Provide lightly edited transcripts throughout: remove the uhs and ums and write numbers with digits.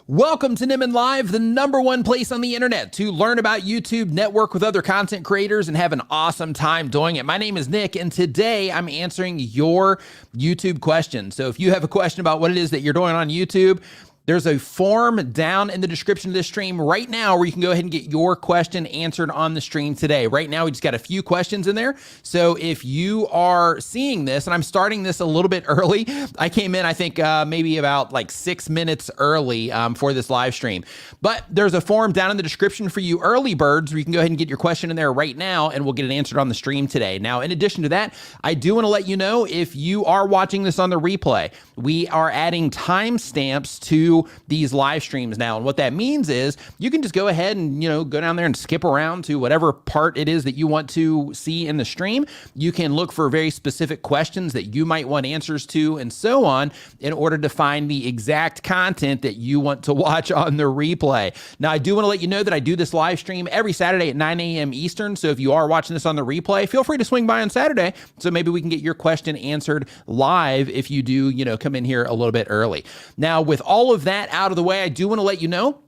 Welcome to Nimmin Live, the #1 place on the internet to learn about YouTube, network with other content creators, and have an awesome time doing it. My name is Nick, and today I'm answering your YouTube questions. So if you have a question about what it is that you're doing on YouTube, there's a form down in the description of this stream right now where you can go ahead and get your question answered on the stream today. Right now, we just got a few questions in there. So if you are seeing this, and I'm starting this a little bit early, I came in, I think maybe about like 6 minutes early for this live stream. But there's a form down in the description for you early birds where you can go ahead and get your question in there right now, and we'll get it answered on the stream today. Now, in addition to that, I do want to let you know if you are watching this on the replay, we are adding timestamps to these live streams now. And what that means is you can just go ahead and, go down there and skip around to whatever part it is that you want to see in the stream. You can look for very specific questions that you might want answers to and so on in order to find the exact content that you want to watch on the replay. Now, I do want to let you know that I do this live stream every Saturday at 9 a.m. Eastern. So if you are watching this on the replay, feel free to swing by on Saturday. So maybe we can get your question answered live if you do, come in here a little bit early. Now, with all of that out of the way, I do want to let you know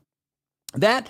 that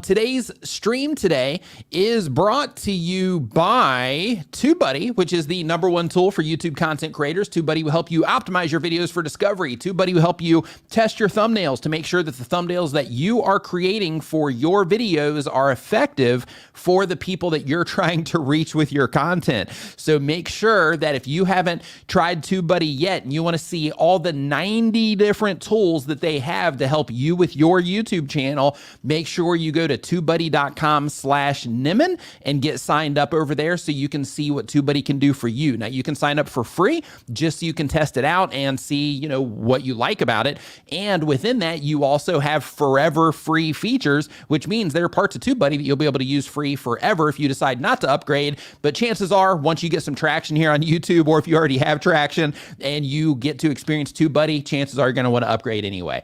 today's stream today is brought to you by TubeBuddy, which is the #1 tool for YouTube content creators. TubeBuddy will help you optimize your videos for discovery. TubeBuddy will help you test your thumbnails to make sure that the thumbnails that you are creating for your videos are effective for the people that you're trying to reach with your content. So make sure that if you haven't tried TubeBuddy yet and you want to see all the 90 different tools that they have to help you with your YouTube channel, make sure you go to tubebuddy.com/Nimmin and get signed up over there so you can see what TubeBuddy can do for you. Now, you can sign up for free just so you can test it out and see, what you like about it. And within that, you also have forever free features, which means there are parts of TubeBuddy that you'll be able to use free forever if you decide not to upgrade. But chances are, once you get some traction here on YouTube, or if you already have traction and you get to experience TubeBuddy, chances are you're going to want to upgrade anyway.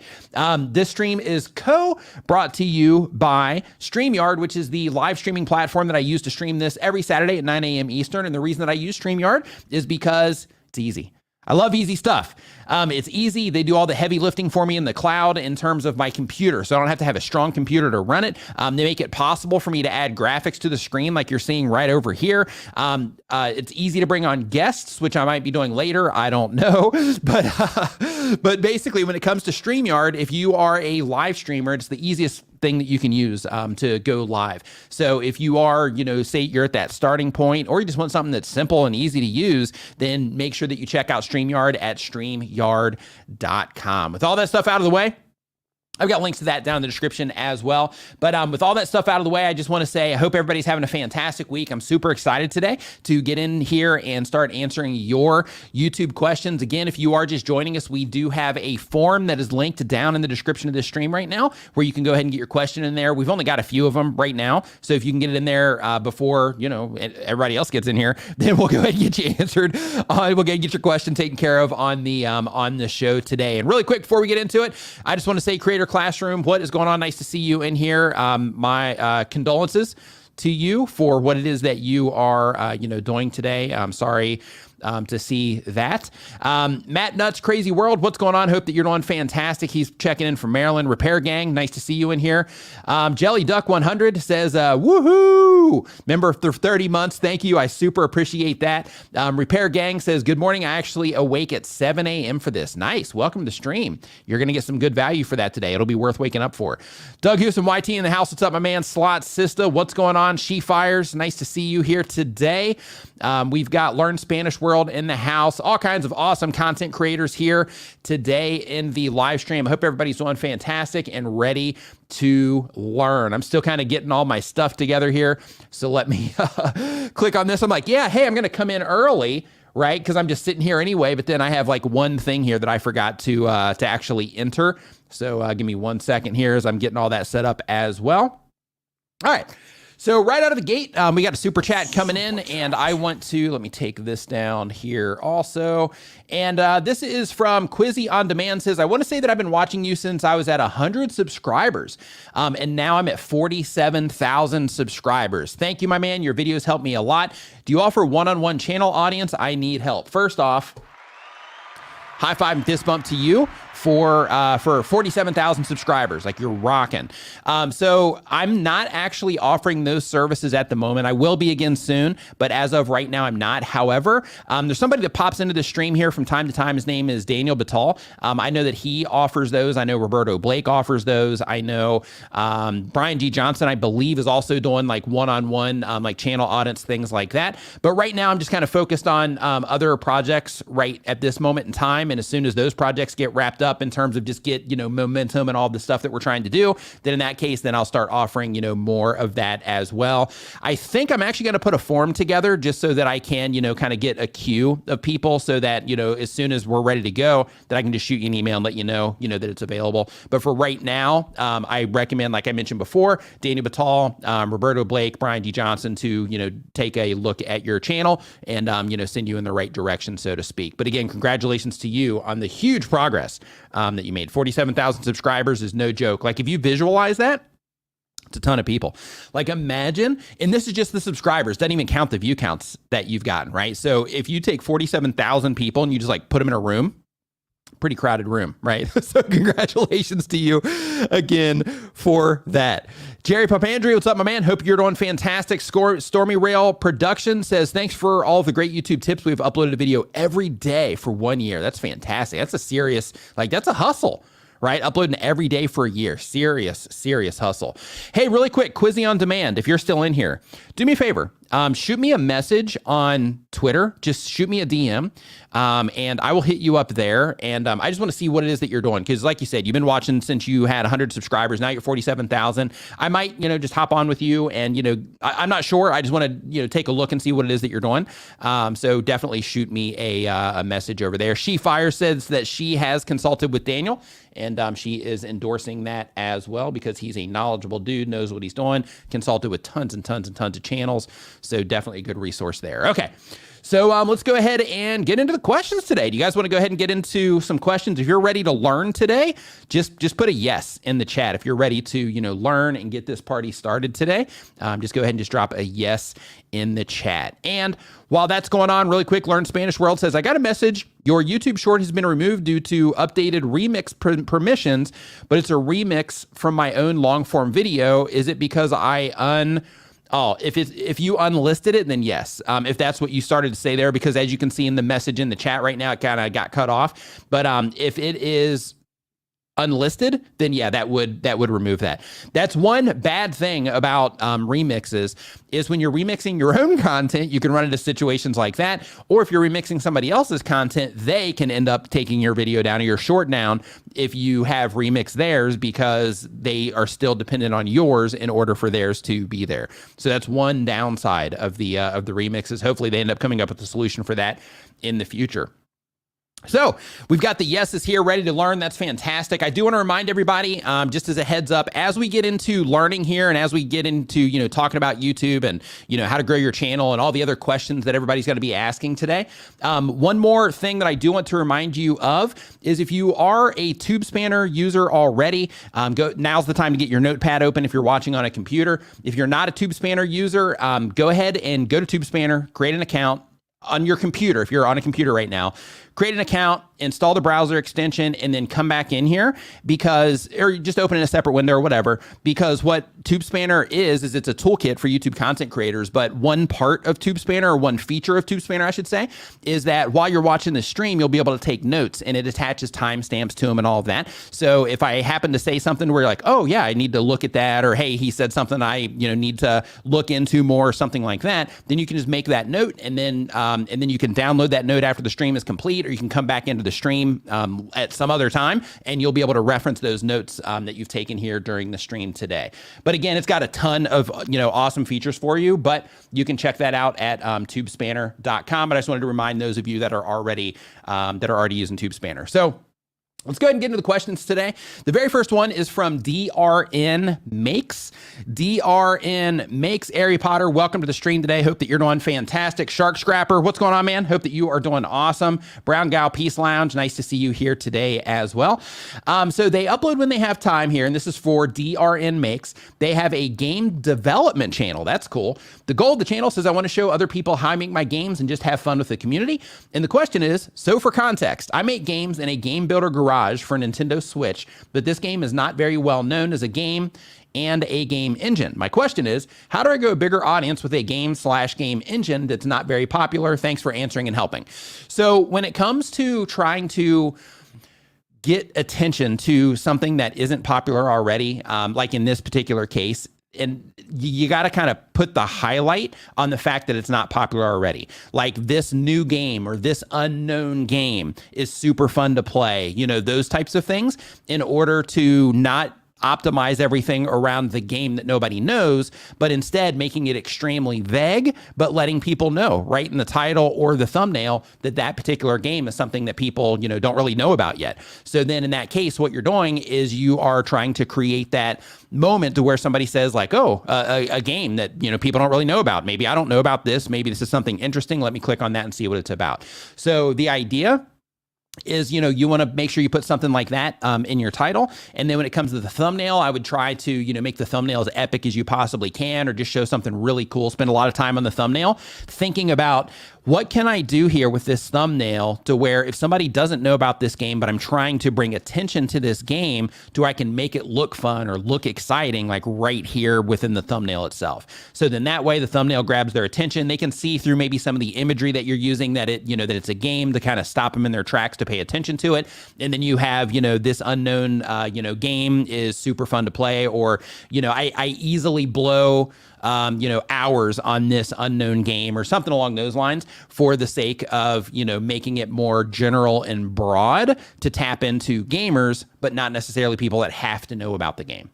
This stream is brought to you by StreamYard, which is the live streaming platform that I use to stream this every Saturday at 9 a.m. Eastern. And the reason that I use StreamYard is because it's easy. I love easy stuff. It's easy. They do all the heavy lifting for me in the cloud in terms of my computer, so I don't have to have a strong computer to run it. They make it possible for me to add graphics to the screen like you're seeing right over here. It's easy to bring on guests, which I might be doing later. I don't know. But basically, when it comes to StreamYard, if you are a live streamer, it's the easiest thing that you can use to go live. So if you are, say you're at that starting point, or you just want something that's simple and easy to use, then make sure that you check out StreamYard at StreamYard.com. With all that stuff out of the way, I've got links to that down in the description as well. But with all that stuff out of the way, I just want to say I hope everybody's having a fantastic week. I'm super excited today to get in here and start answering your YouTube questions. Again, if you are just joining us, we do have a form that is linked down in the description of this stream right now where you can go ahead and get your question in there. We've only got a few of them right now. So if you can get it in there before, everybody else gets in here, then we'll go ahead and get you answered. We'll go ahead and get your question taken care of on the show today. And really quick, before we get into it, I just want to say, Creator Classroom, what is going on? Nice to see you in here. My condolences to you for what it is that you are, doing today. I'm sorry to see that. Matt Nuts, Crazy World, what's going on? Hope that you're doing fantastic. He's checking in from Maryland. Repair Gang, nice to see you in here. Jelly Duck 100 says, woohoo! Member for 30 months. Thank you. I super appreciate that. Repair Gang says, good morning. I actually awake at 7 a.m. for this. Nice. Welcome to the stream. You're going to get some good value for that today. It'll be worth waking up for. Doug Houston, YT in the house. What's up, my man? Slot Sista, what's going on? She Fires, nice to see you here today. We've got Learn Spanish World in the house. All kinds of awesome content creators here today in the live stream. I hope everybody's doing fantastic and ready to learn. I'm still kind of getting all my stuff together here. So let me click on this. I'm like, yeah, hey, I'm going to come in early, right? Because I'm just sitting here anyway. But then I have like one thing here that I forgot to actually enter. So give me 1 second here as I'm getting all that set up as well. All right. So right out of the gate, we got a super chat coming in, and I want to, let me take this down here also. And this is from Quizzy On Demand, says, I want to say that I've been watching you since I was at 100 subscribers, and now I'm at 47,000 subscribers. Thank you, my man. Your videos help me a lot. Do you offer one-on-one channel audience? I need help. First off, high five and fist bump to you for 47,000 subscribers. Like, you're rocking. So I'm not actually offering those services at the moment. I will be again soon, but as of right now, I'm not. However, there's somebody that pops into the stream here from time to time. His name is Daniel Batal. I know that he offers those. I know Roberto Blake offers those. I know Brian G. Johnson, I believe, is also doing like one-on-one like channel audits, things like that. But right now, I'm just kind of focused on other projects right at this moment in time. And as soon as those projects get wrapped up in terms of just get, momentum and all the stuff that we're trying to do, then in that case, then I'll start offering, more of that as well. I think I'm actually going to put a form together just so that I can, kind of get a queue of people so that, as soon as we're ready to go, that I can just shoot you an email and let you know, that it's available. But for right now, I recommend, like I mentioned before, Daniel Batal, Roberto Blake, Brian D. Johnson to, take a look at your channel and, send you in the right direction, so to speak. But again, congratulations to you on the huge progress that you made. 47,000 subscribers is no joke. Like, if you visualize that, it's a ton of people. Like, imagine, and this is just the subscribers, doesn't even count the view counts that you've gotten, right? So if you take 47,000 people and you just like put them in a room, pretty crowded room, right? So congratulations to you again for that. Jerry Papandreou, what's up, my man? Hope you're doing fantastic. Stormy Rail Production says, thanks for all the great YouTube tips. We've uploaded a video every day for 1 year. That's fantastic. That's a serious, that's a hustle, right? Uploading every day for a year. Serious hustle. Hey, really quick, Quizzy on Demand. If you're still in here, do me a favor. Shoot me a message on Twitter. Just shoot me a DM, and I will hit you up there. And I just want to see what it is that you're doing. Because like you said, you've been watching since you had 100 subscribers. Now you're 47,000. I might, just hop on with you. And, I'm not sure. I just want to, take a look and see what it is that you're doing. So definitely shoot me a message over there. She Fire says that she has consulted with Daniel, and she is endorsing that as well because he's a knowledgeable dude, knows what he's doing, consulted with tons and tons of channels. So definitely a good resource there. Okay. So let's go ahead and get into the questions today. Do you guys want to go ahead and get into some questions? If you're ready to learn today, just put a yes in the chat. If you're ready to, learn and get this party started today, just go ahead and just drop a yes in the chat. And while that's going on, really quick, Learn Spanish World says, I got a message. Your YouTube short has been removed due to updated remix permissions, but it's a remix from my own long form video. Is it because if you unlisted it, then yes. If that's what you started to say there, because as you can see in the message in the chat right now, it kind of got cut off. But if it is unlisted, then yeah, that would remove that. That's one bad thing about remixes is when you're remixing your own content, you can run into situations like that. Or if you're remixing somebody else's content, they can end up taking your video down or your short down if you have remixed theirs because they are still dependent on yours in order for theirs to be there. So that's one downside of the remixes. Hopefully they end up coming up with a solution for that in the future. So we've got the yeses here ready to learn. That's fantastic. I do want to remind everybody, just as a heads up, as we get into learning here and as we get into, talking about YouTube and, how to grow your channel and all the other questions that everybody's going to be asking today. One more thing that I do want to remind you of is if you are a TubeSpanner user already, now's the time to get your notepad open if you're watching on a computer. If you're not a TubeSpanner user, go ahead and go to TubeSpanner, create an account on your computer. If you're on a computer right now, create an account, install the browser extension, and then come back in here or just open in a separate window or whatever, because what TubeSpanner is it's a toolkit for YouTube content creators. But one part of TubeSpanner, or one feature of TubeSpanner, I should say, is that while you're watching the stream, you'll be able to take notes, and it attaches timestamps to them and all of that. So if I happen to say something where you're like, oh yeah, I need to look at that, or hey, he said something I need to look into more, or something like that, then you can just make that note, and then you can download that note after the stream is complete, or you can come back into the stream at some other time, and you'll be able to reference those notes that you've taken here during the stream today. But again, it's got a ton of awesome features for you, but you can check that out at tubespanner.com. But I just wanted to remind those of you that are already using TubeSpanner. So let's go ahead and get into the questions today. The very first one is from DRN Makes. DRN Makes. Harry Potter, welcome to the stream today. Hope that you're doing fantastic. Shark Scrapper, what's going on, man? Hope that you are doing awesome. Brown Gal Peace Lounge, nice to see you here today as well. So they upload when they have time here, and this is for DRN Makes. They have a game development channel. That's cool. The goal of the channel says, I want to show other people how I make my games and just have fun with the community. And the question is, so for context, I make games in a game builder garage Garage for Nintendo Switch, but this game is not very well known as a game and a game engine. My question is, how do I grow a bigger audience with a game/game engine that's not very popular? Thanks for answering and helping. So when it comes to trying to get attention to something that isn't popular already, like in this particular case, and you got to kind of put the highlight on the fact that it's not popular already. Like this new game or this unknown game is super fun to play, you know, those types of things, in order to not optimize everything around the game that nobody knows, but instead making it extremely vague, but letting people know right in the title or the thumbnail that that particular game is something that people, you know, don't really know about yet. So then in that case, what you're doing is you are trying to create that moment to where somebody says like, oh, a game that, you know, people don't really know about. Maybe I don't know about this. Maybe this is something interesting. Let me click on that and see what it's about. So the idea is, you know, you want to make sure you put something like that in your title. And then when it comes to the thumbnail, I would try to, you know, make the thumbnail as epic as you possibly can, or just show something really cool. Spend a lot of time on the thumbnail thinking about, what can I do here with this thumbnail to where if somebody doesn't know about this game, but I'm trying to bring attention to this game, to where I can make it look fun or look exciting, like right here within the thumbnail itself. So then that way the thumbnail grabs their attention. They can see through maybe some of the imagery that you're using that it, you know, that it's a game, to kind of stop them in their tracks to pay attention to it. And then you have, you know, this unknown, you know, game is super fun to play, or, you know, I easily blow, you know, hours on this unknown game or something along those lines, for the sake of, you know, making it more general and broad to tap into gamers, but not necessarily people that have to know about the game.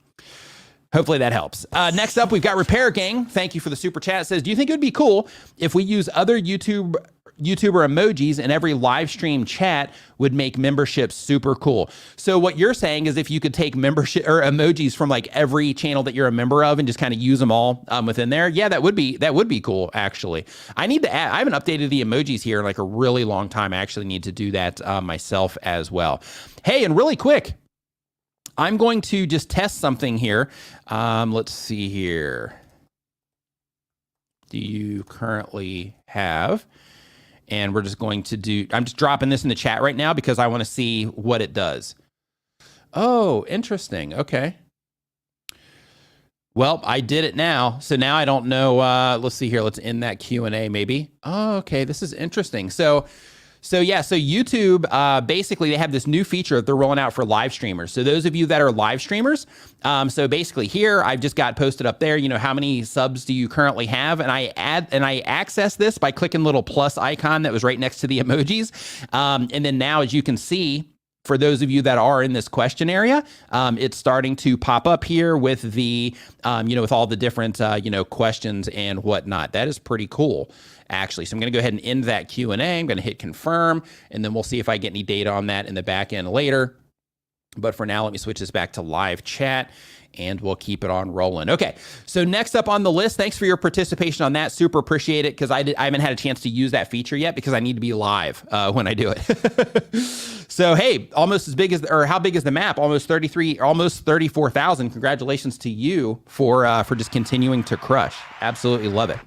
Hopefully that helps. Next up, we've got Repair Gang. Thank you for the super chat. It says, do you think it would be cool if we use other YouTuber emojis in every live stream chat? Would make memberships super cool. So what you're saying is, if you could take membership or emojis from like every channel that you're a member of and just kind of use them all within there. Yeah, that would be cool. Actually, I need to add, I haven't updated the emojis here in like a really long time. I actually need to do that myself as well. Hey, and really quick, I'm going to just test something here. Let's see here. Do you currently have? And we're just going to do, I'm just dropping this in the chat right now because I want to see what it does. Oh, interesting. Okay. Well, I did it now. So now I don't know. Let's see here. Let's end that Q&A maybe. Oh, okay. This is interesting. So YouTube, basically they have this new feature that they're rolling out for live streamers. So those of you that are live streamers, so basically here, I've just got posted up there, you know, how many subs do you currently have? And I access this by clicking the little plus icon that was right next to the emojis. And then now, as you can see, for those of you that are in this question area, it's starting to pop up here with the, you know, with all the different, you know, questions and whatnot. That is pretty cool, actually. So I'm going to go ahead and end that Q&A. I'm going to hit confirm, and then we'll see if I get any data on that in the back end later. But for now, let me switch this back to live chat, and we'll keep it on rolling. Okay, so next up on the list, thanks for your participation on that. Super appreciate it, because I haven't had a chance to use that feature yet because I need to be live when I do it. So hey, almost as big as, or how big is the map? Almost 34,000. Congratulations to you for just continuing to crush. Absolutely love it.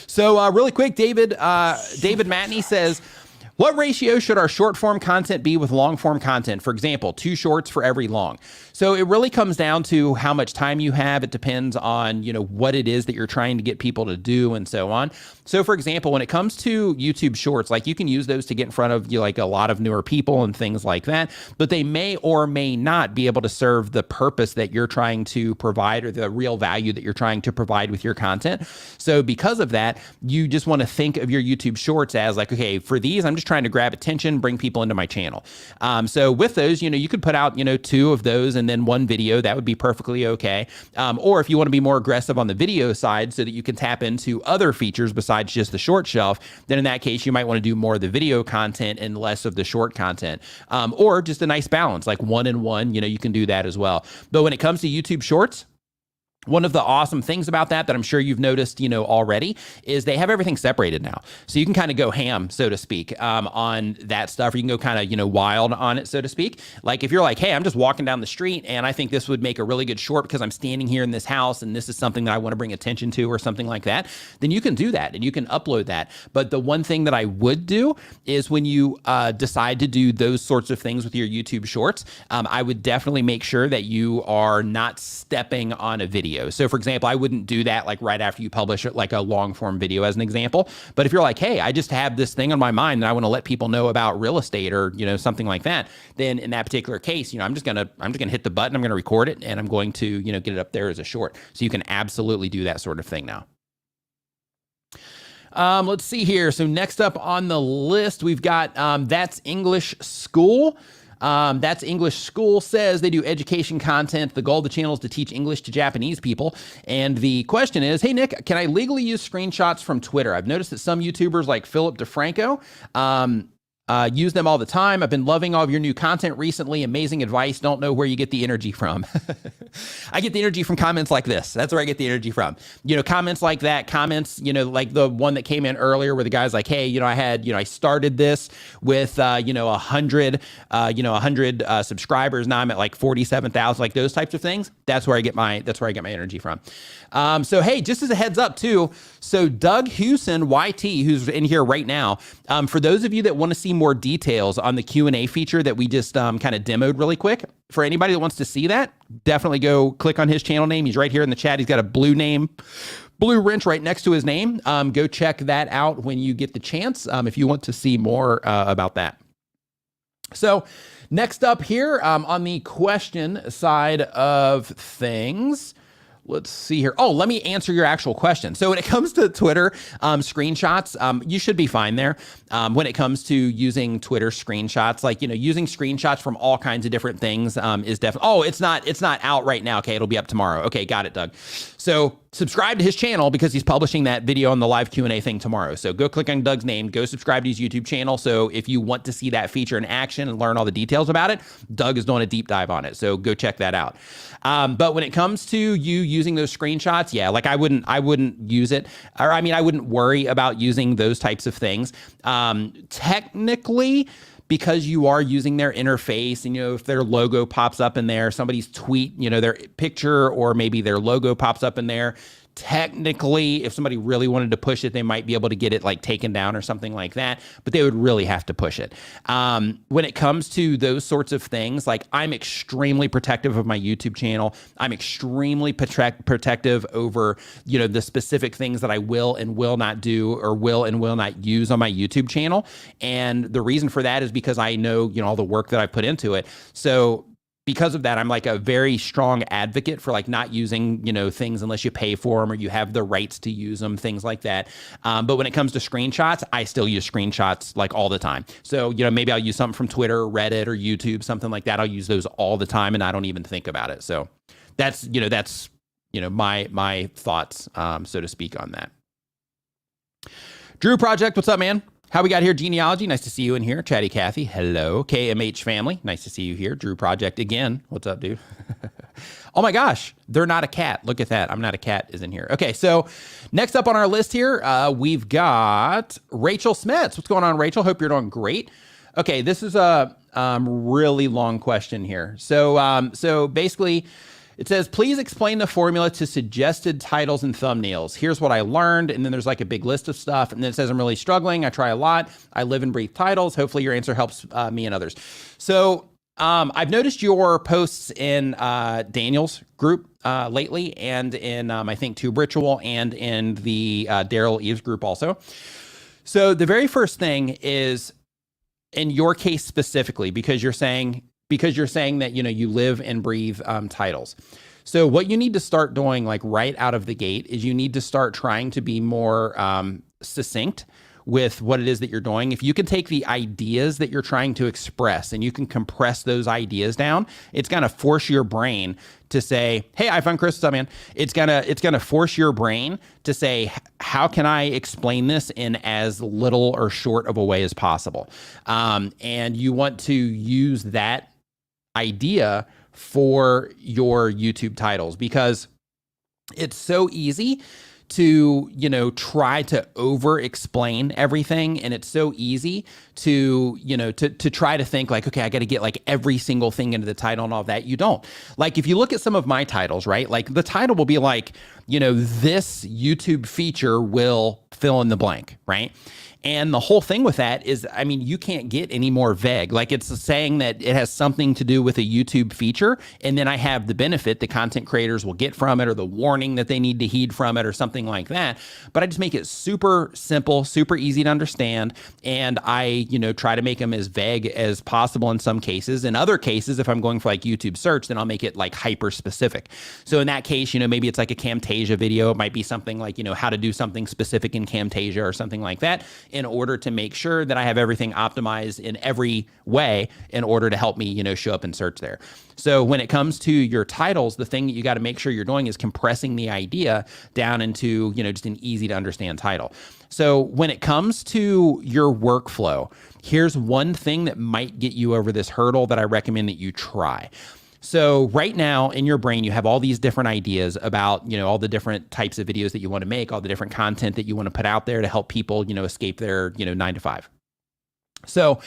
So really quick, David Matney says, what ratio should our short form content be with long form content? For example, 2 shorts for every long. So it really comes down to how much time you have. It depends on, you know, what it is that you're trying to get people to do and so on. So for example, when it comes to YouTube shorts, like you can use those to get in front of, you know, like a lot of newer people and things like that, but they may or may not be able to serve the purpose that you're trying to provide, or the real value that you're trying to provide with your content. So because of that, you just want to think of your YouTube shorts as like, okay, for these, I'm just trying to grab attention, bring people into my channel. So with those, you know, you could put out, you know, 2 of those and then 1 video. That would be perfectly okay. Or if you want to be more aggressive on the video side so that you can tap into other features besides just the short shelf, then in that case, you might want to do more of the video content and less of the short content. Or just a nice balance, like 1 and 1, you know, you can do that as well. But when it comes to YouTube shorts, One of the awesome things about that I'm sure you've noticed, already, is they have everything separated now. So you can kind of go ham, so to speak, on that stuff, or you can go kind of, wild on it, so to speak. Like if you're like, hey, I'm just walking down the street and I think this would make a really good short because I'm standing here in this house and this is something that I want to bring attention to or something like that, then you can do that and you can upload that. But the one thing that I would do is when you decide to do those sorts of things with your YouTube shorts, I would definitely make sure that you are not stepping on a video. So for example, I wouldn't do that like right after you publish it, like a long form video as an example. But if you're like, hey, I just have this thing on my mind and I want to let people know about real estate or, something like that, then in that particular case, I'm just going to hit the button, I'm going to record it, and I'm going to, get it up there as a short. So you can absolutely do that sort of thing now. Let's see here. So next up on the list, we've got That's English School. That's English School says they do education content. The goal of the channel is to teach English to Japanese people. And the question is, hey, Nick, can I legally use screenshots from Twitter? I've noticed that some YouTubers like Philip DeFranco use them all the time. I've been loving all of your new content recently. Amazing advice. Don't know where you get the energy from. I get the energy from comments like this. That's where I get the energy from. Comments like that, comments, like the one that came in earlier where the guy's like, hey, I started this with, 100 subscribers. Now I'm at like 47,000, like those types of things. That's where I get my energy from. So, hey, just as a heads up too. So Doug Hewson, YT, who's in here right now, for those of you that want to see more details on the Q&A feature that we just kind of demoed really quick, for anybody that wants to see that, definitely go click on his channel name. He's right here in the chat. He's got a blue wrench right next to his name. Go check that out when you get the chance, if you want to see more about that. So next up here on the question side of things, let's see here. Oh, let me answer your actual question. So when it comes to Twitter screenshots, you should be fine there. When it comes to using Twitter screenshots, like, using screenshots from all kinds of different things is definitely, oh, it's not out right now. Okay, it'll be up tomorrow. Okay, got it, Doug. So subscribe to his channel because he's publishing that video on the live Q&A thing tomorrow. So go click on Doug's name, go subscribe to his YouTube channel. So if you want to see that feature in action and learn all the details about it, Doug is doing a deep dive on it. So go check that out. But when it comes to you using those screenshots, yeah, like I wouldn't use it. Or I wouldn't worry about using those types of things. Technically, because you are using their interface and, if their logo pops up in there, somebody's tweet, their picture or maybe their logo pops up in there, technically, if somebody really wanted to push it, they might be able to get it like taken down or something like that, but they would really have to push it. When it comes to those sorts of things, like I'm extremely protective of my YouTube channel. I'm extremely protective over, the specific things that I will and will not do or will and will not use on my YouTube channel. And the reason for that is because I know, all the work that I put into it. So because of that, I'm like a very strong advocate for like not using, things unless you pay for them or you have the rights to use them, things like that. But when it comes to screenshots, I still use screenshots like all the time. So, maybe I'll use something from Twitter, Reddit, or YouTube, something like that. I'll use those all the time and I don't even think about it. So that's my thoughts, so to speak, on that. Drew Project, what's up, man? How we got here? Genealogy, nice to see you in here. Chatty Cathy, hello. KMH family, nice to see you here. Drew Project again, what's up, dude? Oh my gosh, they're not a cat. Look at that. I'm not a cat is in here. Okay, so next up on our list here, we've got Rachel Smets. What's going on, Rachel? Hope you're doing great. Okay, this is a really long question here. So basically, it says, please explain the formula to suggested titles and thumbnails. Here's what I learned. And then there's like a big list of stuff. And then it says, I'm really struggling. I try a lot. I live and breathe titles. Hopefully your answer helps me and others. So I've noticed your posts in Daniel's group lately and in, I think, Tube Ritual and in the Daryl Eves group also. So the very first thing is, in your case specifically, because you're saying that, you live and breathe titles. So what you need to start doing like right out of the gate is you need to start trying to be more succinct with what it is that you're doing. If you can take the ideas that you're trying to express and you can compress those ideas down, it's going to force your brain to say, hey, I found Chris, what's up, man? It's gonna force your brain to say, how can I explain this in as little or short of a way as possible? And you want to use that idea for your YouTube titles, because it's so easy to, try to over explain everything. And it's so easy to, to try to think like, okay, I got to get like every single thing into the title and all that. You don't. Like, if you look at some of my titles, right? Like the title will be like, this YouTube feature will fill in the blank, right? And the whole thing with that is, I mean, you can't get any more vague. Like, it's saying that it has something to do with a YouTube feature, and then I have the benefit that content creators will get from it, or the warning that they need to heed from it, or something like that. But I just make it super simple, super easy to understand. And I, try to make them as vague as possible in some cases. In other cases, if I'm going for like YouTube search, then I'll make it like hyper specific. So in that case, maybe it's like a Camtasia video. It might be something like, how to do something specific in Camtasia or something like that, in order to make sure that I have everything optimized in every way in order to help me, show up in search there. So when it comes to your titles, the thing that you got to make sure you're doing is compressing the idea down into, just an easy to understand title. So when it comes to your workflow, here's one thing that might get you over this hurdle that I recommend that you try. So right now in your brain, you have all these different ideas about, all the different types of videos that you want to make, all the different content that you want to put out there to help people, escape their, 9 to 5. So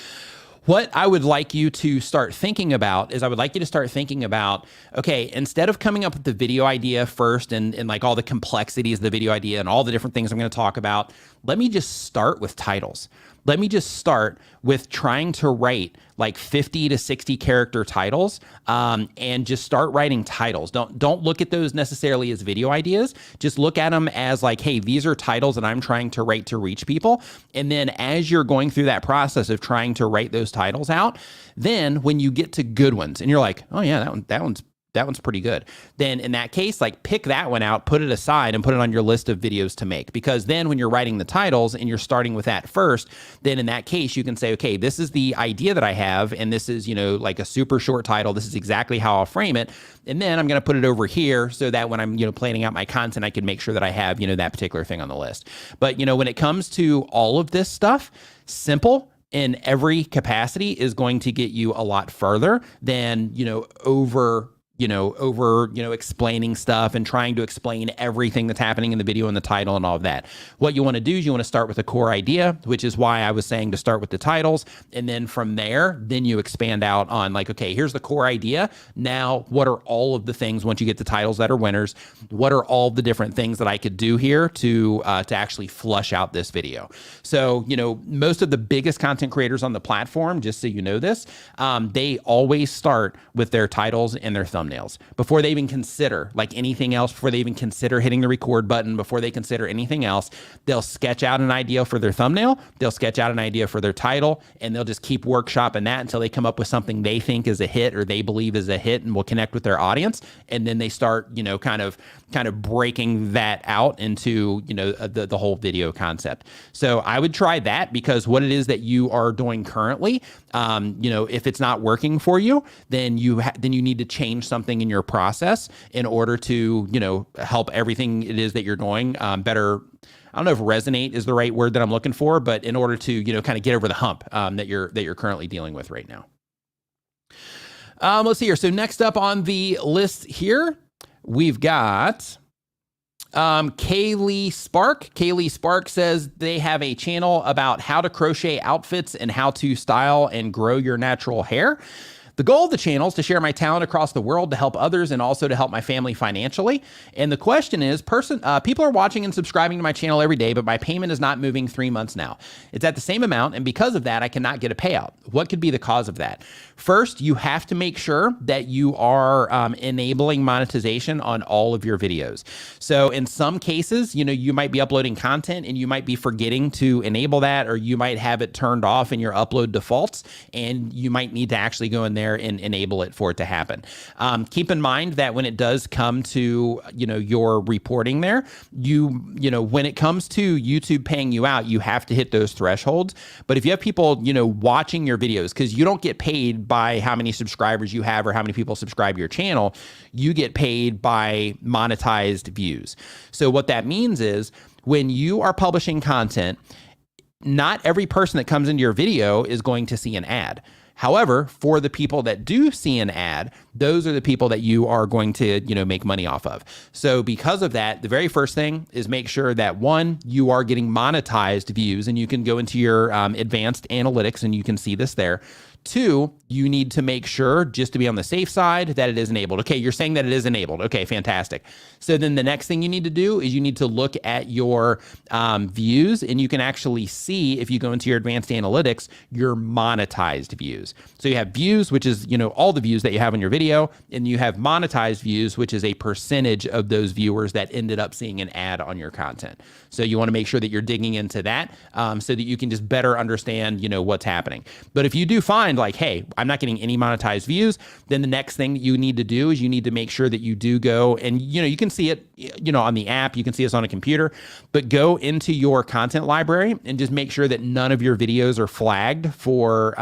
what I would like you to start thinking about is okay, instead of coming up with the video idea first and like all the complexities of the video idea and all the different things I'm going to talk about, let me just start with titles. Let me just start with trying to write like 50 to 60 character titles, and just start writing titles. Don't look at those necessarily as video ideas. Just look at them as like, hey, these are titles that I'm trying to write to reach people. And then as you're going through that process of trying to write those titles out, then when you get to good ones and you're like, oh yeah, that one's pretty good, then in that case, like pick that one out, put it aside and put it on your list of videos to make. Because then when you're writing the titles and you're starting with that first, then in that case, you can say, okay, this is the idea that I have. And this is, like a super short title. This is exactly how I'll frame it. And then I'm going to put it over here so that when I'm, planning out my content, I can make sure that I have, that particular thing on the list. But, when it comes to all of this stuff, simple in every capacity is going to get you a lot further than, over explaining stuff and trying to explain everything that's happening in the video and the title and all of that. What you want to do is you want to start with a core idea, which is why I was saying to start with the titles. And then from there, then you expand out on like, okay, here's the core idea. Now, what are all of the things once you get the titles that are winners? What are all the different things that I could do here to actually flush out this video? So, most of the biggest content creators on the platform, just so you know this, they always start with their titles and their thumbnails before they even consider like anything else, before they even consider hitting the record button, before they consider anything else. They'll sketch out an idea for their thumbnail, they'll sketch out an idea for their title, and they'll just keep workshopping that until they come up with something they think is a hit or they believe is a hit and will connect with their audience. And then they start, kind of breaking that out into, the whole video concept. So I would try that, because what it is that you are doing currently, if it's not working for you, then you need to change something in your process in order to, help everything it is that you're doing better. I don't know if resonate is the right word that I'm looking for, but in order to, kind of get over the hump that you're currently dealing with right now. Let's see here. So next up on the list here, we've got Kaylee Spark. Kaylee Spark says they have a channel about how to crochet outfits and how to style and grow your natural hair. The goal of the channel is to share my talent across the world to help others and also to help my family financially. And the question is, people are watching and subscribing to my channel every day, but my payment is not moving 3 months now. It's at the same amount, and because of that, I cannot get a payout. What could be the cause of that? First, you have to make sure that you are enabling monetization on all of your videos. So in some cases, you might be uploading content and you might be forgetting to enable that, or you might have it turned off in your upload defaults, and you might need to actually go in there and enable it for it to happen. Keep in mind that when it does come to, your reporting there, when it comes to YouTube paying you out, you have to hit those thresholds. But if you have people, watching your videos, because you don't get paid by how many subscribers you have or how many people subscribe to your channel, you get paid by monetized views. So what that means is when you are publishing content, not every person that comes into your video is going to see an ad. However, for the people that do see an ad, those are the people that you are going to, make money off of. So because of that, the very first thing is make sure that one, you are getting monetized views, and you can go into your advanced analytics and you can see this there. Two, you need to make sure, just to be on the safe side, that it is enabled. Okay, you're saying that it is enabled. Okay, fantastic. So then the next thing you need to do is you need to look at your views, and you can actually see, if you go into your advanced analytics, your monetized views. So you have views, which is, all the views that you have on your video, and you have monetized views, which is a percentage of those viewers that ended up seeing an ad on your content. So you want to make sure that you're digging into that so that you can just better understand, what's happening. But if you do find like, hey, I'm not getting any monetized views, then the next thing that you need to do is you need to make sure that you do go and, you can see it, on the app, you can see this on a computer, but go into your content library and just make sure that none of your videos are flagged for,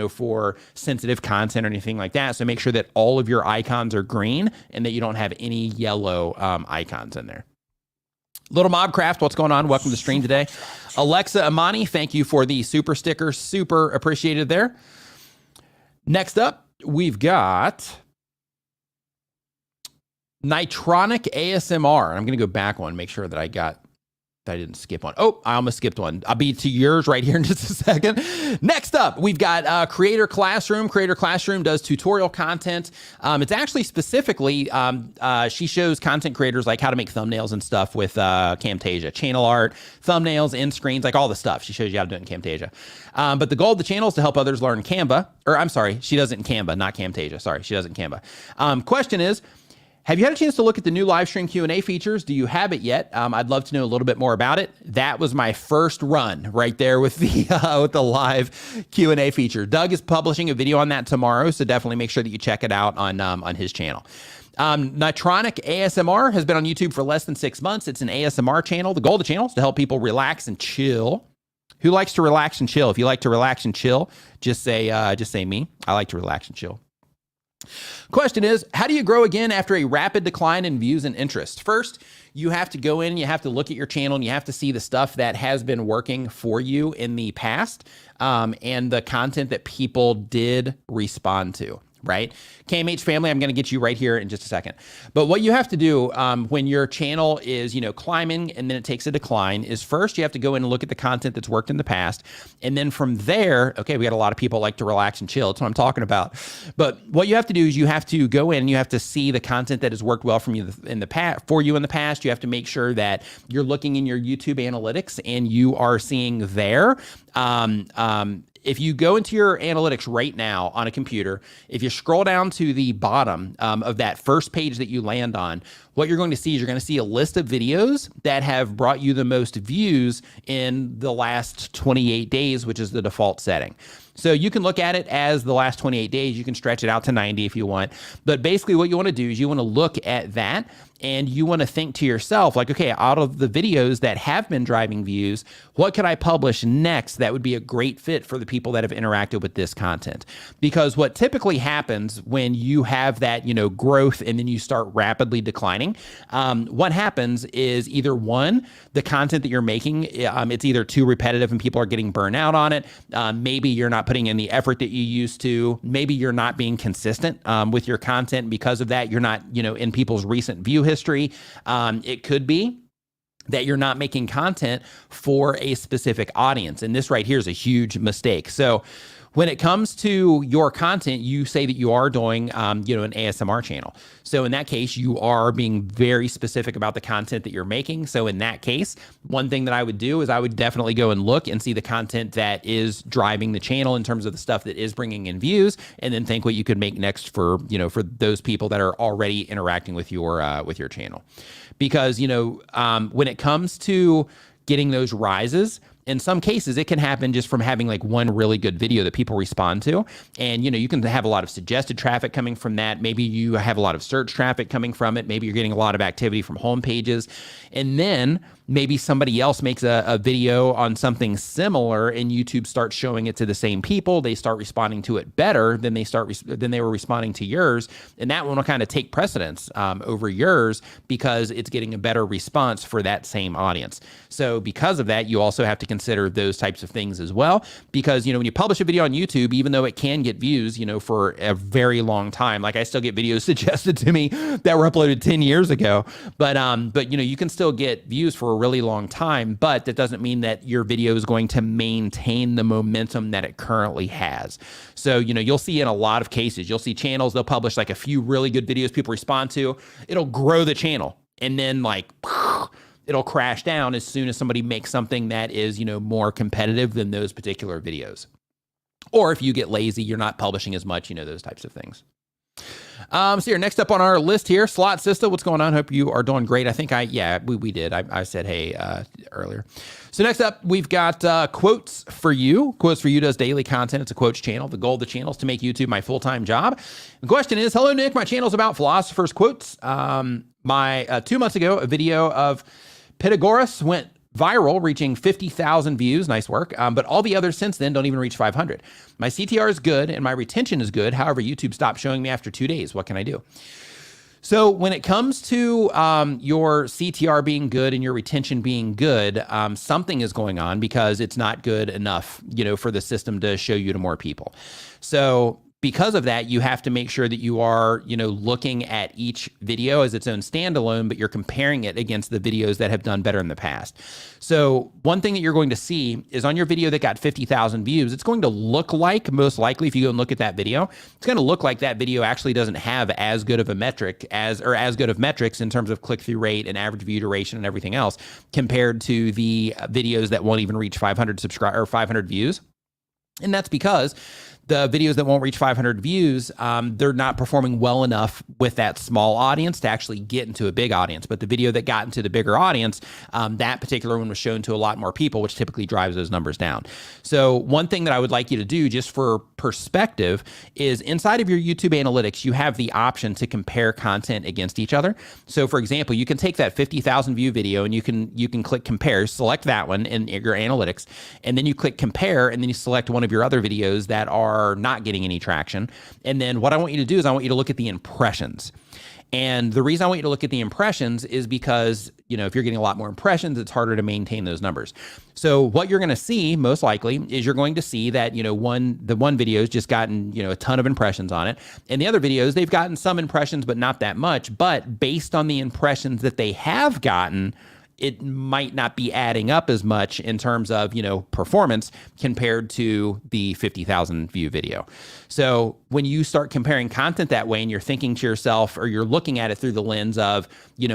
for sensitive content or anything like that. So make sure that all of your icons are green and that you don't have any yellow icons in there. Little Mobcraft, what's going on? Welcome to the stream today. Alexa Amani, thank you for the super sticker. Super appreciated there. Next up, we've got Nitronic ASMR. I'm going to go back one, make sure that I didn't skip one. Oh, I almost skipped one. I'll be to yours right here in just a second. Next up, we've got Creator Classroom. Creator Classroom does tutorial content. It's actually specifically, she shows content creators like how to make thumbnails and stuff with Camtasia, channel art, thumbnails, end screens, like all the stuff. She shows you how to do it in Camtasia. But the goal of the channel is to help others learn Canva, or I'm sorry, she does it in Canva, not Camtasia. Sorry, she does it in Canva. Question is, have you had a chance to look at the new live stream Q&A features? Do you have it yet? I'd love to know a little bit more about it. That was my first run right there with the live Q&A feature. Doug is publishing a video on that tomorrow, so definitely make sure that you check it out on his channel. Nitronic ASMR has been on YouTube for less than 6 months. It's an ASMR channel. The goal of the channel is to help people relax and chill. Who likes to relax and chill? If you like to relax and chill, just say me. I like to relax and chill. Question is, how do you grow again after a rapid decline in views and interest? First, you have to go in, you have to look at your channel, and you have to see the stuff that has been working for you in the past and the content that people did respond to. Right? KMH family, I'm going to get you right here in just a second. But what you have to do when your channel is, climbing and then it takes a decline is first you have to go in and look at the content that's worked in the past. And then from there, okay, we got a lot of people like to relax and chill. That's what I'm talking about. But what you have to do is you have to go in and you have to see the content that has worked well for you in the past. You have to make sure that you're looking in your YouTube analytics and you are seeing there. If you go into your analytics right now on a computer, if you scroll down to the bottom of that first page that you land on, what you're going to see is you're going to see a list of videos that have brought you the most views in the last 28 days, which is the default setting. So you can look at it as the last 28 days. You can stretch it out to 90 if you want. But basically what you want to do is you want to look at that and you want to think to yourself like, okay, out of the videos that have been driving views, what could I publish next that would be a great fit for the people that have interacted with this content? Because what typically happens when you have that, growth and then you start rapidly declining, what happens is either one, the content that you're making, it's either too repetitive and people are getting burnt out on it. Maybe you're not putting in the effort that you used to. Maybe you're not being consistent with your content. Because of that, you're not, in people's recent view history. It could be that you're not making content for a specific audience. And this right here is a huge mistake. So when it comes to your content, you say that you are doing, an ASMR channel. So in that case, you are being very specific about the content that you're making. So in that case, one thing that I would do is I would definitely go and look and see the content that is driving the channel in terms of the stuff that is bringing in views, and then think what you could make next for, for those people that are already interacting with your channel. Because, when it comes to getting those rises, in some cases, it can happen just from having like one really good video that people respond to. And, you can have a lot of suggested traffic coming from that. Maybe you have a lot of search traffic coming from it. Maybe you're getting a lot of activity from home pages. And then maybe somebody else makes a video on something similar and YouTube starts showing it to the same people. They start responding to it better than they were responding to yours. And that one will kind of take precedence over yours because it's getting a better response for that same audience. So because of that, you also have to consider consider those types of things as well. Because, when you publish a video on YouTube, even though it can get views, for a very long time, like I still get videos suggested to me that were uploaded 10 years ago, but you can still get views for a really long time, but that doesn't mean that your video is going to maintain the momentum that it currently has. So, you'll see in a lot of cases, you'll see channels, they'll publish like a few really good videos people respond to, it'll grow the channel, and then it'll crash down as soon as somebody makes something that is, more competitive than those particular videos. Or if you get lazy, you're not publishing as much, those types of things. So here, next up on our list here, Slot Sister, what's going on? Hope you are doing great. I think we did. I said, hey, earlier. So next up, we've got Quotes For You. Quotes For You does daily content. It's a quotes channel. The goal of the channel is to make YouTube my full-time job. The question is, hello, Nick. My channel's about philosophers' quotes. 2 months ago, a video of Pythagoras went viral, reaching 50,000 views. Nice work. But all the others since then don't even reach 500. My CTR is good and my retention is good. However, YouTube stopped showing me after 2 days. What can I do? So when it comes to your CTR being good and your retention being good, something is going on, because it's not good enough, for the system to show you to more people. So because of that, you have to make sure that you are, looking at each video as its own standalone, but you're comparing it against the videos that have done better in the past. So one thing that you're going to see is on your video that got 50,000 views, it's going to look like, most likely, if you go and look at that video, it's going to look like that video actually doesn't have as good of a metric as good of metrics in terms of click-through rate and average view duration and everything else, compared to the videos that won't even reach 500 views. And that's because the videos that won't reach 500 views, they're not performing well enough with that small audience to actually get into a big audience. But the video that got into the bigger audience, that particular one was shown to a lot more people, which typically drives those numbers down. So one thing that I would like you to do, just for perspective, is inside of your YouTube analytics, you have the option to compare content against each other. So for example, you can take that 50,000 view video and you can click compare, select that one in your analytics, and then you click compare, and then you select one of your other videos that are not getting any traction. And then what I want you to do is I want you to look at the impressions. And the reason I want you to look at the impressions is because, if you're getting a lot more impressions, it's harder to maintain those numbers. So what you're going to see, most likely, is you're going to see that, the one video's just gotten, a ton of impressions on it. And the other videos, they've gotten some impressions, but not that much. But based on the impressions that they have gotten, it might not be adding up as much in terms of, performance compared to the 50,000 view video. So when you start comparing content that way and you're thinking to yourself, or you're looking at it through the lens of,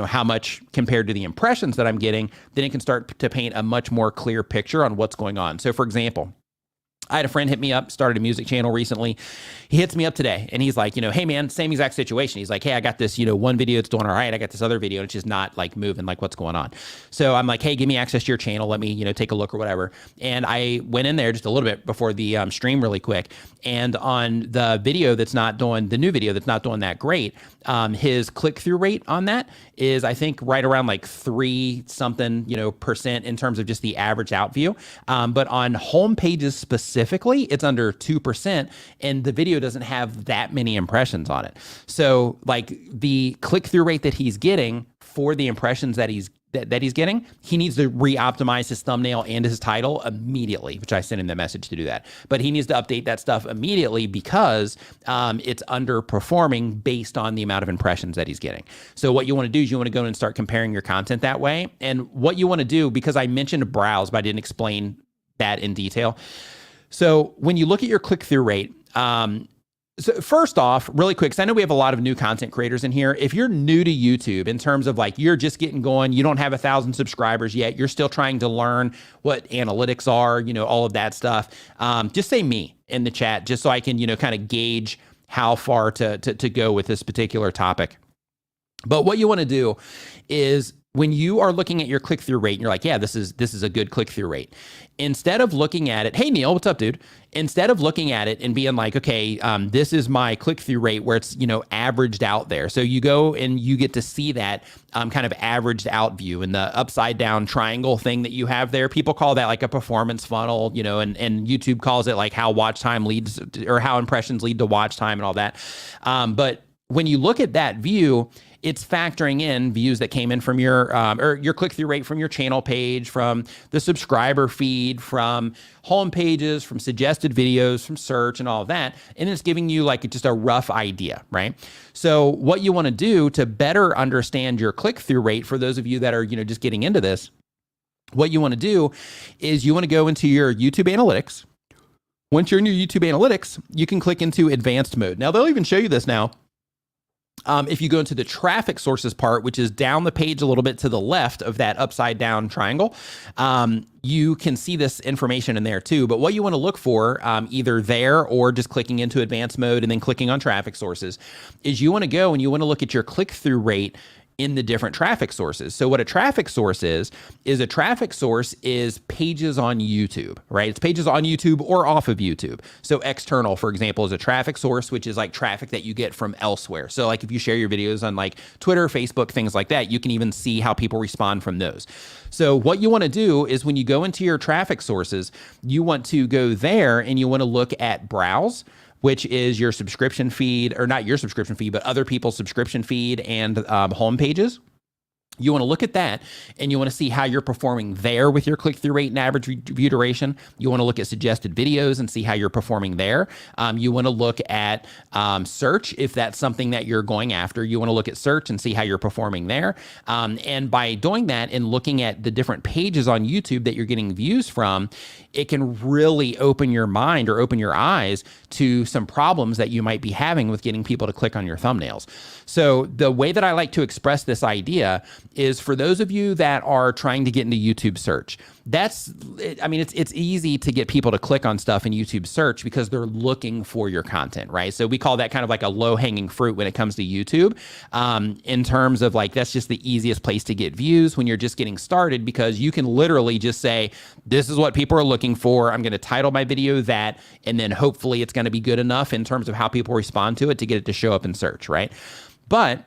how much compared to the impressions that I'm getting, then it can start to paint a much more clear picture on what's going on. So for example, I had a friend hit me up, started a music channel recently. He hits me up today and he's like, hey man, same exact situation. He's like, hey, I got this, one video that's doing all right. I got this other video and it's just not moving, what's going on? So I'm like, hey, give me access to your channel. Let me, take a look or whatever. And I went in there just a little bit before the stream really quick. And on the video the new video that's not doing that great, his click-through rate on that is, I think, right around 3 something, percent in terms of just the average out view. But on home pages specifically, it's under 2%, and the video doesn't have that many impressions on it. So the click-through rate that he's getting for the impressions that he's getting, he needs to re-optimize his thumbnail and his title immediately, which I sent him the message to do that. But he needs to update that stuff immediately because it's underperforming based on the amount of impressions that he's getting. So what you want to do is you want to go and start comparing your content that way. And what you want to do, because I mentioned browse, but I didn't explain that in detail. So when you look at your click-through rate, so first off, really quick, because I know we have a lot of new content creators in here. If you're new to YouTube in terms of you're just getting going, you don't have 1,000 subscribers yet, you're still trying to learn what analytics are, all of that stuff, just say me in the chat, just so I can, kind of gauge how far to go with this particular topic. But what you want to do is, when you are looking at your click-through rate and you're like, yeah, this is a good click-through rate, instead of looking at it, hey, Neil, what's up, dude? Instead of looking at it and being like, okay, this is my click-through rate where it's, averaged out there. So you go and you get to see that kind of averaged out view and the upside down triangle thing that you have there. People call that a performance funnel, and YouTube calls it how watch time leads, or how impressions lead to watch time and all that. But when you look at that view, it's factoring in views that came in from your or your click-through rate from your channel page, from the subscriber feed, from home pages, from suggested videos, from search and all of that. And it's giving you like just a rough idea, right? So what you want to do to better understand your click-through rate, for those of you that are, just getting into this, what you want to do is you want to go into your YouTube analytics. Once you're in your YouTube analytics, you can click into advanced mode. Now they'll even show you this now. If you go into the traffic sources part, which is down the page a little bit to the left of that upside down triangle, you can see this information in there too. But what you want to look for, either there or just clicking into advanced mode and then clicking on traffic sources, is you want to go and you want to look at your click-through rate in the different traffic sources. So what a traffic source is a traffic source is pages on YouTube, right? It's pages on YouTube or off of YouTube. So external, for example, is a traffic source, which is like traffic that you get from elsewhere. So like if you share your videos on like Twitter, Facebook, things like that, you can even see how people respond from those. So what you want to do is when you go into your traffic sources, you want to go there and you want to look at browse, which is your subscription feed, or not your subscription feed, but other people's subscription feed and home pages. You want to look at that and you want to see how you're performing there with your click-through rate and average view duration. You want to look at suggested videos and see how you're performing there. You want to look at search, if that's something that you're going after. You want to look at search and see how you're performing there. And by doing that and looking at the different pages on YouTube that you're getting views from, it can really open your mind or open your eyes to some problems that you might be having with getting people to click on your thumbnails. So the way that I like to express this idea is for those of you that are trying to get into YouTube search. It's easy to get people to click on stuff in YouTube search because they're looking for your content, right? So we call that kind of like a low-hanging fruit when it comes to YouTube, in terms of like, that's just the easiest place to get views when you're just getting started, because you can literally just say, this is what people are looking for. I'm going to title my video that, and then hopefully it's going to be good enough in terms of how people respond to it to get it to show up in search, right? But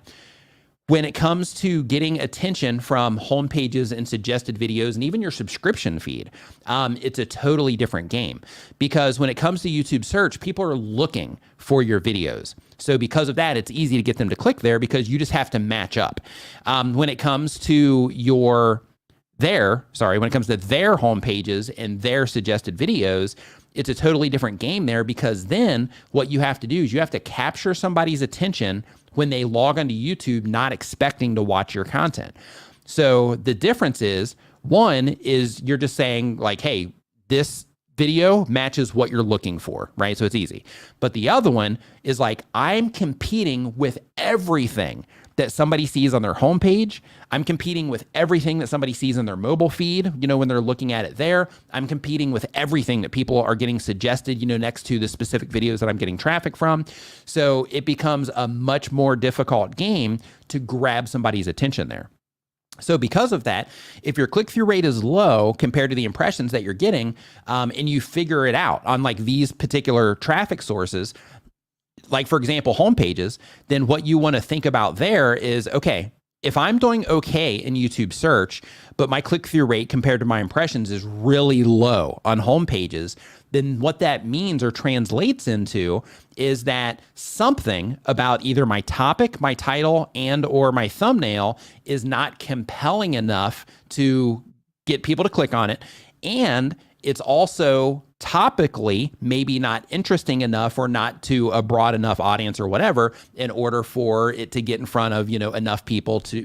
when it comes to getting attention from home pages and suggested videos and even your subscription feed, it's a totally different game, because when it comes to YouTube search, people are looking for your videos. So because of that, it's easy to get them to click there because you just have to match up. When it comes to their home pages and their suggested videos, it's a totally different game there, because then what you have to do is you have to capture somebody's attention when they log onto YouTube not expecting to watch your content. So the difference is, one is you're just saying like, hey, this video matches what you're looking for, right? So it's easy. But the other one is like, I'm competing with everything that somebody sees on their homepage. I'm competing with everything that somebody sees on their mobile feed, when they're looking at it there. I'm competing with everything that people are getting suggested, next to the specific videos that I'm getting traffic from. So it becomes a much more difficult game to grab somebody's attention there. So because of that, if your click-through rate is low compared to the impressions that you're getting, and you figure it out on like these particular traffic sources, like for example, home pages, then what you want to think about there is, okay, if I'm doing okay in YouTube search, but my click-through rate compared to my impressions is really low on home pages, then what that means or translates into is that something about either my topic, my title, and or my thumbnail is not compelling enough to get people to click on it. And it's also topically maybe not interesting enough or not to a broad enough audience or whatever in order for it to get in front of, enough people to,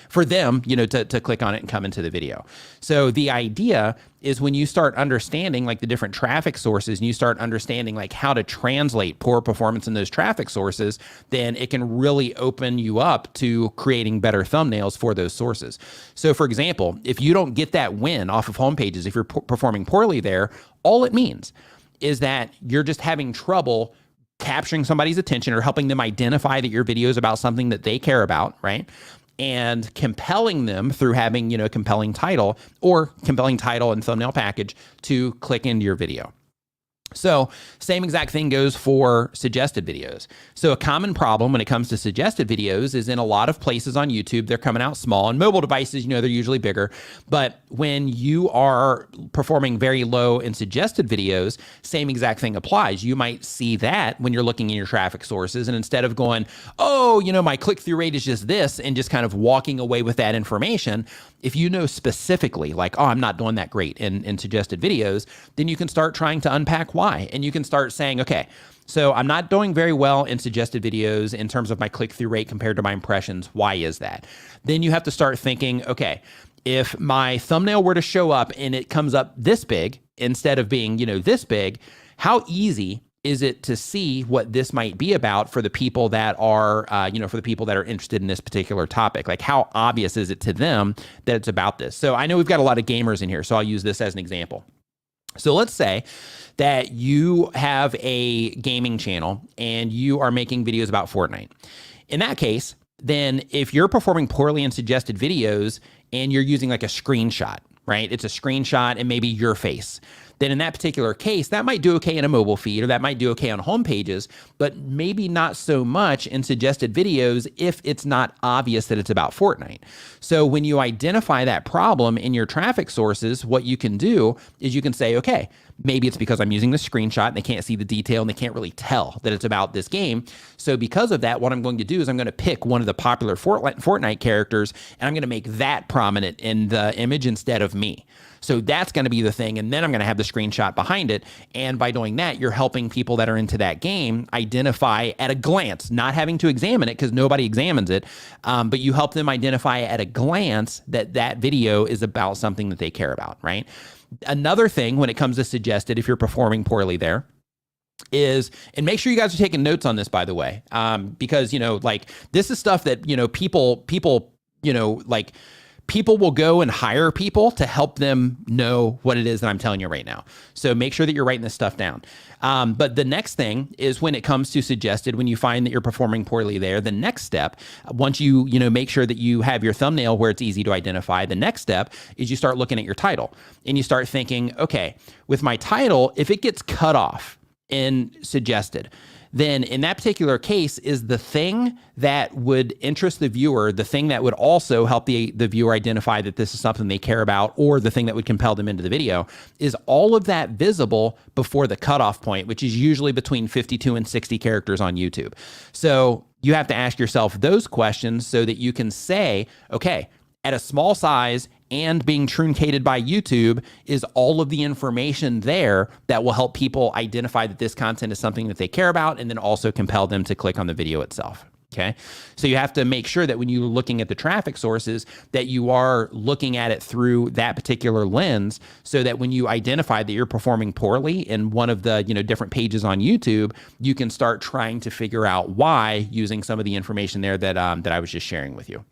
for them, to click on it and come into the video. So the idea is when you start understanding like the different traffic sources and you start understanding like how to translate poor performance in those traffic sources, then it can really open you up to creating better thumbnails for those sources. So for example, if you don't get that win off of home pages, if you're performing poorly there, all it means is that you're just having trouble capturing somebody's attention or helping them identify that your video is about something that they care about, right? And compelling them through having, a compelling title or compelling title and thumbnail package to click into your video. So same exact thing goes for suggested videos. So a common problem when it comes to suggested videos is in a lot of places on YouTube, they're coming out small. On mobile devices, they're usually bigger. But when you are performing very low in suggested videos, same exact thing applies. You might see that when you're looking in your traffic sources, and instead of going, oh, my click-through rate is just this, and just kind of walking away with that information, if you know specifically, like, oh, I'm not doing that great in suggested videos, then you can start trying to unpack why. And you can start saying, okay, so I'm not doing very well in suggested videos in terms of my click-through rate compared to my impressions. Why is that? Then you have to start thinking, okay, if my thumbnail were to show up and it comes up this big instead of being, this big, how easy is it to see what this might be about for the people that are, for the people that are interested in this particular topic? Like, how obvious is it to them that it's about this? So I know we've got a lot of gamers in here, so I'll use this as an example. So let's say that you have a gaming channel and you are making videos about Fortnite. In that case, then if you're performing poorly in suggested videos and you're using like a screenshot, right? It's a screenshot and maybe your face. Then in that particular case, that might do okay in a mobile feed, or that might do okay on home pages, but maybe not so much in suggested videos if it's not obvious that it's about Fortnite. So when you identify that problem in your traffic sources, what you can do is you can say, okay, maybe it's because I'm using the screenshot and they can't see the detail and they can't really tell that it's about this game. So because of that, what I'm going to do is I'm going to pick one of the popular Fortnite characters and I'm going to make that prominent in the image instead of me. So that's going to be the thing. And then I'm going to have the screenshot behind it. And by doing that, you're helping people that are into that game identify at a glance, not having to examine it because nobody examines it. But you help them identify at a glance that that video is about something that they care about, right? Another thing when it comes to suggested, if you're performing poorly there, is, and make sure you guys are taking notes on this, by the way, because, like this is stuff that, people will go and hire people to help them know what it is that I'm telling you right now. So make sure that you're writing this stuff down. But the next thing is when it comes to suggested, when you find that you're performing poorly there, the next step, once you make sure that you have your thumbnail where it's easy to identify, the next step is you start looking at your title and you start thinking, okay, with my title, if it gets cut off in suggested, then in that particular case is the thing that would interest the viewer, the thing that would also help the viewer identify that this is something they care about, or the thing that would compel them into the video, is all of that visible before the cutoff point, which is usually between 52 and 60 characters on YouTube. So you have to ask yourself those questions so that you can say, okay, at a small size and being truncated by YouTube, is all of the information there that will help people identify that this content is something that they care about, and then also compel them to click on the video itself. Okay. So you have to make sure that when you're looking at the traffic sources, that you are looking at it through that particular lens, so that when you identify that you're performing poorly in one of the, different pages on YouTube, you can start trying to figure out why using some of the information there that I was just sharing with you.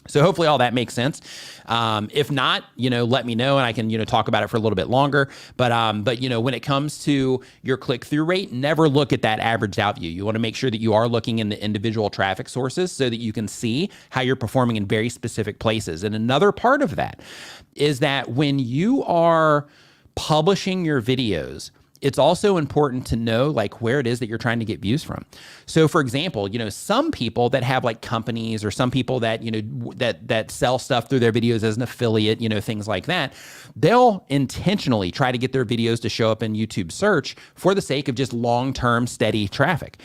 So hopefully all that makes sense. If not, let me know and I can, talk about it for a little bit longer. But when it comes to your click-through rate, never look at that averaged out view. You want to make sure that you are looking in the individual traffic sources so that you can see how you're performing in very specific places. And another part of that is that when you are publishing your videos, it's also important to know like where it is that you're trying to get views from. So for example, some people that have like companies, or some people that, that sell stuff through their videos as an affiliate, things like that, they'll intentionally try to get their videos to show up in YouTube search for the sake of just long-term steady traffic.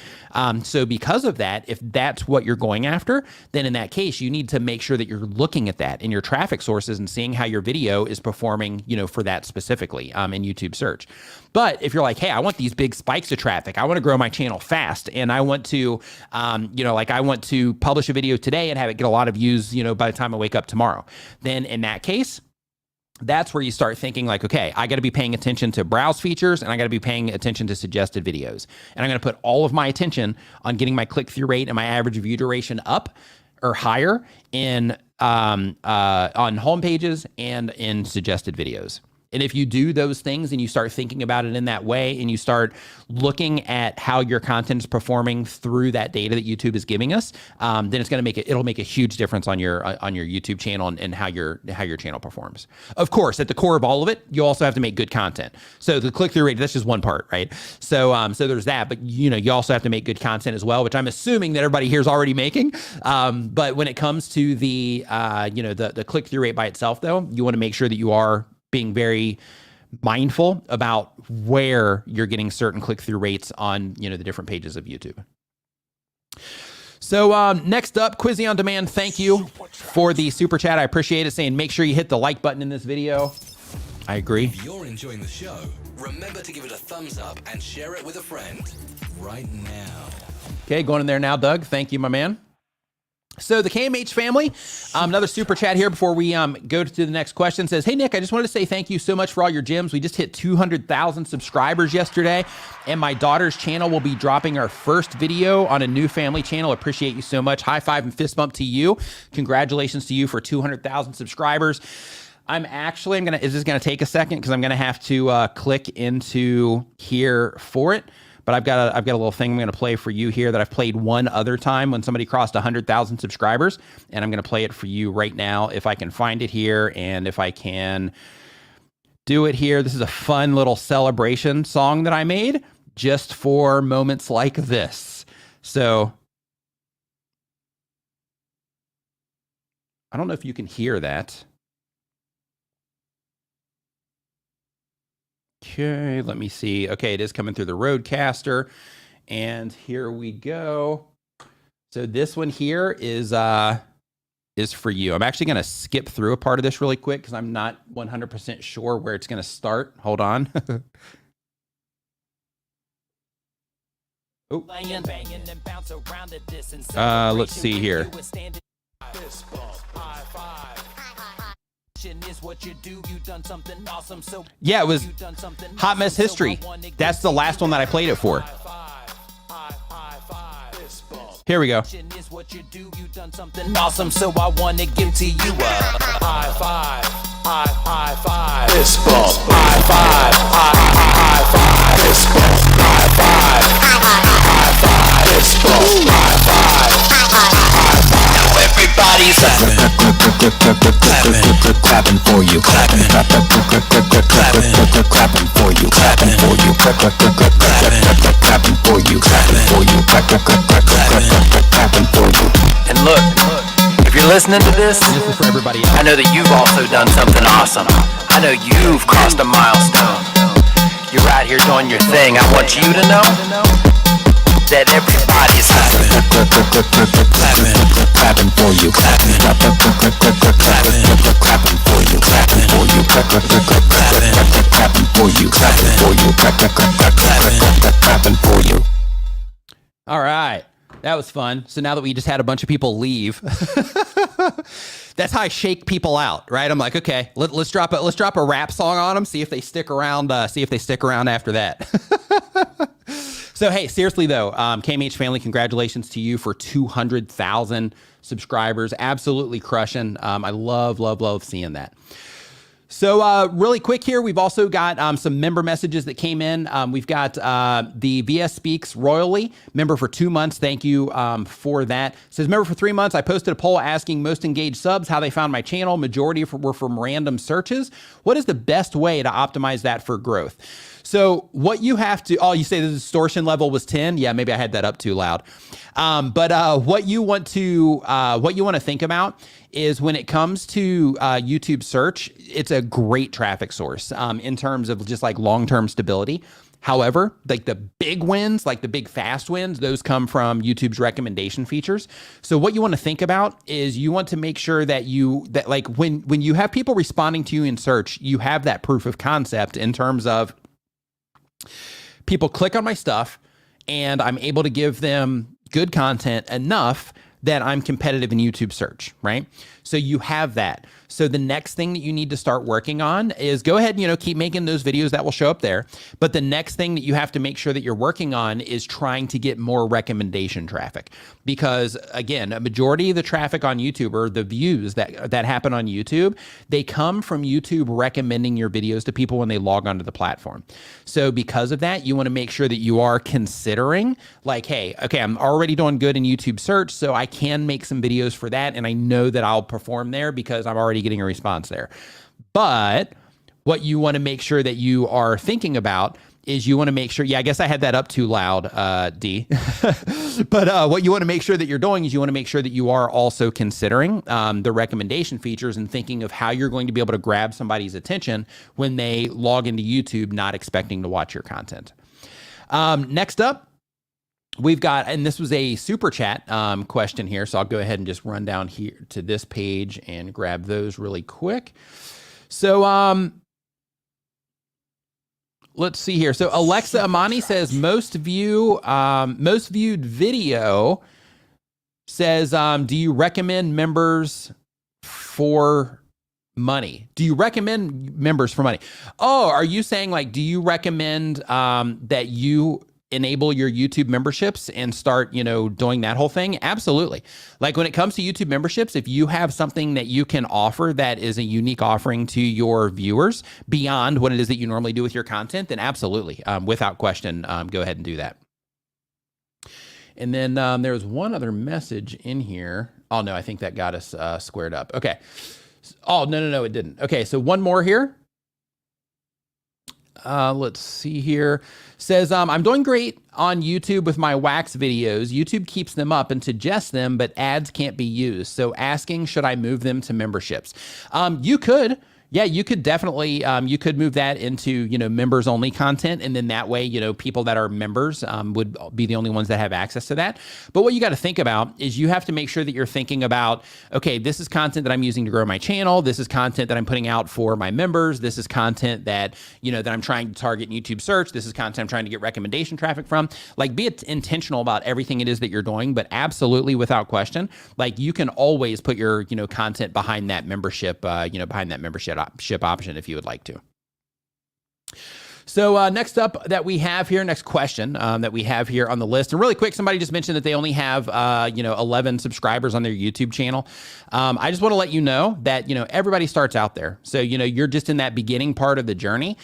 So because of that, if that's what you're going after, then in that case, you need to make sure that you're looking at that in your traffic sources and seeing how your video is performing, for that specifically in YouTube search. But if you're like, hey, I want these big spikes of traffic, I want to grow my channel fast, and I want to, I want to publish a video today and have it get a lot of views, by the time I wake up tomorrow, then in that case, that's where you start thinking like, okay, I got to be paying attention to browse features, and I got to be paying attention to suggested videos. And I'm going to put all of my attention on getting my click-through rate and my average view duration up or higher in on home pages and in suggested videos. And if you do those things and you start thinking about it in that way, and you start looking at how your content is performing through that data that YouTube is giving us, then it's going to it'll make a huge difference on your YouTube channel and how your channel performs. Of course, at the core of all of it, you also have to make good content. So the click-through rate, that's just one part, right? So there's that, but you also have to make good content as well, which I'm assuming that everybody here is already making. But when it comes to the click-through rate by itself, though, you want to make sure that you are being very mindful about where you're getting certain click-through rates on, the different pages of YouTube. So next up, Quizzy on Demand, thank you for the super chat. I appreciate it, saying make sure you hit the like button in this video. I agree. If you're enjoying the show, remember to give it a thumbs up and share it with a friend right now. Okay, going in there now, Doug. Thank you, my man. So the KMH family, another super chat here before we go to the next question, says, hey, Nick, I just wanted to say thank you so much for all your gems. We just hit 200,000 subscribers yesterday, and my daughter's channel will be dropping our first video on a new family channel. Appreciate you so much. High five and fist bump to you. Congratulations to you for 200,000 subscribers. Is this gonna take a second because I'm gonna have to click into here for it. But I've got a little thing I'm going to play for you here that I've played one other time when somebody crossed 100,000 subscribers, and I'm going to play it for you right now if I can find it here and if I can do it here. This is a fun little celebration song that I made just for moments like this. So I don't know if you can hear that. Okay, let me see. Okay, it is coming through the Rodecaster, and here we go. So this one here is for you. I'm actually going to skip through a part of this really quick because I'm not 100% sure where it's going to start. Hold on. Oh. Let's see here. Yeah, it was Hot Mess History. That's the last one that I played it for. Here we go. Awesome, so I want to give to you a high five, high five, fist bump, high five, high five, fist bump, high five, high five, fist bump, high five, high five. Now everybody's clapping for you, clapping for you, clapping for you, clapping for you, clapping for you, clapping for you. And look, if you're listening to this is for everybody else. I know that you've also done something awesome. I know you've crossed a milestone. You're right here doing your thing. I want you to know that everybody's clapping for you, clapping for you, clapping for you, clapping for you, clapping for you. All right, that was fun. So now that we just had a bunch of people leave, that's how I shake people out, right? I'm like, okay, let's drop a rap song on them, see if they stick around. After that. So, hey, seriously, though, KMH family, congratulations to you for 200,000 subscribers. Absolutely crushing. I love seeing that. So really quick here, we've also got some member messages that came in. We've got the VS Speaks Royally, member for 2 months. Thank you for that. It says, member for 3 months. I posted a poll asking most engaged subs how they found my channel. Majority were from random searches. What is the best way to optimize that for growth? So what you have to, you say the distortion level was 10. Yeah, maybe I had that up too loud. But what you want to think about is when it comes to YouTube search, it's a great traffic source in terms of just like long-term stability. However, like the big wins, like the big fast wins, those come from YouTube's recommendation features. So what you want to think about is you want to make sure that like when you have people responding to you in search, you have that proof of concept in terms of people click on my stuff and I'm able to give them good content enough that I'm competitive in YouTube search, right? So you have that. So the next thing that you need to start working on is go ahead and, keep making those videos that will show up there. But the next thing that you have to make sure that you're working on is trying to get more recommendation traffic. Because again, a majority of the traffic on YouTube, or the views that happen on YouTube, they come from YouTube recommending your videos to people when they log onto the platform. So because of that, you want to make sure that you are considering like, hey, okay, I'm already doing good in YouTube search, so I can make some videos for that. And I know that I'll perform there because I'm already getting a response there. But what you want to make sure that you are thinking about is you want to make sure, I guess I had that up too loud, D. But what you want to make sure that you're doing is you want to make sure that you are also considering the recommendation features and thinking of how you're going to be able to grab somebody's attention when they log into YouTube not expecting to watch your content. Next up, we've got, and this was a super chat question here, so I'll go ahead and just run down here to this page and grab those really quick. So let's see here. So Alexa Amani says most viewed video says, do you recommend members for money? Do you recommend members for money? Oh, are you saying like, do you recommend that you enable your YouTube memberships and start, doing that whole thing? Absolutely. Like when it comes to YouTube memberships, if you have something that you can offer that is a unique offering to your viewers beyond what it is that you normally do with your content, then absolutely, without question, go ahead and do that. And then there's one other message in here. Oh no, I think that got us squared up. Okay. Oh, no, it didn't. Okay, so one more here. Let's see here. Says, I'm doing great on YouTube with my wax videos. YouTube keeps them up and suggests them, but ads can't be used. So asking, should I move them to memberships? You could. Yeah, you could definitely, you could move that into, members only content. And then that way, people that are members would be the only ones that have access to that. But what you got to think about is you have to make sure that you're thinking about, okay, this is content that I'm using to grow my channel. This is content that I'm putting out for my members. This is content that, that I'm trying to target in YouTube search. This is content I'm trying to get recommendation traffic from. Like, be intentional about everything it is that you're doing, but absolutely, without question, like you can always put your, content behind that membership, behind that membership option if you would like to. So next up that we have here, next question that we have here on the list, and really quick, somebody just mentioned that they only have 11 subscribers on their YouTube channel. I just want to let you know that everybody starts out there, so you're just in that beginning part of the journey.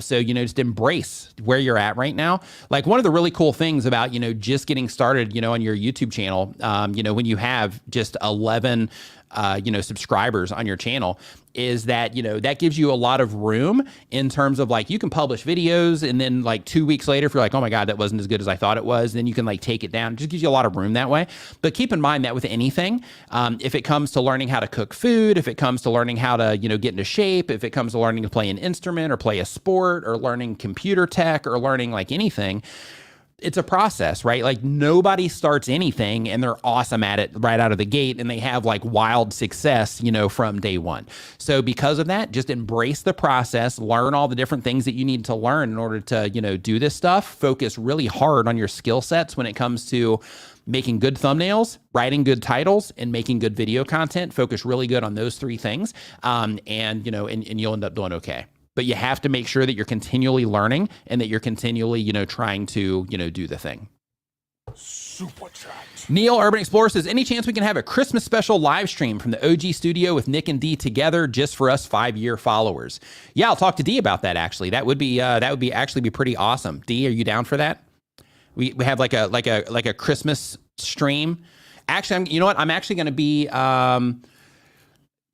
So just embrace where you're at right now. Like one of the really cool things about just getting started on your YouTube channel, when you have just 11 subscribers on your channel, is that, that gives you a lot of room in terms of like, you can publish videos and then like 2 weeks later, if you're like, oh my God, that wasn't as good as I thought it was, then you can like take it down. It just gives you a lot of room that way. But keep in mind that with anything, if it comes to learning how to cook food, if it comes to learning how to, get into shape, if it comes to learning to play an instrument or play a sport or learning computer tech or learning like anything, it's a process, right? Like nobody starts anything and they're awesome at it right out of the gate and they have like wild success, from day one. So because of that, just embrace the process, learn all the different things that you need to learn in order to, do this stuff. Focus really hard on your skill sets when it comes to making good thumbnails, writing good titles, and making good video content. Focus really good on those three things. And you'll end up doing okay. But you have to make sure that you're continually learning and that you're continually, trying to, do the thing. Superchat. Neil Urban Explorer says, any chance we can have a Christmas special live stream from the OG studio with Nick and D together just for us 5-year followers? Yeah, I'll talk to D about that actually. That would be actually be pretty awesome. D, are you down for that? We have like a Christmas stream. Actually, I'm actually going to be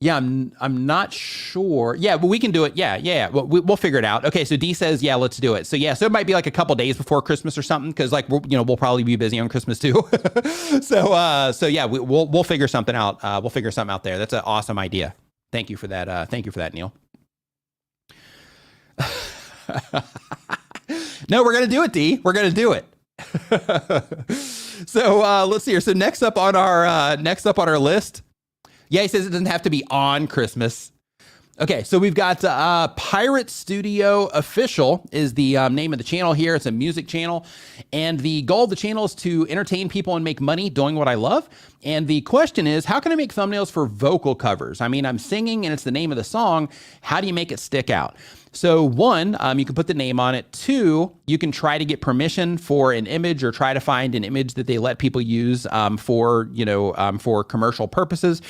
yeah, I'm not sure. Yeah, but we can do it. Yeah. We'll figure it out. Okay, so D says, yeah, let's do it. So yeah, so it might be like a couple days before Christmas or something, because like we'll probably be busy on Christmas too. So yeah, we'll figure something out. We'll figure something out there. That's an awesome idea. Thank you for that. Thank you for that, Neil. No, we're gonna do it, D. We're gonna do it. So let's see here. So next up on our list. Yeah, he says it doesn't have to be on Christmas. Okay, so we've got Pirate Studio Official is the name of the channel here. It's a music channel. And the goal of the channel is to entertain people and make money doing what I love. And the question is, how can I make thumbnails for vocal covers? I mean, I'm singing and it's the name of the song. How do you make it stick out? So one, you can put the name on it. Two, you can try to get permission for an image or try to find an image that they let people use for commercial purposes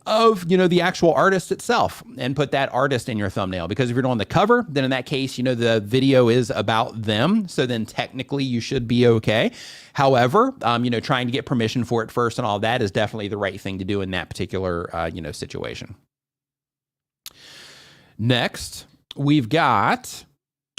of, the actual artist itself, and put that artist in your thumbnail. Because if you're doing the cover, then in that case, the video is about them. So then technically you should be okay. However, trying to get permission for it first and all that is definitely the right thing to do in that particular, situation. Next, we've got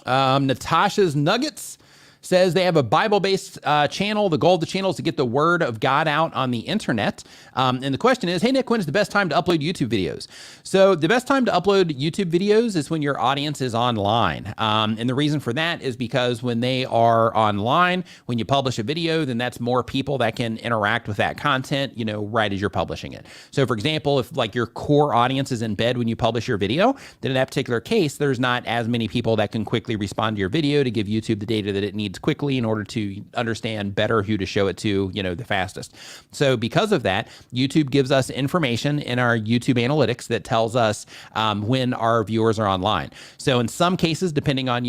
Natasha's Nuggets. Says they have a Bible-based channel. The goal of the channel is to get the word of God out on the internet. And the question is, hey, Nick, when is the best time to upload YouTube videos? So the best time to upload YouTube videos is when your audience is online. And the reason for that is because when they are online, when you publish a video, then that's more people that can interact with that content, right as you're publishing it. So for example, if like your core audience is in bed when you publish your video, then in that particular case, there's not as many people that can quickly respond to your video to give YouTube the data that it needs quickly in order to understand better who to show it to, the fastest. So because of that, YouTube gives us information in our YouTube analytics that tells us when our viewers are online. So in some cases, depending on,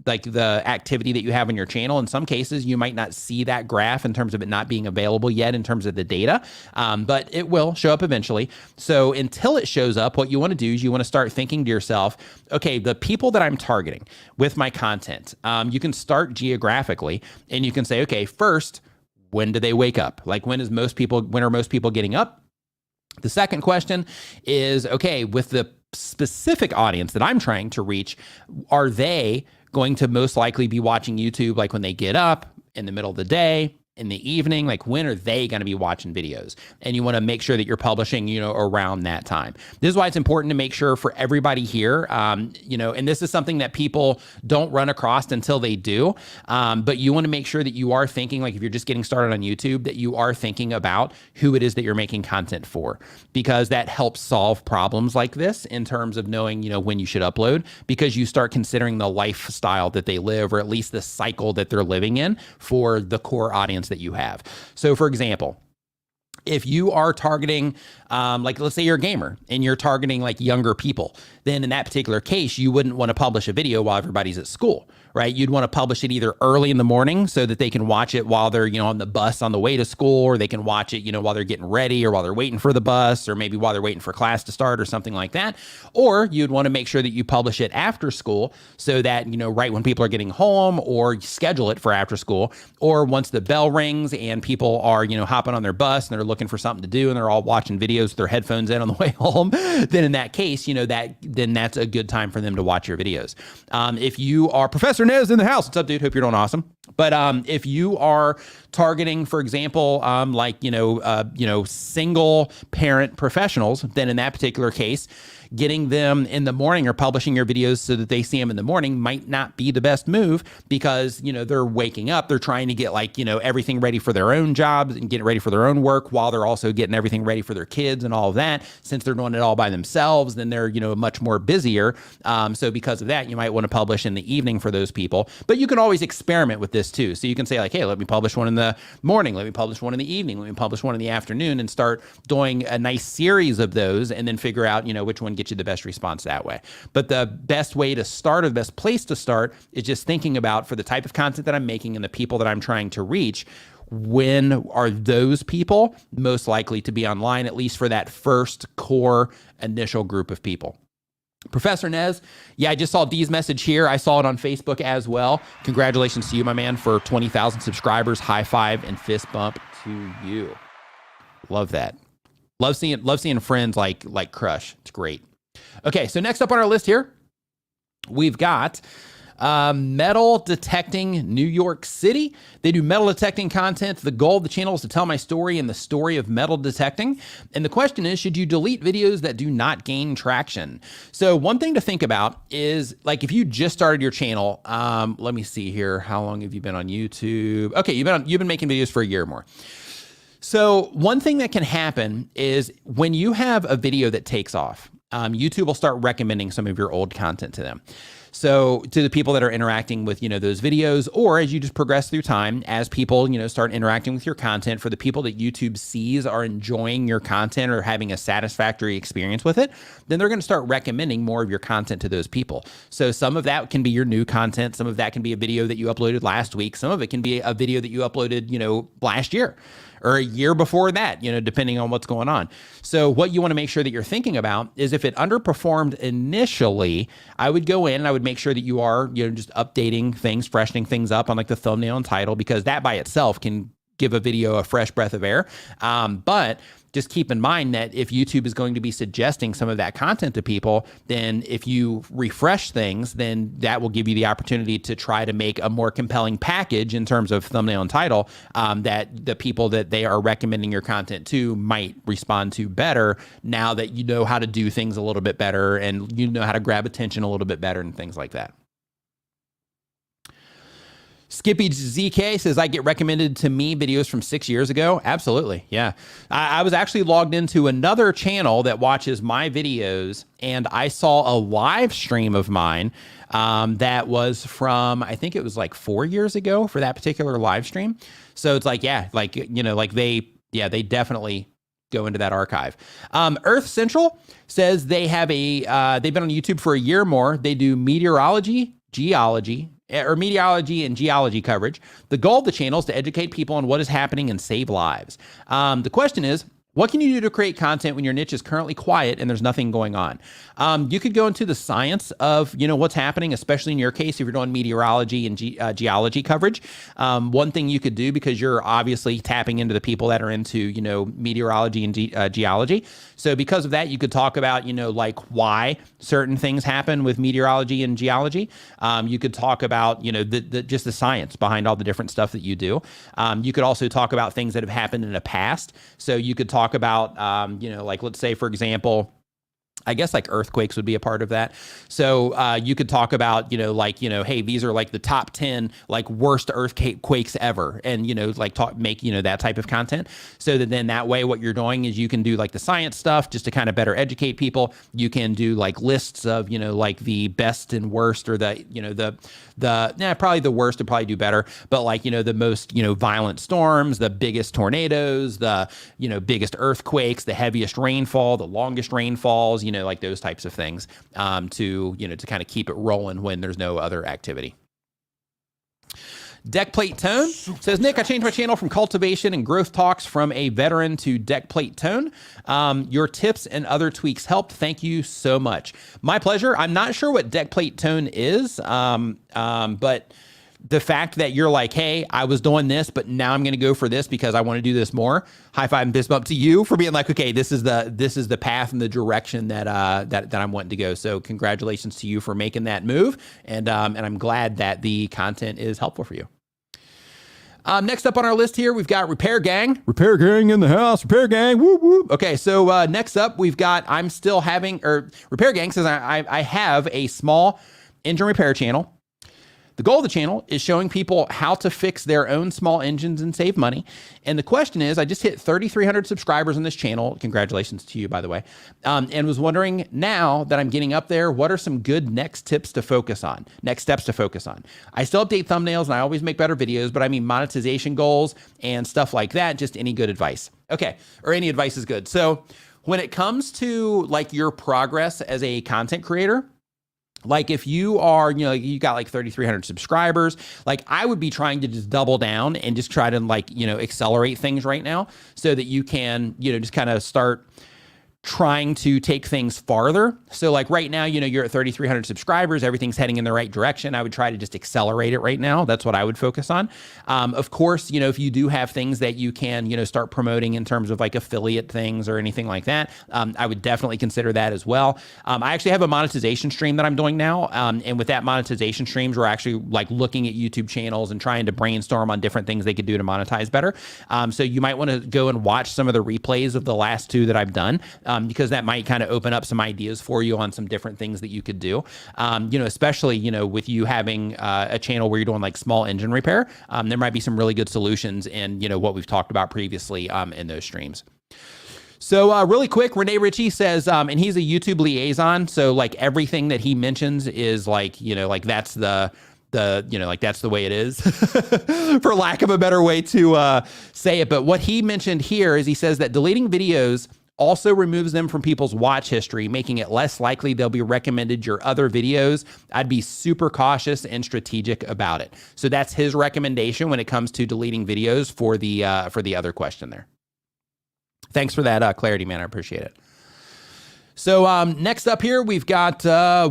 like the activity that you have on your channel, in some cases, you might not see that graph in terms of it not being available yet in terms of the data, but it will show up eventually. So until it shows up, what you want to do is you want to start thinking to yourself, okay, the people that I'm targeting with my content, you can start geographically and you can say, okay, first, when do they wake up? Like when are most people getting up? The second question is, okay, with the specific audience that I'm trying to reach, are they going to most likely be watching YouTube like when they get up, in the middle of the day, in the evening? Like when are they going to be watching videos? And you want to make sure that you're publishing, around that time. This is why it's important to make sure for everybody here, and this is something that people don't run across until they do. But you want to make sure that you are thinking, like if you're just getting started on YouTube, that you are thinking about who it is that you're making content for, because that helps solve problems like this in terms of knowing, when you should upload, because you start considering the lifestyle that they live, or at least the cycle that they're living in for the core audience that you have. So for example, if you are targeting, like let's say you're a gamer and you're targeting like younger people, then in that particular case, you wouldn't want to publish a video while everybody's at school, right? You'd want to publish it either early in the morning so that they can watch it while they're, on the bus on the way to school, or they can watch it, while they're getting ready, or while they're waiting for the bus, or maybe while they're waiting for class to start or something like that. Or you'd want to make sure that you publish it after school so that, right when people are getting home, or schedule it for after school, or once the bell rings and people are, hopping on their bus and they're looking for something to do and they're all watching videos with their headphones in on the way home, then in that case, then that's a good time for them to watch your videos. If you are Professor Nez in the house, what's up, dude? Hope you're doing awesome. But if you are targeting, for example, single parent professionals, then in that particular case, getting them in the morning or publishing your videos so that they see them in the morning might not be the best move, because, they're waking up, they're trying to get everything ready for their own jobs and get it ready for their own work while they're also getting everything ready for their kids and all of that. Since they're doing it all by themselves, then they're, much more busier. So because of that, you might want to publish in the evening for those people, but you can always experiment with this too. So you can say like, hey, let me publish one in the morning, let me publish one in the evening, let me publish one in the afternoon, and start doing a nice series of those, and then figure out, which one get you the best response that way. But the best way to start, or the best place to start, is just thinking about, for the type of content that I'm making and the people that I'm trying to reach, when are those people most likely to be online, at least for that first core initial group of people. Professor Nez, yeah, I just saw Dee's message here. I saw it on Facebook as well. Congratulations to you, my man, for 20,000 subscribers. High five and fist bump to you. Love that. Love seeing friends like crush. It's great. Okay, so next up on our list here, we've got Metal Detecting New York City. They do metal detecting content. The goal of the channel is to tell my story and the story of metal detecting. And the question is, should you delete videos that do not gain traction? So one thing to think about is, like, if you just started your channel, let me see here. How long have you been on YouTube? Okay, you've been making videos for a year or more. So one thing that can happen is when you have a video that takes off, YouTube will start recommending some of your old content to them. So to the people that are interacting with, those videos, or as you just progress through time, as people, start interacting with your content, for the people that YouTube sees are enjoying your content or having a satisfactory experience with it, then they're going to start recommending more of your content to those people. So some of that can be your new content. Some of that can be a video that you uploaded last week. Some of it can be a video that you uploaded, last year, or a year before that, depending on what's going on. So what you want to make sure that you're thinking about is, if it underperformed initially, I would go in and I would make sure that you are, just updating things, freshening things up on like the thumbnail and title, because that by itself can give a video a fresh breath of air. But just keep in mind that if YouTube is going to be suggesting some of that content to people, then if you refresh things, then that will give you the opportunity to try to make a more compelling package in terms of thumbnail and title, that the people that they are recommending your content to might respond to better, now that you know how to do things a little bit better and you know how to grab attention a little bit better and things like that. Skippy ZK says, I get recommended to me videos from 6 years ago. Absolutely. Yeah. I was actually logged into another channel that watches my videos, and I saw a live stream of mine that was from, I think it was like 4 years ago for that particular live stream. So it's like, yeah, like, they definitely go into that archive. Earth Central says they've been on YouTube for a year more. They do meteorology and geology coverage. The goal of the channel is to educate people on what is happening and save lives. The question is, what can you do to create content when your niche is currently quiet and there's nothing going on? You could go into the science of, what's happening, especially in your case, if you're doing meteorology and geology coverage. One thing you could do, because you're obviously tapping into the people that are into, meteorology and geology. So because of that, you could talk about, like why certain things happen with meteorology and geology. You could talk about, just the science behind all the different stuff that you do. You could also talk about things that have happened in the past. So you could talk about, like, let's say, for example, I guess like earthquakes would be a part of that. So you could talk about, hey, these are like the top 10 like worst earthquakes ever. And, make, that type of content. So that then that way what you're doing is you can do like the science stuff just to kind of better educate people. You can do like lists of, like the best and worst, or probably the worst would probably do better. But like, the most, violent storms, the biggest tornadoes, the, biggest earthquakes, the heaviest rainfall, the longest rainfalls, like those types of things, to kind of keep it rolling when there's no other activity. Deck Plate Tone says, Nick, I changed my channel from cultivation and growth talks from a veteran to Deck Plate Tone. Your tips and other tweaks helped. Thank you so much. My pleasure. I'm not sure what Deck Plate Tone is, but the fact that you're like, hey, I was doing this, but now I'm going to go for this because I want to do this more. High five and fist bump to you for being like, okay, this is the path and the direction that I'm wanting to go. So congratulations to you for making that move. And I'm glad that the content is helpful for you. Next up on our list here, we've got Repair Gang. Repair Gang in the house. Repair Gang. Whoop, whoop. Okay, so next up, we've got Repair Gang says, I have a small engine repair channel. The goal of the channel is showing people how to fix their own small engines and save money. And the question is, I just hit 3,300 subscribers on this channel. Congratulations to you, by the way. And was wondering, now that I'm getting up there, what are some good next steps to focus on? I still update thumbnails and I always make better videos, but I mean monetization goals and stuff like that. Just any good advice. Okay, or any advice is good. So when it comes to like your progress as a content creator, like if you are, you got like 3,300 subscribers, like I would be trying to just double down and just try to like, accelerate things right now so that you can, just kind of start trying to take things farther. So like right now, you're at 3,300 subscribers, everything's heading in the right direction. I would try to just accelerate it right now. That's what I would focus on. Of course, if you do have things that you can, start promoting in terms of like affiliate things or anything like that, I would definitely consider that as well. I actually have a monetization stream that I'm doing now. And with that monetization streams, we're actually like looking at YouTube channels and trying to brainstorm on different things they could do to monetize better. So you might want to go and watch some of the replays of the last two that I've done. Because that might kind of open up some ideas for you on some different things that you could do. Especially, with you having a channel where you're doing like small engine repair, there might be some really good solutions in, what we've talked about previously in those streams. So really quick, Renee Ritchie says, and he's a YouTube liaison. So like everything that he mentions is like, like that's that's the way it is, for lack of a better way to say it. But what he mentioned here is he says that deleting videos also removes them from people's watch history, making it less likely they'll be recommended your other videos. I'd be super cautious and strategic about it. So that's his recommendation when it comes to deleting videos for the other question there. Thanks for that clarity, man. I appreciate it. So next up here, we've got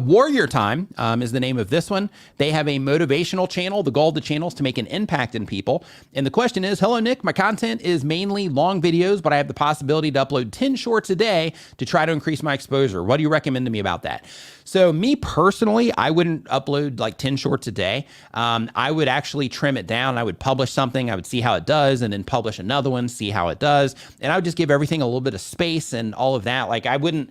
Warrior Time is the name of this one. They have a motivational channel. The goal of the channel is to make an impact in people. And the question is, hello, Nick. My content is mainly long videos, but I have the possibility to upload 10 shorts a day to try to increase my exposure. What do you recommend to me about that? So me personally, I wouldn't upload like 10 shorts a day. I would actually trim it down. I would publish something. I would see how it does and then publish another one, see how it does. And I would just give everything a little bit of space and all of that. Like I wouldn't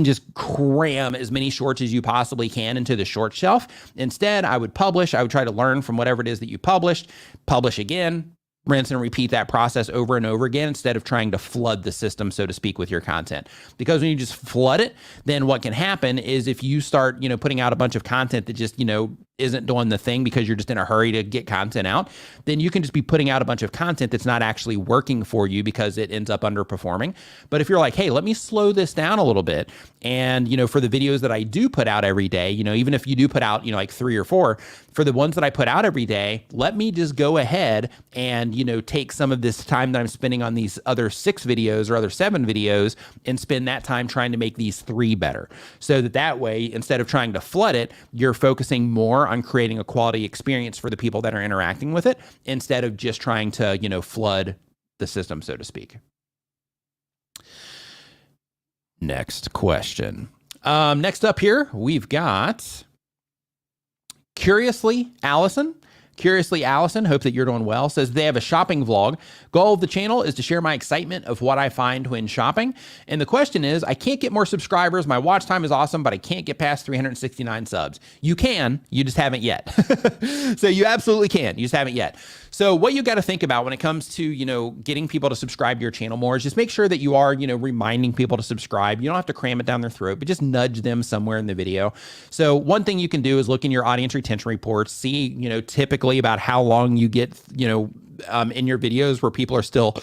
just cram as many shorts as you possibly can into the short shelf. Instead, I would publish. I would try to learn from whatever it is that you published, publish again, rinse and repeat that process over and over again instead of trying to flood the system, so to speak, with your content. Because when you just flood it, then what can happen is if you start, putting out a bunch of content that just, isn't doing the thing because you're just in a hurry to get content out, then you can just be putting out a bunch of content that's not actually working for you because it ends up underperforming. But if you're like, hey, let me slow this down a little bit. And, for the videos that I do put out every day, even if you do put out, like 3 or 4, for the ones that I put out every day, let me just go ahead and, take some of this time that I'm spending on these other 6 videos or other 7 videos and spend that time trying to make these 3 better. So that way, instead of trying to flood it, you're focusing more on creating a quality experience for the people that are interacting with it instead of just trying to, flood the system, so to speak. Next question. Next up here, we've got Curiously Allison. Curiously Allison, hope that you're doing well, says they have a shopping vlog. Goal of the channel is to share my excitement of what I find when shopping. And the question is, I can't get more subscribers. My watch time is awesome, but I can't get past 369 subs. You can, you just haven't yet. So you absolutely can, you just haven't yet. So what you got to think about when it comes to, getting people to subscribe to your channel more is just make sure that you are, reminding people to subscribe. You don't have to cram it down their throat, but just nudge them somewhere in the video. So one thing you can do is look in your audience retention reports, see, typically about how long you get, in your videos where people are still,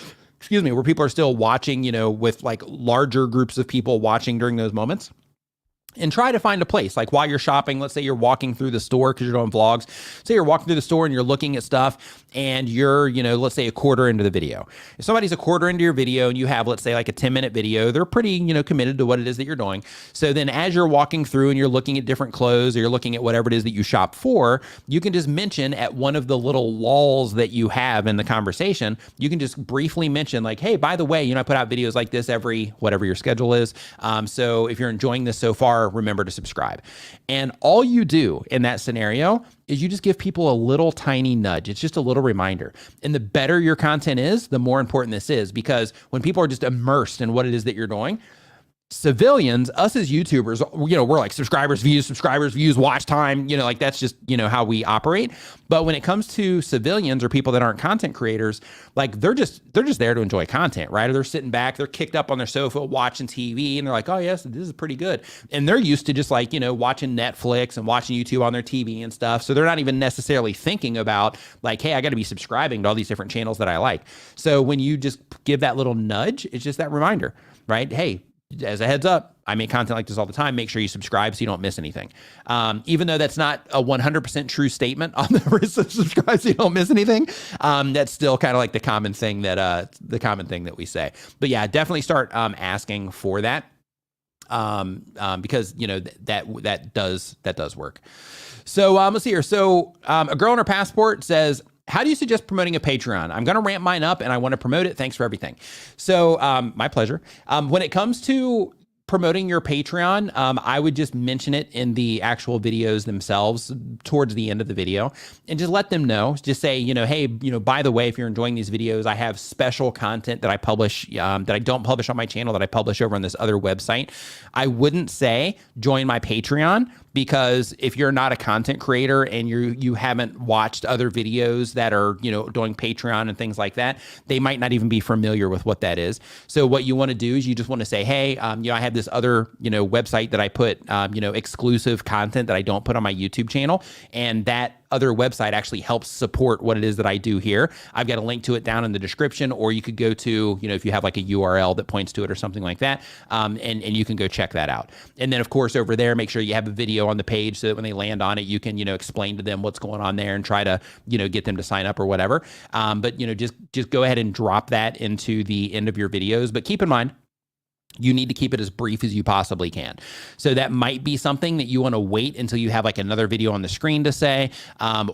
watching, with like larger groups of people watching during those moments. And try to find a place, like while you're shopping, let's say you're walking through the store because you're doing vlogs. Say you're walking through the store and you're looking at stuff and you're, let's say a quarter into the video. If somebody's a quarter into your video and you have, let's say like a 10-minute video, they're pretty, committed to what it is that you're doing. So then as you're walking through and you're looking at different clothes or you're looking at whatever it is that you shop for, you can just mention at one of the little lulls that you have in the conversation, you can just briefly mention like, hey, by the way, I put out videos like this every, whatever your schedule is. So if you're enjoying this so far, remember to subscribe. And all you do in that scenario is you just give people a little tiny nudge. It's just a little reminder. And the better your content is, the more important this is, because when people are just immersed in what it is that you're doing, civilians, us as YouTubers, we're like subscribers, views, watch time, like that's just, how we operate. But when it comes to civilians or people that aren't content creators, like they're just there to enjoy content, right? Or they're sitting back, they're kicked up on their sofa watching TV and they're like, oh yes, this is pretty good. And they're used to just like, watching Netflix and watching YouTube on their TV and stuff. So they're not even necessarily thinking about like, hey, I got to be subscribing to all these different channels that I like. So when you just give that little nudge, it's just that reminder, right? Hey, as a heads up, I make content like this all the time. Make sure you subscribe so you don't miss anything. Even though that's not a 100% true statement on the risk of subscribe so you don't miss anything, that's still kind of like the common thing that we say. But yeah, definitely start asking for that because that does work. So let's see here. So a girl on her passport says, how do you suggest promoting a Patreon? I'm going to ramp mine up and I want to promote it. Thanks for everything. So my pleasure. When it comes to promoting your Patreon, I would just mention it in the actual videos themselves towards the end of the video and just let them know. Just say, hey, by the way, if you're enjoying these videos, I have special content that I publish that I don't publish on my channel that I publish over on this other website. I wouldn't say join my Patreon, because if you're not a content creator and you haven't watched other videos that are, doing Patreon and things like that, they might not even be familiar with what that is. So what you want to do is you just want to say, hey, I have this other, website that I put, exclusive content that I don't put on my YouTube channel. And that other website actually helps support what it is that I do here. I've got a link to it down in the description, or you could go to, if you have like a URL that points to it or something like that, and you can go check that out. And then of course over there, make sure you have a video on the page so that when they land on it, you can, explain to them what's going on there and try to, get them to sign up or whatever. But just go ahead and drop that into the end of your videos. But keep in mind, you need to keep it as brief as you possibly can. So that might be something that you want to wait until you have like another video on the screen to say,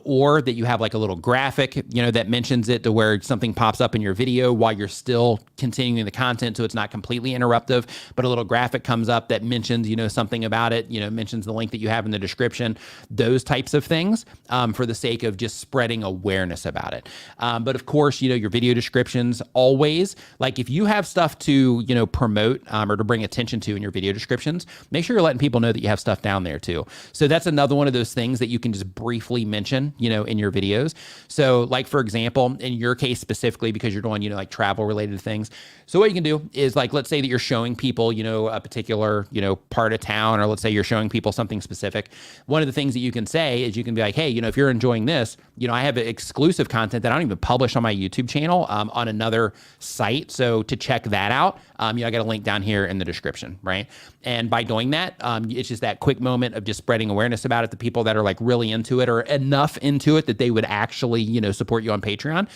or that you have like a little graphic, that mentions it to where something pops up in your video while you're still continuing the content. So it's not completely interruptive, but a little graphic comes up that mentions, something about it, mentions the link that you have in the description, those types of things, for the sake of just spreading awareness about it. But of course, your video descriptions always, like if you have stuff to, promote, or to bring attention to in your video descriptions, make sure you're letting people know that you have stuff down there too. So that's another one of those things that you can just briefly mention, in your videos. So like, for example, in your case specifically, because you're doing, like travel related things. So what you can do is like, let's say that you're showing people, a particular, part of town, or let's say you're showing people something specific. One of the things that you can say is you can be like, hey, if you're enjoying this, I have exclusive content that I don't even publish on my YouTube channel, on another site. So to check that out, I got a link down here in the description, right? And by doing that, it's just that quick moment of just spreading awareness about it to people that are like really into it or enough into it that they would actually, support you on Patreon.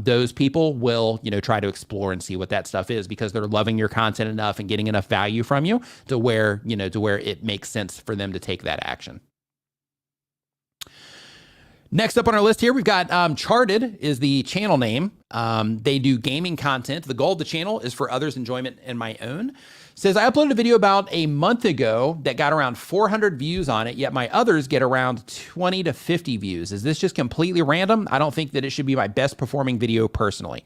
Those people will, try to explore and see what that stuff is, because they're loving your content enough and getting enough value from you to where, to where it makes sense for them to take that action. Next up on our list here, we've got Charted is the channel name. They do gaming content. The goal of the channel is for others' enjoyment and my own. Says, I uploaded a video about a month ago that got around 400 views on it, yet my others get around 20 to 50 views. Is this just completely random? I don't think that it should be my best performing video personally.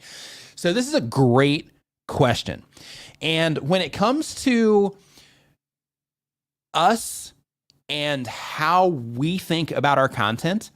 So this is a great question. And when it comes to us and how we think about our content,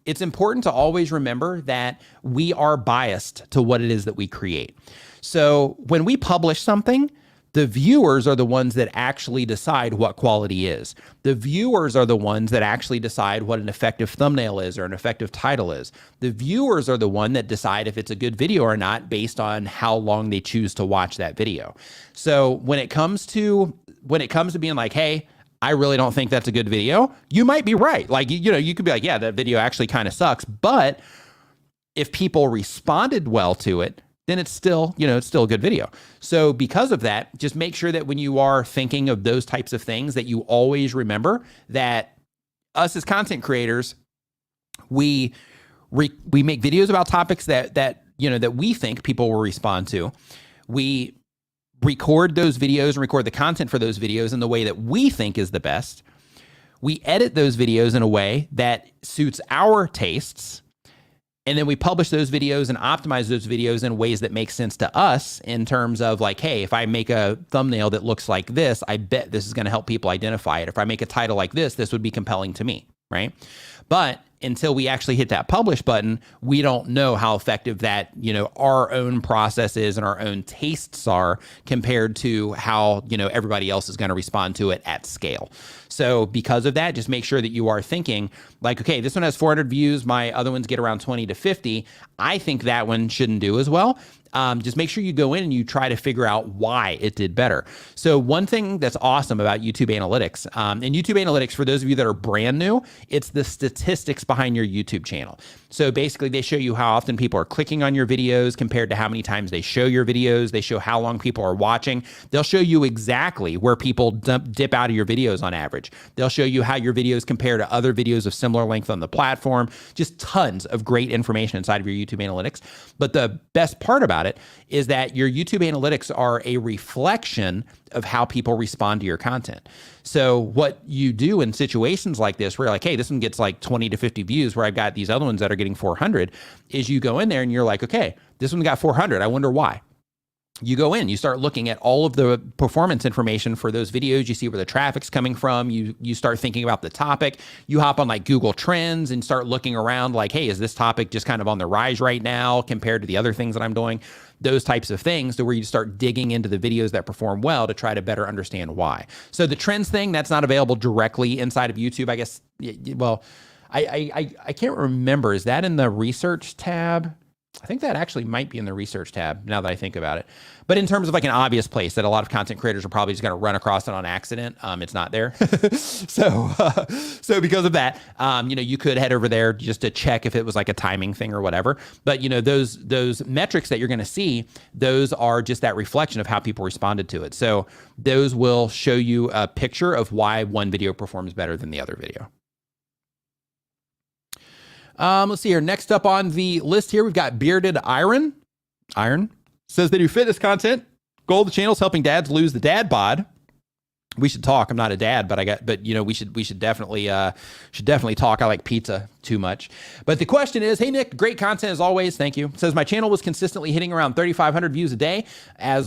it's important to always remember that we are biased to what it is that we create. So when we publish something, the viewers are the ones that actually decide what quality is. The viewers are the ones that actually decide what an effective thumbnail is or an effective title is. The viewers are the one that decide if it's a good video or not based on how long they choose to watch that video. So when it comes to being like, hey, I really don't think that's a good video, you might be right. Like, you could be like, yeah, that video actually kind of sucks. But if people responded well to it, then it's still, it's still a good video. So because of that, just make sure that when you are thinking of those types of things, that you always remember that us as content creators, we make videos about topics that we think people will respond to. We record those videos and record the content for those videos in the way that we think is the best. We edit those videos in a way that suits our tastes. And then we publish those videos and optimize those videos in ways that make sense to us in terms of like, hey, if I make a thumbnail that looks like this, I bet this is going to help people identify it. If I make a title like this would be compelling to me, right? But until we actually hit that publish button, we don't know how effective that, our own process is and our own tastes are compared to how, everybody else is going to respond to it at scale. So because of that, just make sure that you are thinking like, okay, this one has 400 views. My other ones get around 20 to 50. I think that one shouldn't do as well. Just make sure you go in and you try to figure out why it did better. So one thing that's awesome about YouTube Analytics, and YouTube Analytics, for those of you that are brand new, it's the statistics behind your YouTube channel. So basically they show you how often people are clicking on your videos compared to how many times they show your videos. They show how long people are watching. They'll show you exactly where people dip out of your videos on average. They'll show you how your videos compare to other videos of similar length on the platform. Just tons of great information inside of your YouTube Analytics. But the best part about about it is that your YouTube analytics are a reflection of how people respond to your content. So what you do in situations like this, where you're like, hey, this one gets like 20 to 50 views, where I've got these other ones that are getting 400, is you go in there and you're like, okay, this one got 400. I wonder why. You go in, you start looking at all of the performance information for those videos. You see where the traffic's coming from. You start thinking about the topic. You hop on like Google Trends and start looking around like, hey, is this topic just kind of on the rise right now compared to the other things that I'm doing? Those types of things, to where you start digging into the videos that perform well to try to better understand why. So the trends thing, that's not available directly inside of YouTube, I guess. Well, I can't remember. Is that in the research tab? I think that actually might be in the research tab now that I think about it. But in terms of like an obvious place that a lot of content creators are probably just going to run across it on accident, it's not there. So because of that, you could head over there just to check if it was like a timing thing or whatever. But those metrics that you're going to see, those are just that reflection of how people responded to it. So those will show you a picture of why one video performs better than the other video. Let's see here. Next up on the list here, we've got Bearded Iron. Iron says they do fitness content. Goal of the channel is helping dads lose the dad bod. We should talk. I'm not a dad, but we should definitely talk. I like pizza too much. But the question is, hey Nick, great content as always. Thank you. It says my channel was consistently hitting around 3,500 views a day. On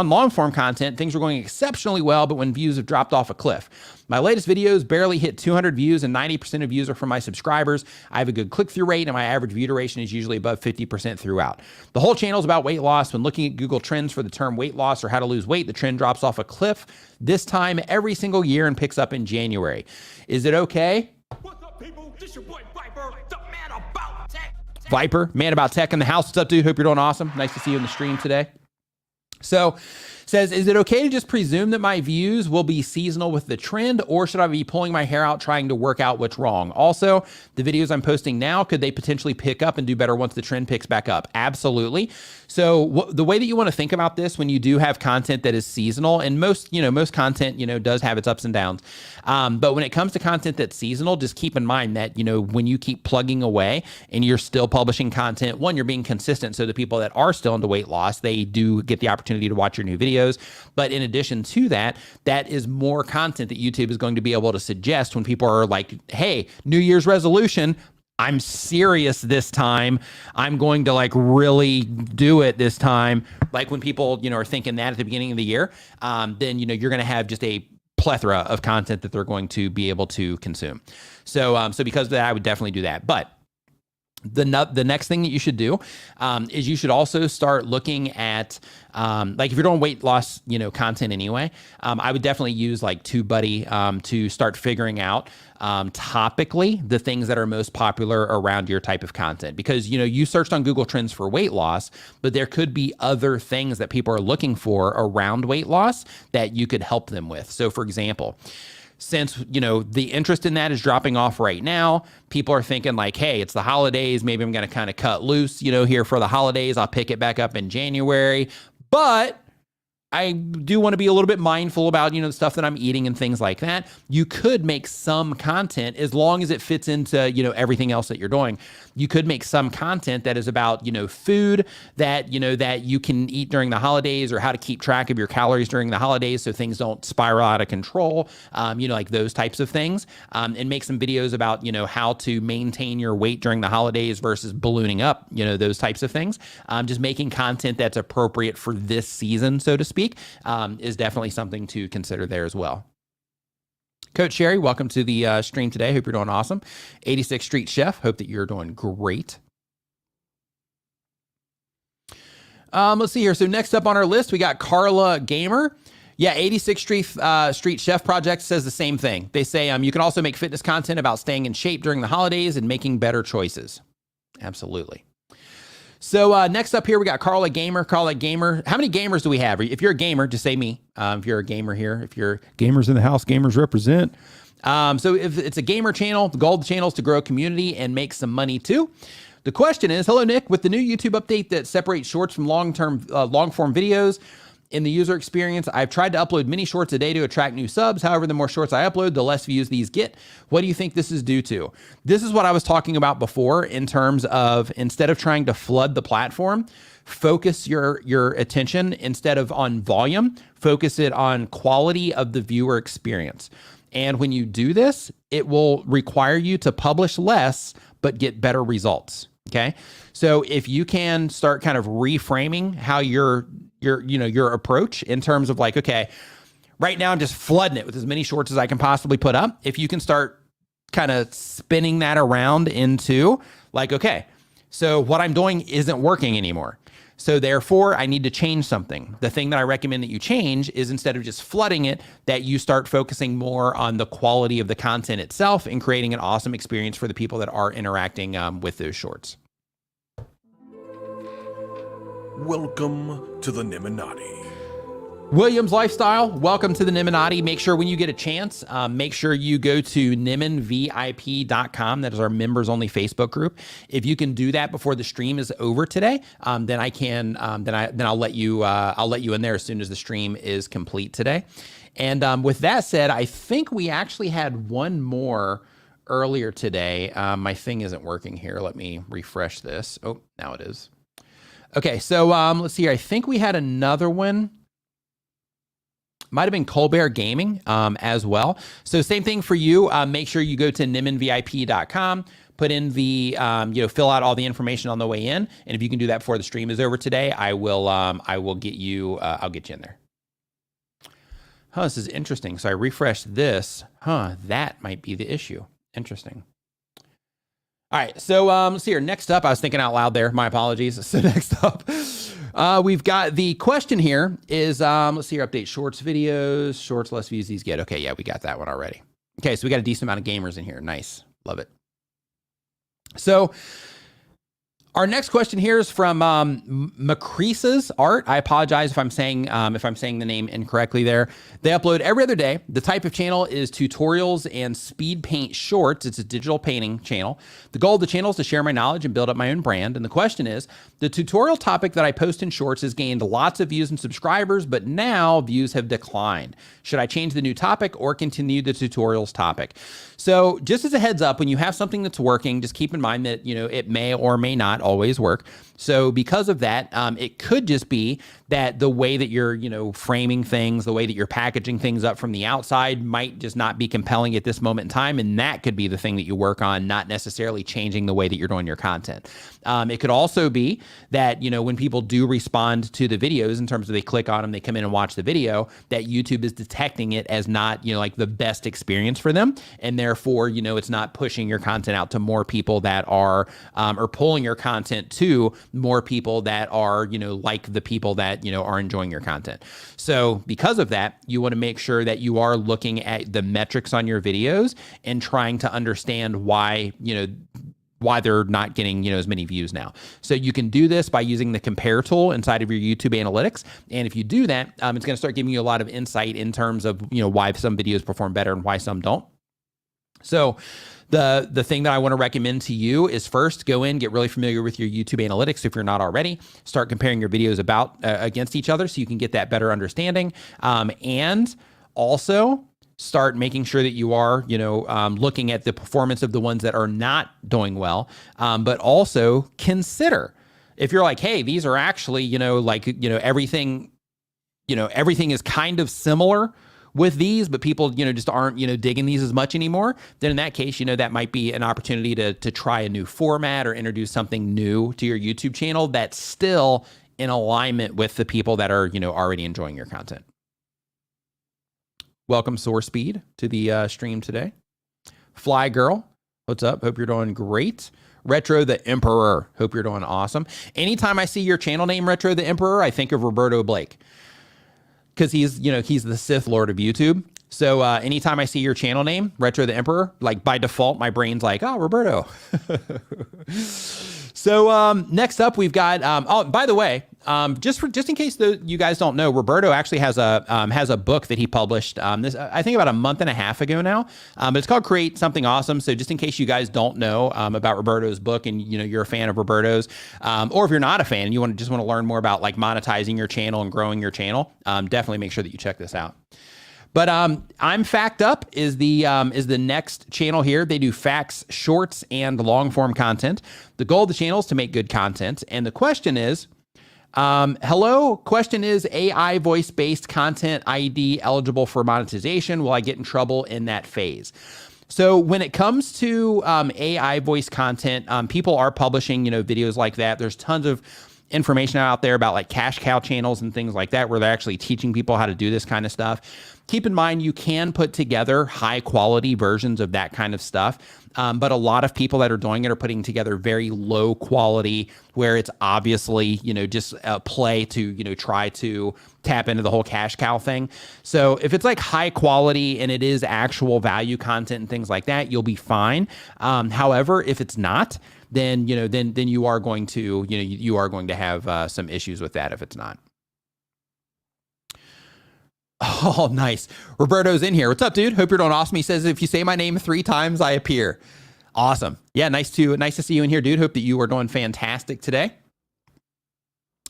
long form content, things were going exceptionally well, but when views have dropped off a cliff. My latest videos barely hit 200 views and 90% of views are from my subscribers. I have a good click-through rate and my average view duration is usually above 50% throughout. The whole channel is about weight loss. When looking at Google Trends for the term weight loss or how to lose weight, the trend drops off a cliff this time every single year and picks up in January. Is it okay? What's up, people? This your boy Viper, the man about tech. Viper, man about tech in the house. What's up, dude? Hope you're doing awesome. Nice to see you in the stream today. So, says, is it okay to just presume that my views will be seasonal with the trend, or should I be pulling my hair out trying to work out what's wrong? Also, the videos I'm posting now, could they potentially pick up and do better once the trend picks back up? Absolutely. So the way that you want to think about this when you do have content that is seasonal, and most content, does have its ups and downs. But when it comes to content that's seasonal, just keep in mind that, when you keep plugging away and you're still publishing content, one, you're being consistent. So the people that are still into weight loss, they do get the opportunity to watch your new videos. But in addition to that, that is more content that YouTube is going to be able to suggest when people are like, hey, New Year's resolution, I'm serious this time. I'm going to like really do it this time. Like when people, are thinking that at the beginning of the year, then, you're going to have just a plethora of content that they're going to be able to consume. So because of that, I would definitely do that. But the next thing that you should do is you should also start looking at like if you're doing weight loss, content anyway, I would definitely use like TubeBuddy to start figuring out topically the things that are most popular around your type of content. Because, you searched on Google Trends for weight loss, but there could be other things that people are looking for around weight loss that you could help them with. So for example, since, the interest in that is dropping off right now, people are thinking like, hey, it's the holidays. Maybe I'm going to kind of cut loose, here for the holidays. I'll pick it back up in January. But I do want to be a little bit mindful about, the stuff that I'm eating and things like that. You could make some content as long as it fits into, everything else that you're doing. You could make some content that is about, food that, that you can eat during the holidays, or how to keep track of your calories during the holidays so things don't spiral out of control, like those types of things, and make some videos about, how to maintain your weight during the holidays versus ballooning up, those types of things. Just making content that's appropriate for this season, so to speak, is definitely something to consider there as well. Coach Sherry, welcome to the stream today. Hope you're doing awesome. 86th Street Chef, hope that you're doing great. Let's see here. So next up on our list, we got Carla Gamer. Yeah, 86th Street Chef Project says the same thing. They say you can also make fitness content about staying in shape during the holidays and making better choices. Absolutely. So next up here, we got Carla Gamer. Carla Gamer. How many gamers do we have? If you're a gamer, just say me. If you're a gamer here, if you're gamers in the house, gamers represent. So if it's a gamer channel, the goal of the channel is to grow a community and make some money too. The question is, hello, Nick, with the new YouTube update that separates shorts from long form videos, in the user experience, I've tried to upload many shorts a day to attract new subs. However, the more shorts I upload, the less views these get. What do you think this is due to? This is what I was talking about before in terms of instead of trying to flood the platform, focus your attention instead of on volume, focus it on quality of the viewer experience. And when you do this, it will require you to publish less, but get better results. Okay. So if you can start kind of reframing how your approach in terms of like, okay, right now I'm just flooding it with as many shorts as I can possibly put up. If you can start kind of spinning that around into like, okay, so what I'm doing isn't working anymore. So therefore, I need to change something. The thing that I recommend that you change is instead of just flooding it, that you start focusing more on the quality of the content itself and creating an awesome experience for the people that are interacting with those shorts. Welcome to the Nimminati. Williams Lifestyle, welcome to the Nimminati. Make sure when you get a chance, make sure you go to nimminvip.com. That is our members only Facebook group. If you can do that before the stream is over today, then I can, then I'll let you in there as soon as the stream is complete today. And with that said, I think we actually had one more earlier today. My thing isn't working here. Let me refresh this. Oh, now it is. Okay, so let's see here. I think we had another one. Might have been Colbert Gaming as well. So same thing for you. Make sure you go to nimminvip.com, put in the, fill out all the information on the way in. And if you can do that before the stream is over today, I will get you, I'll get you in there. Huh, this is interesting. So I refreshed this. Huh, that might be the issue. Interesting. All right, so let's see here. Next up, I was thinking out loud there. My apologies. So next up, we've got the question here is, let's see here, update shorts videos, shorts, less views these get. Okay, yeah, we got that one already. Okay, so we got a decent amount of gamers in here. Nice, love it. So our next question here is from Macrease's Art. I apologize if I'm saying the name incorrectly there. They upload every other day. The type of channel is tutorials and speed paint shorts. It's a digital painting channel. The goal of the channel is to share my knowledge and build up my own brand. And the question is, the tutorial topic that I post in shorts has gained lots of views and subscribers, but now views have declined. Should I change the new topic or continue the tutorials topic? So just as a heads up, when you have something that's working, just keep in mind that, it may or may not always work. So because of that, it could just be that the way that you're, framing things, the way that you're packaging things up from the outside might just not be compelling at this moment in time. And that could be the thing that you work on, not necessarily changing the way that you're doing your content. It could also be that, when people do respond to the videos in terms of they click on them, they come in and watch the video, that YouTube is detecting it as not, like the best experience for them. And therefore, it's not pushing your content out to more people that are, or pulling your content to more people that are, like the people that, are enjoying your content. So because of that, you want to make sure that you are looking at the metrics on your videos and trying to understand why, why they're not getting, as many views now. So you can do this by using the compare tool inside of your YouTube analytics. And if you do that, it's going to start giving you a lot of insight in terms of, why some videos perform better and why some don't. So the thing that I want to recommend to you is first go in, get really familiar with your YouTube analytics if you're not already. Start comparing your videos against each other so you can get that better understanding. And also start making sure that you are, looking at the performance of the ones that are not doing well. But also consider if you're like, hey, these are actually, everything is kind of similar with these, but people, just aren't, digging these as much anymore, then in that case, that might be an opportunity to try a new format or introduce something new to your YouTube channel that's still in alignment with the people that are, already enjoying your content. Welcome, Soar Speed, to the stream today. Fly Girl, what's up? Hope you're doing great. Retro the Emperor, hope you're doing awesome. Anytime I see your channel name, Retro the Emperor, I think of Roberto Blake. Because he's the Sith Lord of YouTube. So anytime I see your channel name, Retro the Emperor, like by default, my brain's like, oh, Roberto. So next up, we've got, oh, by the way, just in case you guys don't know, Roberto actually has a book that he published, this I think about a month and a half ago now, but it's called Create Something Awesome. So just in case you guys don't know about Roberto's book and you're a fan of Roberto's, or if you're not a fan and you just want to learn more about like monetizing your channel and growing your channel, definitely make sure that you check this out. But I'm Fact Up is the next channel here. They do facts, shorts, and long form content. The goal of the channel is to make good content. And the question is, Hello, question is AI voice-based content ID eligible for monetization? Will I get in trouble in that phase? So when it comes to AI voice content, people are publishing, videos like that. There's tons of information out there about like cash cow channels and things like that, where they're actually teaching people how to do this kind of stuff. Keep in mind, you can put together high quality versions of that kind of stuff. But a lot of people that are doing it are putting together very low quality, where it's obviously, just a play to, try to tap into the whole cash cow thing. So if it's like high quality and it is actual value content and things like that, you'll be fine. However, if it's not, then you are going to, you are going to have some issues with that if it's not. Oh, nice. Roberto's in here. What's up, dude? Hope you're doing awesome. He says, if you say my name 3 times, I appear. Awesome. Yeah, nice to see you in here, dude. Hope that you are doing fantastic today.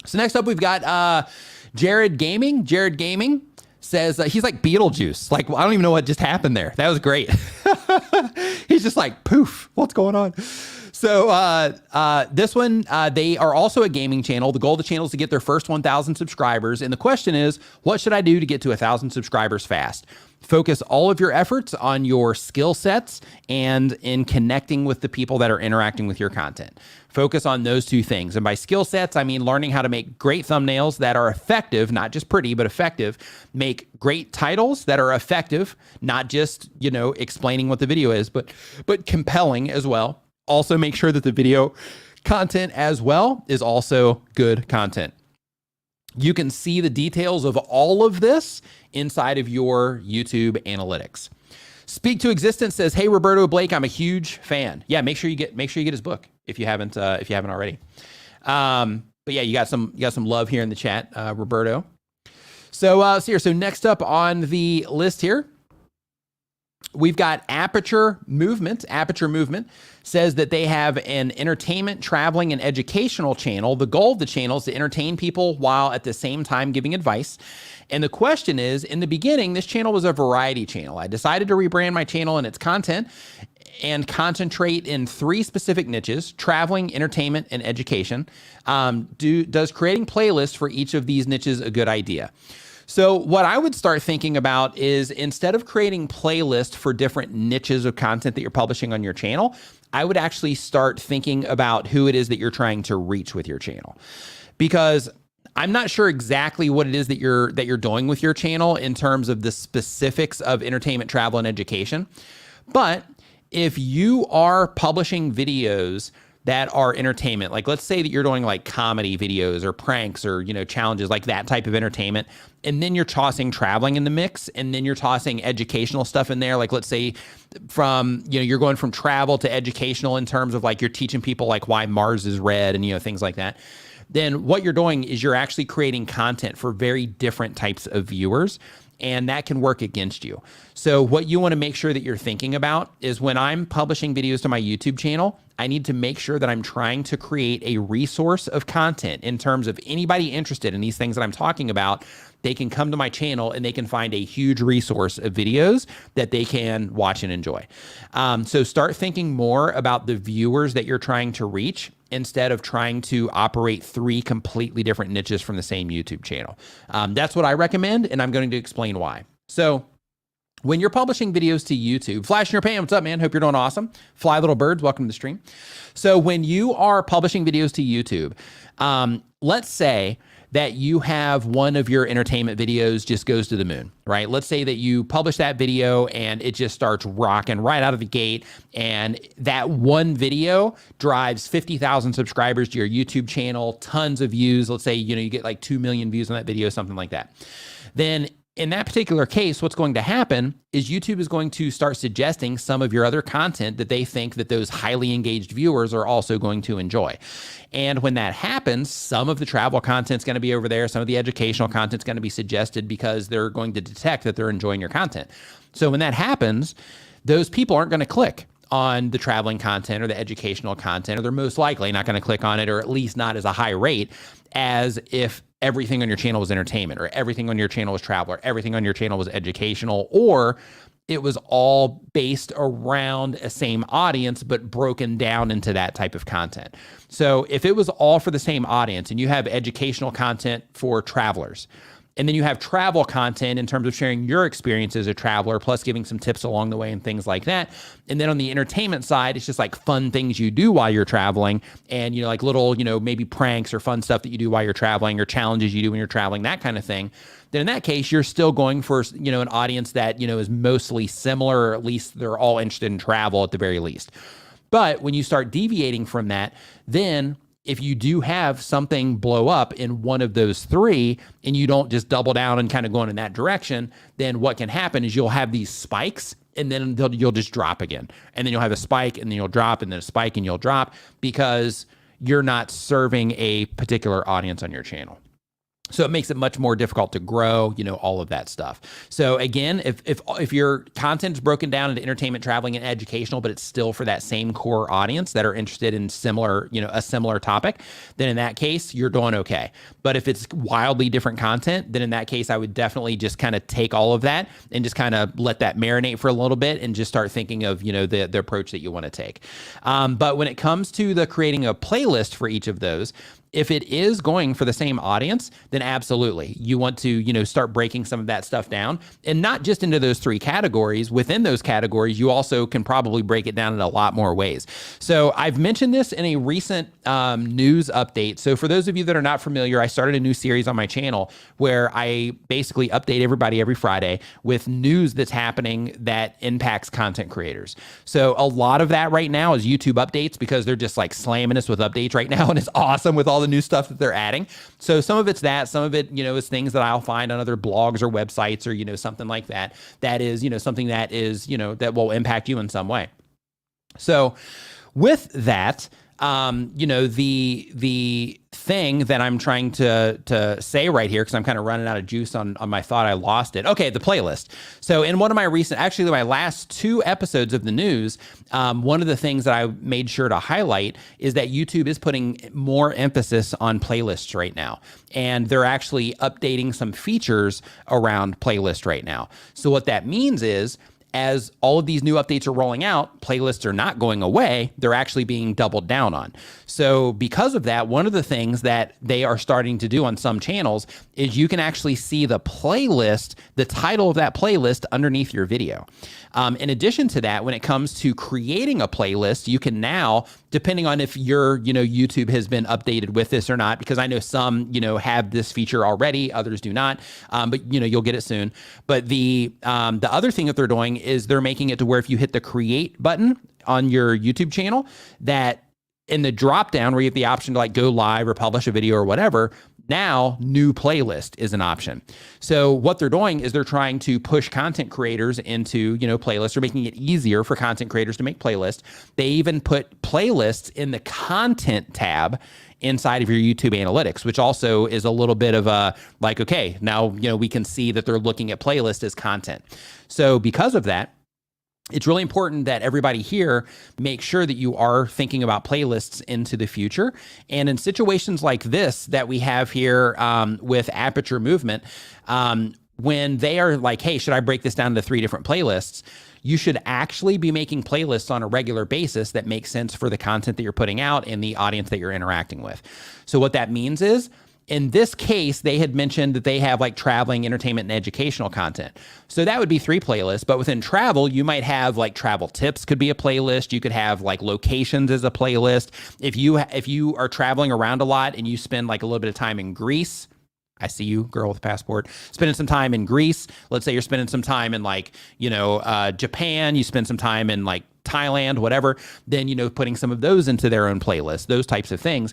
So next up, we've got Jared Gaming. Jared Gaming says he's like Beetlejuice. Like, I don't even know what just happened there. That was great. He's just like, poof, what's going on? So this one, they are also a gaming channel. The goal of the channel is to get their first 1,000 subscribers. And the question is, what should I do to get to 1,000 subscribers fast? Focus all of your efforts on your skill sets and in connecting with the people that are interacting with your content. Focus on those 2 things. And by skill sets, I mean learning how to make great thumbnails that are effective, not just pretty, but effective. Make great titles that are effective, not just, explaining what the video is, but compelling as well. Also make sure that the video content as well is also good content. You can see the details of all of this inside of your YouTube analytics. Speak to Existence says, "Hey Roberto Blake, I'm a huge fan." Yeah, make sure you get his book if you haven't already. But yeah, you got some love here in the chat, Roberto. So next up on the list here, we've got Aperture Movement. Aperture Movement says that they have an entertainment, traveling, and educational channel. The goal of the channel is to entertain people while at the same time giving advice. And the question is, in the beginning, this channel was a variety channel. I decided to rebrand my channel and its content and concentrate in 3 specific niches: traveling, entertainment, and education. Does creating playlists for each of these niches a good idea? So what I would start thinking about is, instead of creating playlists for different niches of content that you're publishing on your channel, I would actually start thinking about who it is that you're trying to reach with your channel. Because I'm not sure exactly what it is that you're doing with your channel in terms of the specifics of entertainment, travel, and education. But if you are publishing videos that are entertainment, like let's say that you're doing like comedy videos or pranks or, challenges, like that type of entertainment, and then you're tossing traveling in the mix, and then you're tossing educational stuff in there. Like let's say from, you're going from travel to educational in terms of like you're teaching people like why Mars is red and, things like that. Then what you're doing is you're actually creating content for very different types of viewers, and that can work against you. So what you want to make sure that you're thinking about is, when I'm publishing videos to my YouTube channel, I need to make sure that I'm trying to create a resource of content in terms of anybody interested in these things that I'm talking about. They can come to my channel and they can find a huge resource of videos that they can watch and enjoy. So start thinking more about the viewers that you're trying to reach, instead of trying to operate 3 completely different niches from the same YouTube channel. That's what I recommend, and I'm going to explain why. So when you're publishing videos to YouTube, Flash in your pan, what's up, man? Hope you're doing awesome. Fly Little Birds, welcome to the stream. So when you are publishing videos to YouTube, let's say that you have one of your entertainment videos just goes to the moon, right? Let's say that you publish that video and it just starts rocking right out of the gate, and that one video drives 50,000 subscribers to your YouTube channel, tons of views. Let's say, you get like 2 million views on that video, something like that. Then in that particular case, what's going to happen is YouTube is going to start suggesting some of your other content that they think that those highly engaged viewers are also going to enjoy. And when that happens, some of the travel content's going to be over there. Some of the educational content's going to be suggested, because they're going to detect that they're enjoying your content. So when that happens, those people aren't going to click on the traveling content or the educational content, or they're most likely not going to click on it, or at least not as a high rate as if everything on your channel was entertainment, or everything on your channel was travel, or everything on your channel was educational, or it was all based around a same audience, but broken down into that type of content. So if it was all for the same audience and you have educational content for travelers, and then you have travel content in terms of sharing your experience as a traveler, plus giving some tips along the way and things like that. And then on the entertainment side, it's just like fun things you do while you're traveling and, like little, maybe pranks or fun stuff that you do while you're traveling or challenges you do when you're traveling, that kind of thing. Then in that case, you're still going for, an audience that, is mostly similar, or at least they're all interested in travel at the very least. But when you start deviating from that, then if you do have something blow up in one of those three and you don't just double down and kind of going in that direction, then what can happen is you'll have these spikes and then you'll just drop again. And then you'll have a spike and then you'll drop and then a spike and you'll drop because you're not serving a particular audience on your channel. So it makes it much more difficult to grow, all of that stuff. So again, if your content is broken down into entertainment, traveling, and educational, but it's still for that same core audience that are interested in similar, a similar topic, then in that case, you're doing okay. But if it's wildly different content, then in that case, I would definitely just kind of take all of that and just kind of let that marinate for a little bit and just start thinking of, the approach that you want to take. But when it comes to the creating a playlist for each of those, if it is going for the same audience, then absolutely. You want to, start breaking some of that stuff down and not just into those three categories. Within those categories, you also can probably break it down in a lot more ways. So I've mentioned this in a recent news update. So for those of you that are not familiar, I started a new series on my channel where I basically update everybody every Friday with news that's happening that impacts content creators. So a lot of that right now is YouTube updates because they're just like slamming us with updates right now. And it's awesome with all the new stuff that they're adding. So some of it's that, some of it, is things that I'll find on other blogs or websites or, something like that. That is, something that is, that will impact you in some way. So with that, the thing that I'm trying to say right here, because I'm kind of running out of juice on my thought, I lost it. Okay, the playlist. So in one of my my last two episodes of the news, one of the things that I made sure to highlight is that YouTube is putting more emphasis on playlists right now. And they're actually updating some features around playlist right now. So what that means is, as all of these new updates are rolling out, playlists are not going away. They're actually being doubled down on. So because of that, one of the things that they are starting to do on some channels is you can actually see the playlist, the title of that playlist underneath your video. In addition to that, when it comes to creating a playlist, you can now, depending on if your, YouTube has been updated with this or not, because I know some, have this feature already, others do not, but you'll get it soon. But the other thing that they're doing is they're making it to where if you hit the create button on your YouTube channel, that in the drop down where you have the option to like go live or publish a video or whatever, now new playlist is an option. So what they're doing is they're trying to push content creators into, playlists, or making it easier for content creators to make playlists. They even put playlists in the content tab inside of your YouTube analytics, which also is a little bit of a like, okay, now, we can see that they're looking at playlist as content. So because of that, it's really important that everybody here make sure that you are thinking about playlists into the future. And in situations like this that we have here with Aperture Movement, when they are like, hey, should I break this down into 3 different playlists? You should actually be making playlists on a regular basis that make sense for the content that you're putting out and the audience that you're interacting with. So what that means is, in this case, they had mentioned that they have like traveling, entertainment, and educational content. So that would be 3 playlists, but within travel, you might have like travel tips could be a playlist. You could have like locations as a playlist. If you are traveling around a lot and you spend like a little bit of time in Greece, I see you, girl with a passport, spending some time in Greece. Let's say you're spending some time in like, Japan, you spend some time in like Thailand, whatever, then, putting some of those into their own playlist, those types of things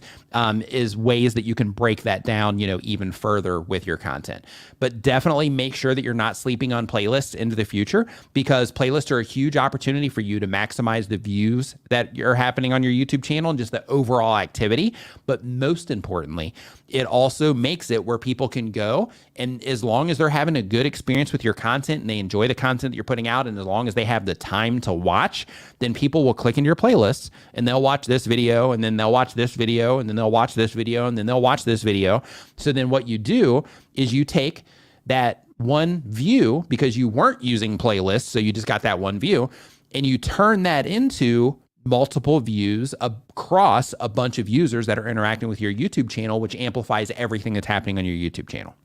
is ways that you can break that down, even further with your content. But definitely make sure that you're not sleeping on playlists into the future, because playlists are a huge opportunity for you to maximize the views that are happening on your YouTube channel and just the overall activity. But most importantly, it also makes it where people can go, and as long as they're having a good experience with your content and they enjoy the content that you're putting out, and as long as they have the time to watch, then people will click into your playlists and they'll watch this video, and then they'll watch this video, and then they'll watch this video, and then they'll watch this video. So then what you do is you take that one view because you weren't using playlists, so you just got that one view, and you turn that into multiple views across a bunch of users that are interacting with your YouTube channel, which amplifies everything that's happening on your YouTube channel.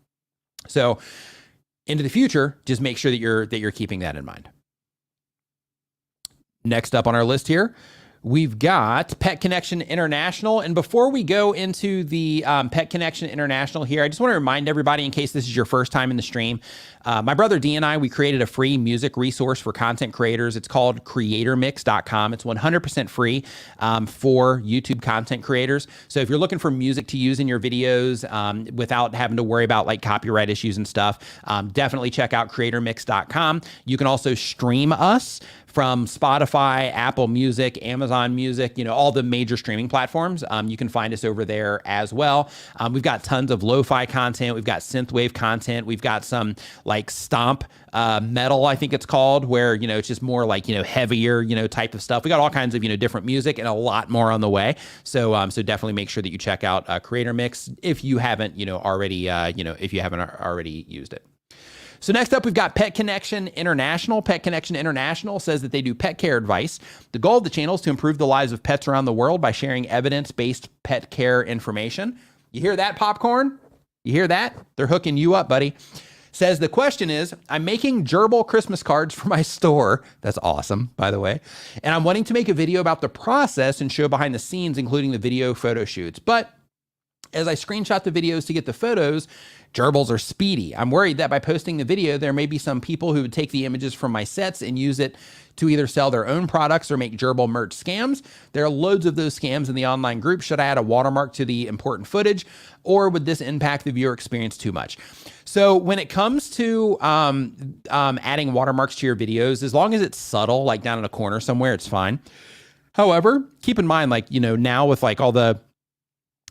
So into the future, just make sure that you're keeping that in mind. Next up on our list here, we've got Pet Connection International. And before we go into the Pet Connection International here, I just want to remind everybody, in case this is your first time in the stream, my brother D and I, we created a free music resource for content creators. It's called creatormix.com. It's 100% free for YouTube content creators. So if you're looking for music to use in your videos without having to worry about like copyright issues and stuff, definitely check out creatormix.com. You can also stream us from Spotify, Apple Music, Amazon Music, all the major streaming platforms. You can find us over there as well. We've got tons of lo-fi content. We've got synthwave content. We've got some like stomp metal, I think it's called, where, it's just more like, heavier, type of stuff. We got all kinds of, different music and a lot more on the way. So definitely make sure that you check out Creator Mix if you haven't, already, if you haven't already used it. So next up, we've got Pet Connection International. Pet Connection International says that they do pet care advice. The goal of the channel is to improve the lives of pets around the world by sharing evidence-based pet care information. You hear that, Popcorn? You hear that? They're hooking you up, buddy. Says the question is, I'm making gerbil Christmas cards for my store. That's awesome, by the way. And I'm wanting to make a video about the process and show behind the scenes, including the video photo shoots. But as I screenshot the videos to get the photos, gerbils are speedy. I'm worried that by posting the video, there may be some people who would take the images from my sets and use it to either sell their own products or make gerbil merch scams. There are loads of those scams in the online group. Should I add a watermark to the important footage, or would this impact the viewer experience too much? So when it comes to adding watermarks to your videos, as long as it's subtle, like down in a corner somewhere, it's fine. However, keep in mind, like, now with like all the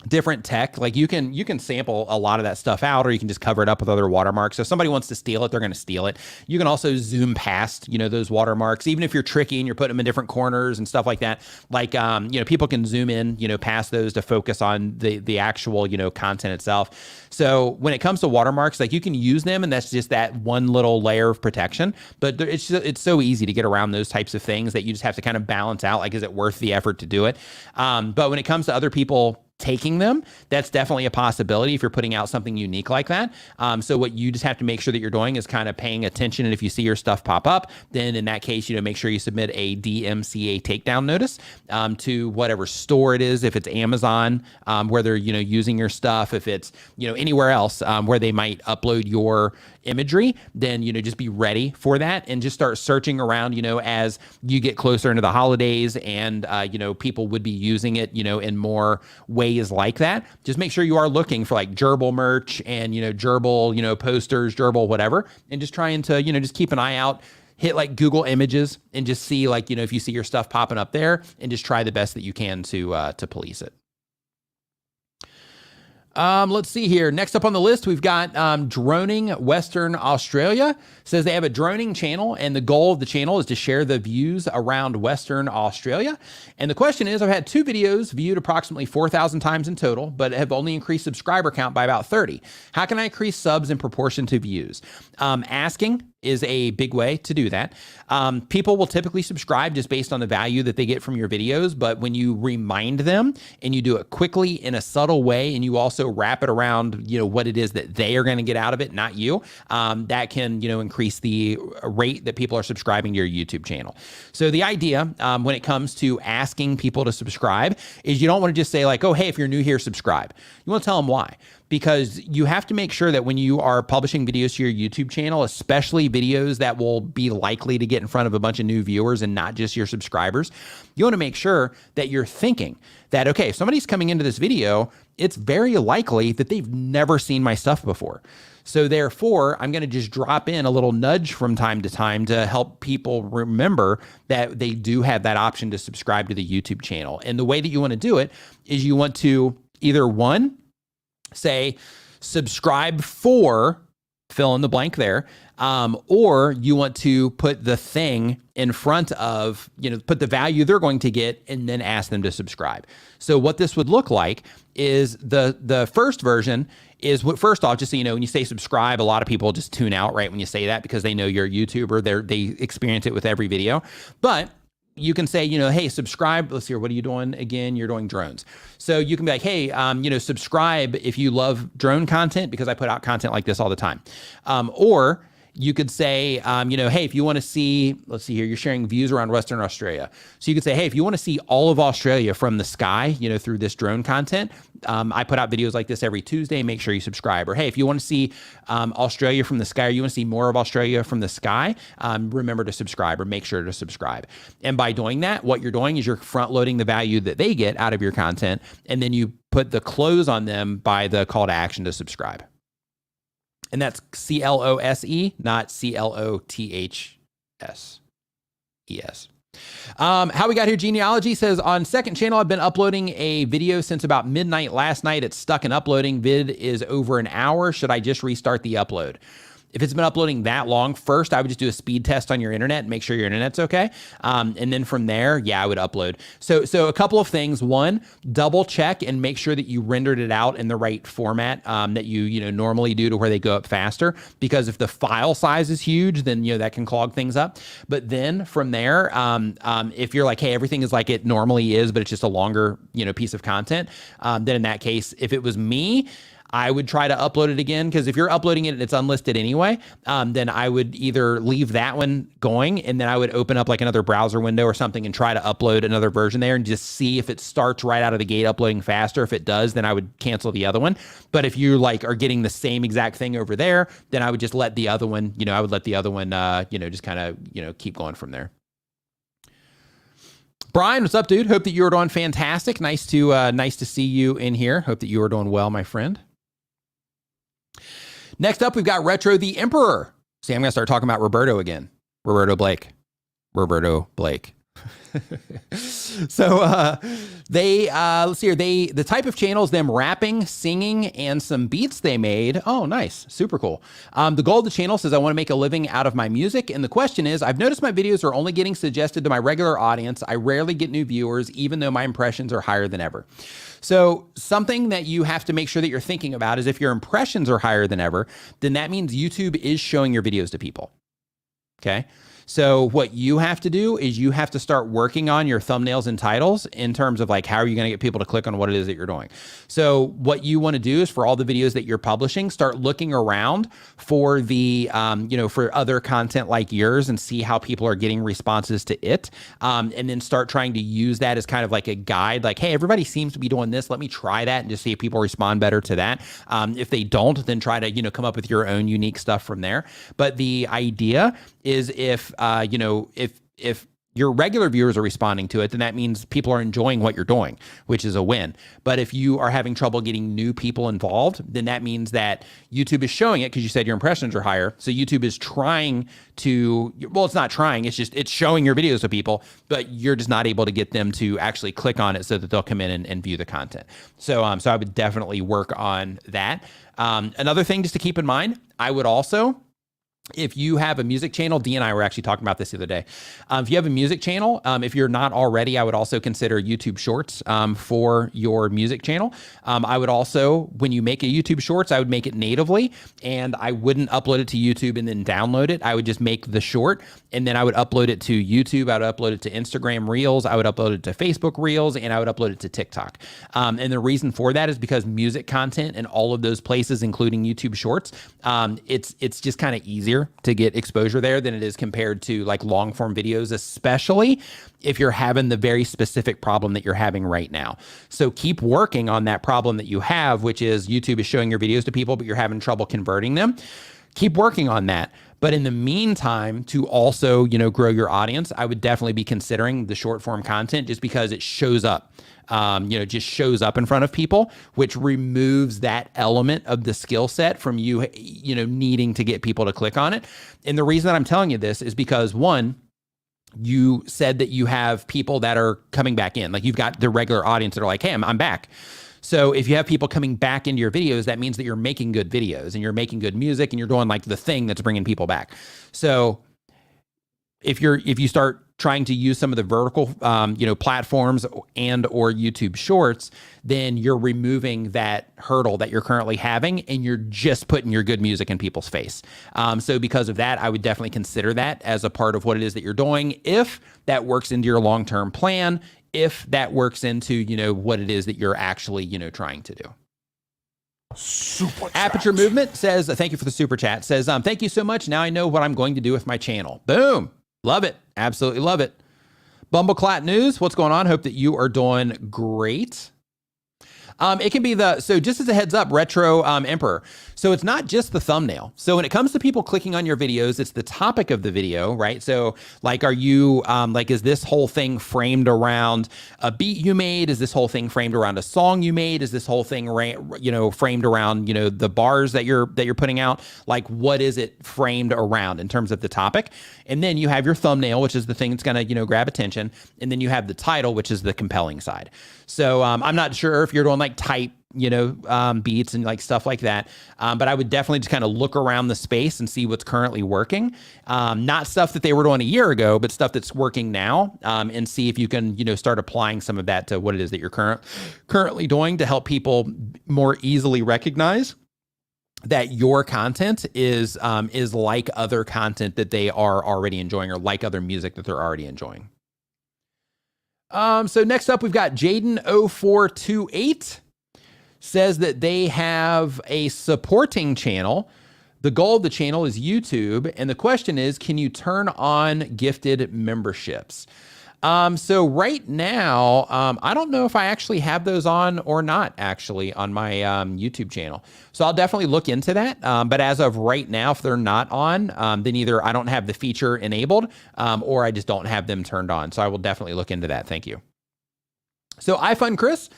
different tech, like you can sample a lot of that stuff out, or you can just cover it up with other watermarks. So if somebody wants to steal it, they're going to steal it. You can also zoom past, those watermarks, even if you're tricky and you're putting them in different corners and stuff like that. Like, people can zoom in, past those to focus on the actual, content itself. So when it comes to watermarks, like you can use them, and that's just that one little layer of protection. But it's so easy to get around those types of things that you just have to kind of balance out. Like, is it worth the effort to do it? But when it comes to other people taking them, that's definitely a possibility if you're putting out something unique like that. So what you just have to make sure that you're doing is kind of paying attention. And if you see your stuff pop up, then in that case, make sure you submit a DMCA takedown notice to whatever store it is. If it's Amazon, where they're, using your stuff, if it's, anywhere else where they might upload your imagery, then, just be ready for that and just start searching around, as you get closer into the holidays and, people would be using it, in more ways like that. Just make sure you are looking for like gerbil merch and, gerbil, posters, gerbil, whatever, and just trying to, just keep an eye out, hit like Google Images and just see like, if you see your stuff popping up there, and just try the best that you can to police it. Let's see here. Next up on the list, we've got Droning Western Australia. Says they have a droning channel, and the goal of the channel is to share the views around Western Australia. And the question is, I've had 2 videos viewed approximately 4,000 times in total, but have only increased subscriber count by about 30. How can I increase subs in proportion to views? Asking is a big way to do that. People will typically subscribe just based on the value that they get from your videos, but when you remind them and you do it quickly in a subtle way, and you also wrap it around, what it is that they are going to get out of it, not you, that can, increase the rate that people are subscribing to your YouTube channel. So the idea when it comes to asking people to subscribe is you don't want to just say like, oh, hey, if you're new here, subscribe. You want to tell them why. Because you have to make sure that when you are publishing videos to your YouTube channel, especially videos that will be likely to get in front of a bunch of new viewers and not just your subscribers, you want to make sure that you're thinking that, okay, if somebody's coming into this video, it's very likely that they've never seen my stuff before. So therefore, I'm going to just drop in a little nudge from time to time to help people remember that they do have that option to subscribe to the YouTube channel. And the way that you want to do it is you want to either one, say subscribe for fill in the blank there, or you want to put the thing in front of, put the value they're going to get and then ask them to subscribe. So what this would look like is the first version is what, first off, just so you know, when you say subscribe, a lot of people just tune out right when you say that because they know you're a YouTuber. They experience it with every video. But you can say, hey, subscribe. Let's see here. What are you doing again? You're doing drones. So you can be like, hey, subscribe if you love drone content because I put out content like this all the time. Or you could say, hey, if you want to see, let's see here, you're sharing views around Western Australia. So you could say, hey, if you want to see all of Australia from the sky, through this drone content, I put out videos like this every Tuesday. Make sure you subscribe. Or hey, if you want to see Australia from the sky, or you want to see more of Australia from the sky, remember to subscribe or make sure to subscribe. And by doing that, what you're doing is you're front loading the value that they get out of your content. And then you put the close on them by the call to action to subscribe. And that's CLOSE, not CLOTHSES. How we got here, Genealogy says, on second channel, I've been uploading a video since about midnight last night. It's stuck in uploading. Vid is over an hour. Should I just restart the upload? If it's been uploading that long, first, I would just do a speed test on your internet and make sure your internet's okay. And then from there, yeah, I would upload. So a couple of things. One, double check and make sure that you rendered it out in the right format that you normally do to where they go up faster. Because if the file size is huge, then that can clog things up. But then from there, if you're like, hey, everything is like it normally is, but it's just a longer piece of content, then in that case, if it was me, I would try to upload it again, because if you're uploading it and it's unlisted anyway, then I would either leave that one going and then I would open up like another browser window or something and try to upload another version there and just see if it starts right out of the gate uploading faster. If it does, then I would cancel the other one. But if you are getting the same exact thing over there, then I would just let the other one, just kind of, keep going from there. Brian, what's up, dude? Hope that you are doing fantastic. Nice to see you in here. Hope that you are doing well, my friend. Next up, we've got Retro the Emperor. See, I'm going to start talking about Roberto again. Roberto Blake. So let's see here. The type of channel is them rapping, singing, and some beats they made. Oh, nice. Super cool. The goal of the channel says I want to make a living out of my music. And the question is, I've noticed my videos are only getting suggested to my regular audience. I rarely get new viewers, even though my impressions are higher than ever. So something that you have to make sure that you're thinking about is if your impressions are higher than ever, then that means YouTube is showing your videos to people. Okay. So what you have to do is you have to start working on your thumbnails and titles in terms of like, how are you going to get people to click on what it is that you're doing? So what you want to do is for all the videos that you're publishing, start looking around for the, for other content like yours and see how people are getting responses to it. And then start trying to use that as kind of like a guide, like, hey, everybody seems to be doing this. Let me try that and just see if people respond better to that. If they don't, then try to, come up with your own unique stuff from there. But the idea is if your regular viewers are responding to it, then that means people are enjoying what you're doing, which is a win. But if you are having trouble getting new people involved, then that means that YouTube is showing it because you said your impressions are higher. So YouTube is trying to, well, it's not trying, it's showing your videos to people, but you're just not able to get them to actually click on it so that they'll come in and view the content. So I would definitely work on that. Another thing just to keep in mind, I would also, if you have a music channel, Dee and I were actually talking about this the other day. If you have a music channel, if you're not already, I would also consider YouTube Shorts for your music channel. I would also, when you make a YouTube Shorts, I would make it natively and I wouldn't upload it to YouTube and then download it. I would just make the short and then I would upload it to YouTube. I would upload it to Instagram Reels. I would upload it to Facebook Reels and I would upload it to TikTok. And the reason for that is because music content in all of those places, including YouTube Shorts, it's just kind of easier to get exposure there than it is compared to like long form videos, especially if you're having the very specific problem that you're having right now. So keep working on that problem that you have, which is YouTube is showing your videos to people, but you're having trouble converting them. Keep working on that. But in the meantime, to also, grow your audience, I would definitely be considering the short form content just because it shows up. Just shows up in front of people, which removes that element of the skill set from you, needing to get people to click on it. And the reason that I'm telling you this is because one, you said that you have people that are coming back in, like you've got the regular audience that are like, hey, I'm back. So if you have people coming back into your videos, that means that you're making good videos and you're making good music and you're doing like the thing that's bringing people back. So if you start trying to use some of the vertical, platforms and or YouTube Shorts, then you're removing that hurdle that you're currently having, and you're just putting your good music in people's face. So because of that, I would definitely consider that as a part of what it is that you're doing. If that works into your long-term plan, if that works into, what it is that you're actually, trying to do. Super chat. Aperture Movement says, thank you for the super chat, says, thank you so much. Now I know what I'm going to do with my channel. Boom. Love it. Absolutely love it. Bumbleclat News, what's going on? Hope that you are doing great. It can be so just as a heads up, Retro Emperor. So it's not just the thumbnail. So when it comes to people clicking on your videos, it's the topic of the video, right? So like, are you, is this whole thing framed around a beat you made? Is this whole thing framed around a song you made? Is this whole thing, framed around, the bars that you're putting out? Like, what is it framed around in terms of the topic? And then you have your thumbnail, which is the thing that's going to, grab attention. And then you have the title, which is the compelling side. So I'm not sure if you're doing like type, beats and like stuff like that. But I would definitely just kind of look around the space and see what's currently working. Not stuff that they were doing a year ago, but stuff that's working now, and see if you can, start applying some of that to what it is that you're currently doing to help people more easily recognize that your content is like other content that they are already enjoying, or like other music that they're already enjoying. So next up, we've got Jaden0428 says that they have a supporting channel. The goal of the channel is YouTube. And the question is, can you turn on gifted memberships? So right now, I don't know if I actually have those on or not actually on my YouTube channel. So I'll definitely look into that. But as of right now, if they're not on, then either I don't have the feature enabled, or I just don't have them turned on. So I will definitely look into that. Thank you. So iFund Chris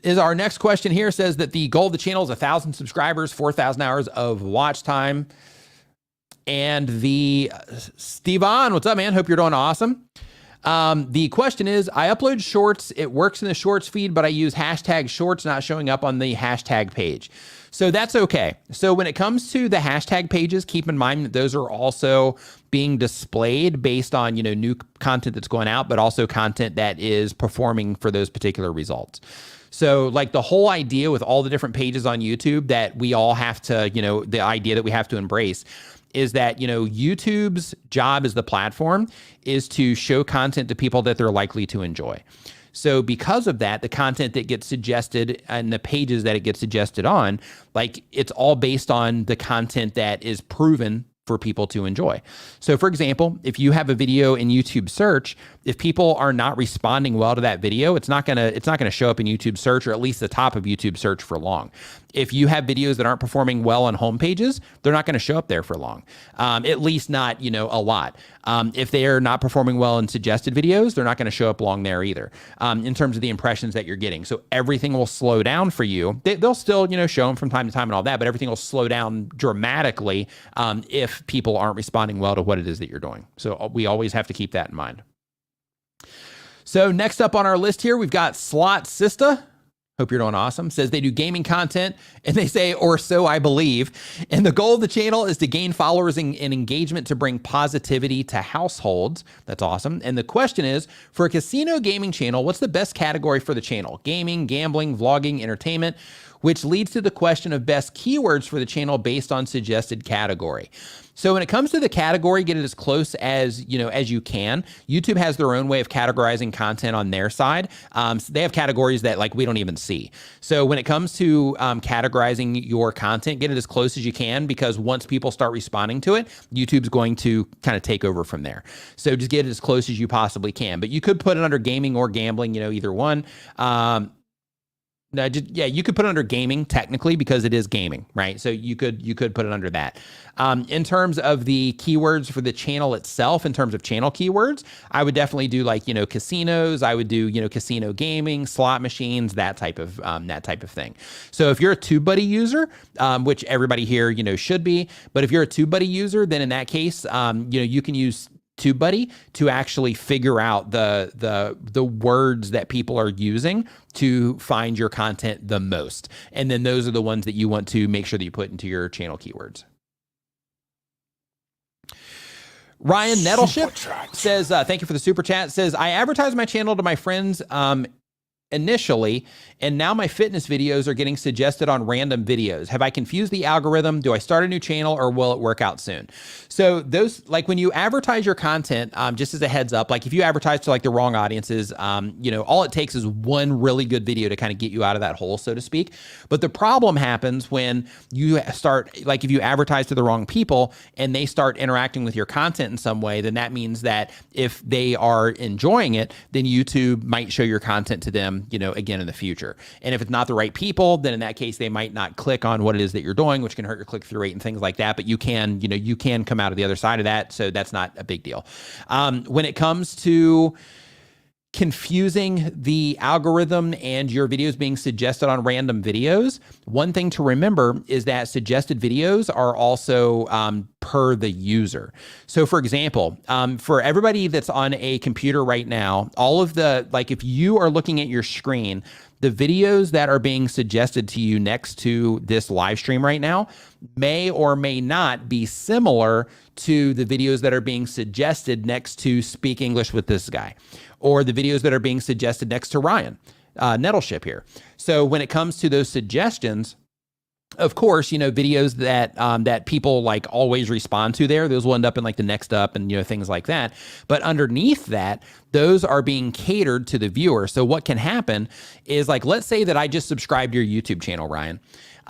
is our next question here, says that the goal of the channel is 1,000 subscribers, 4,000 hours of watch time. And the Stevan, what's up, man? Hope you're doing awesome. The question is, I upload shorts. It works in the shorts feed, but I use hashtag shorts not showing up on the hashtag page. So that's okay. So when it comes to the hashtag pages, keep in mind that those are also being displayed based on, new content that's going out, but also content that is performing for those particular results. So like the whole idea with all the different pages on YouTube that we all have to, the idea that we have to embrace is that, YouTube's job as the platform is to show content to people that they're likely to enjoy. So because of that, the content that gets suggested and the pages that it gets suggested on, like it's all based on the content that is proven for people to enjoy. So for example, if you have a video in YouTube search, if people are not responding well to that video, it's not gonna show up in YouTube search, or at least the top of YouTube search, for long. If you have videos that aren't performing well on home pages, they're not gonna show up there for long. At least not, a lot. If they are not performing well in suggested videos, they're not gonna show up long there either, in terms of the impressions that you're getting. So everything will slow down for you. They'll still, show them from time to time and all that, but everything will slow down dramatically if people aren't responding well to what it is that you're doing. So we always have to keep that in mind. So next up on our list here, we've got Slot Sista. Hope you're doing awesome. Says they do gaming content, and they say, or so I believe. And the goal of the channel is to gain followers and engagement to bring positivity to households. That's awesome. And the question is, for a casino gaming channel, what's the best category for the channel? Gaming, gambling, vlogging, entertainment, which leads to the question of best keywords for the channel based on suggested category. So when it comes to the category, get it as close as you can. YouTube has their own way of categorizing content on their side. So they have categories that like we don't even see. So when it comes to categorizing your content, get it as close as you can, because once people start responding to it, YouTube's going to kind of take over from there. So just get it as close as you possibly can. But you could put it under gaming or gambling, either one. You could put it under gaming technically because it is gaming, right? So you could put it under that. In terms of the keywords for the channel itself, in terms of channel keywords, I would definitely do like, casinos. I would do, casino gaming, slot machines, that type of thing. So if you're a TubeBuddy user, which everybody here, should be, but if you're a TubeBuddy user, then in that case, you can use TubeBuddy to actually figure out the words that people are using to find your content the most. And then those are the ones that you want to make sure that you put into your channel keywords. Ryan Nettleship chat. says, thank you for the super chat. Says, I advertise my channel to my friends initially, and now my fitness videos are getting suggested on random videos. Have I confused the algorithm? Do I start a new channel or will it work out soon? So those, like when you advertise your content, just as a heads up, like if you advertise to like the wrong audiences, you know, all it takes is one really good video to kind of get you out of that hole, so to speak. But the problem happens when you start, like if you advertise to the wrong people and they start interacting with your content in some way, then that means that if they are enjoying it, then YouTube might show your content to them, you know, again in the future. And if it's not the right people, then in that case, they might not click on what it is that you're doing, which can hurt your click-through rate and things like that. But you can, you know, you can come out of the other side of that. So that's not a big deal. When it comes to confusing the algorithm and your videos being suggested on random videos, one thing to remember is that suggested videos are also per the user. So for example, for everybody that's on a computer right now, all of the, like if you are looking at your screen, the videos that are being suggested to you next to this live stream right now may or may not be similar to the videos that are being suggested next to Speak English with this guy, or the videos that are being suggested next to Ryan Nettleship here. So when it comes to those suggestions, of course, you know, videos that that people like always respond to there, those will end up in like the next up and, you know, things like that. But underneath that, those are being catered to the viewer. So what can happen is, like, let's say that I just subscribed to your YouTube channel, Ryan.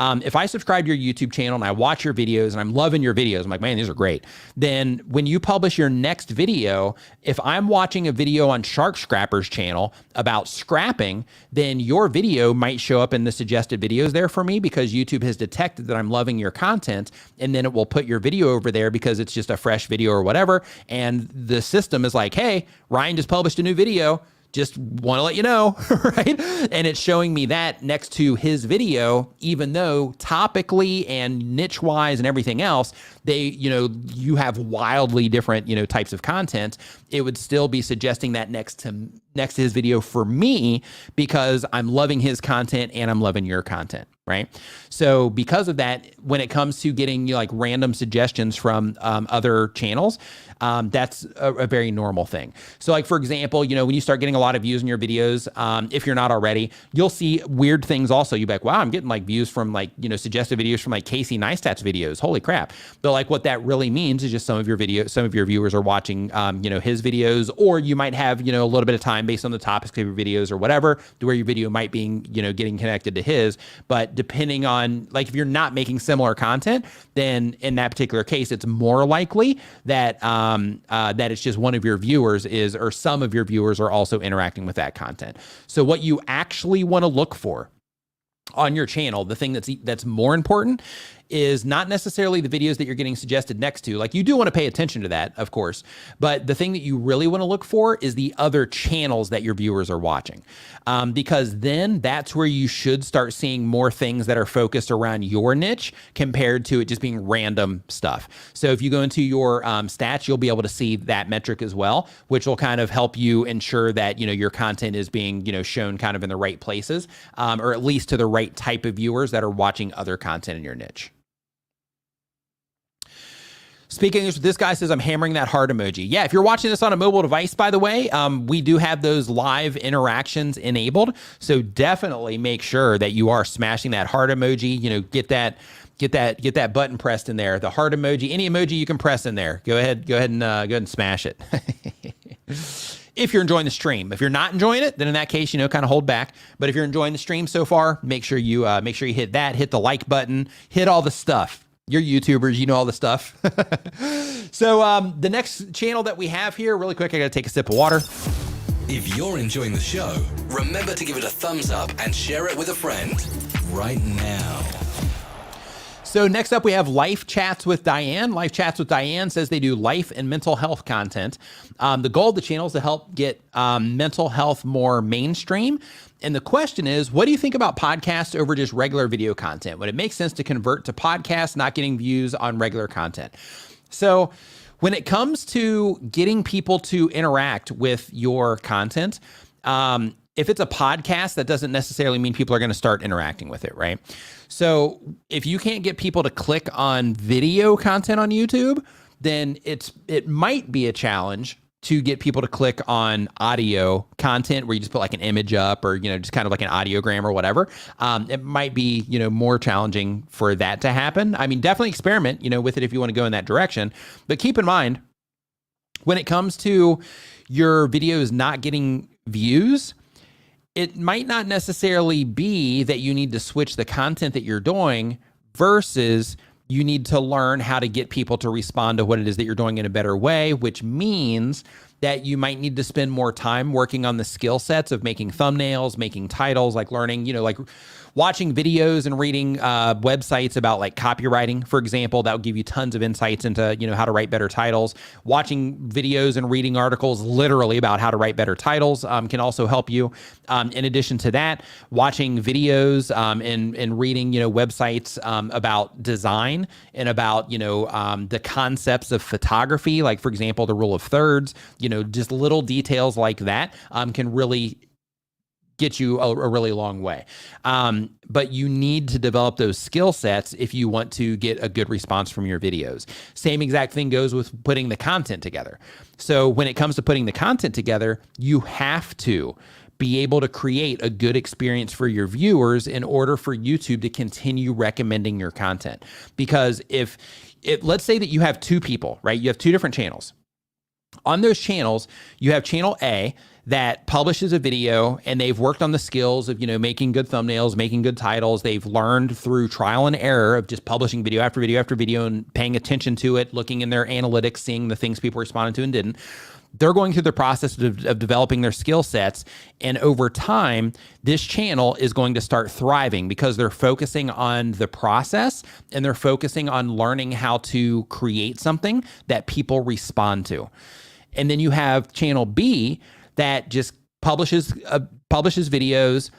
If I subscribe to your YouTube channel and I watch your videos and I'm loving your videos, I'm like, man, these are great. Then when you publish your next video, if I'm watching a video on Shark Scrapper's channel about scrapping, then your video might show up in the suggested videos there for me because YouTube has detected that I'm loving your content, and then it will put your video over there because it's just a fresh video or whatever. And the system is like, hey, Ryan just published a new video. Just want to let you know, right? And it's showing me that next to his video, even though topically and niche wise and everything else, they, you know, you have wildly different, you know, types of content. It would still be suggesting that next to his video for me because I'm loving his content and I'm loving your content, right? So because of that, when it comes to getting, you know, like random suggestions from other channels, that's a very normal thing. So like, for example, you know, when you start getting a lot of views in your videos, if you're not already, you'll see weird things also. You'll be like, wow, I'm getting like views from like, you know, suggested videos from like Casey Neistat's videos. Holy crap. But like what that really means is just some of your viewers are watching, you know, his videos, or you might have, you know, a little bit of time based on the topics of your videos or whatever, to where your video might be, you know, getting connected to his. But depending on, like, if you're not making similar content, then in that particular case, it's more likely that, that it's just one of your viewers is, or some of your viewers are also interacting with that content. So what you actually want to look for on your channel, the thing that's more important, is not necessarily the videos that you're getting suggested next to. Like, you do want to pay attention to that, of course, but the thing that you really want to look for is the other channels that your viewers are watching, because then that's where you should start seeing more things that are focused around your niche compared to it just being random stuff. So if you go into your stats, you'll be able to see that metric as well, which will kind of help you ensure that, you know, your content is being, you know, shown kind of in the right places, or at least to the right type of viewers that are watching other content in your niche. Speaking English, this guy says, I'm hammering that heart emoji. Yeah, if you're watching this on a mobile device, by the way, we do have those live interactions enabled. So definitely make sure that you are smashing that heart emoji. You know, get that button pressed in there. The heart emoji, any emoji you can press in there. Go ahead and smash it. If you're enjoying the stream. If you're not enjoying it, then in that case, you know, kind of hold back. But if you're enjoying the stream so far, make sure you hit that, hit the like button, hit all the stuff. You're YouTubers, you know all the stuff. So the next channel that we have here, really quick, I got to take a sip of water. If you're enjoying the show, remember to give it a thumbs up and share it with a friend right now. So next up, we have Life Chats with Diane. Life Chats with Diane says they do life and mental health content. The goal of the channel is to help get mental health more mainstream. And the question is, what do you think about podcasts over just regular video content? Would it make sense to convert to podcasts, not getting views on regular content? So when it comes to getting people to interact with your content, if it's a podcast, that doesn't necessarily mean people are going to start interacting with it, right? So if you can't get people to click on video content on YouTube, then it might be a challenge to get people to click on audio content where you just put like an image up or, just kind of like an audiogram or whatever. It might be, more challenging for that to happen. I mean, definitely experiment, with it if you want to go in that direction. But keep in mind, when it comes to your videos not getting views, it might not necessarily be that you need to switch the content that you're doing versus you need to learn how to get people to respond to what it is that you're doing in a better way, which means that you might need to spend more time working on the skill sets of making thumbnails, making titles, like learning, like watching videos and reading websites about like copywriting, for example. That will give you tons of insights into, how to write better titles. Watching videos and reading articles literally about how to write better titles can also help you. In addition to that, watching videos and reading, websites about design and about, the concepts of photography, like for example, the rule of thirds, just little details like that can really get you a really long way. But you need to develop those skill sets if you want to get a good response from your videos. Same exact thing goes with putting the content together. So when it comes to putting the content together, you have to be able to create a good experience for your viewers in order for YouTube to continue recommending your content. Because if let's say that you have two people, right? You have two different channels. On those channels, you have channel A that publishes a video and they've worked on the skills of, making good thumbnails, making good titles. They've learned through trial and error of just publishing video after video after video and paying attention to it, looking in their analytics, seeing the things people responded to and didn't. They're going through the process of developing their skill sets. And over time, this channel is going to start thriving because they're focusing on the process and they're focusing on learning how to create something that people respond to. And then you have channel B that just publishes videos.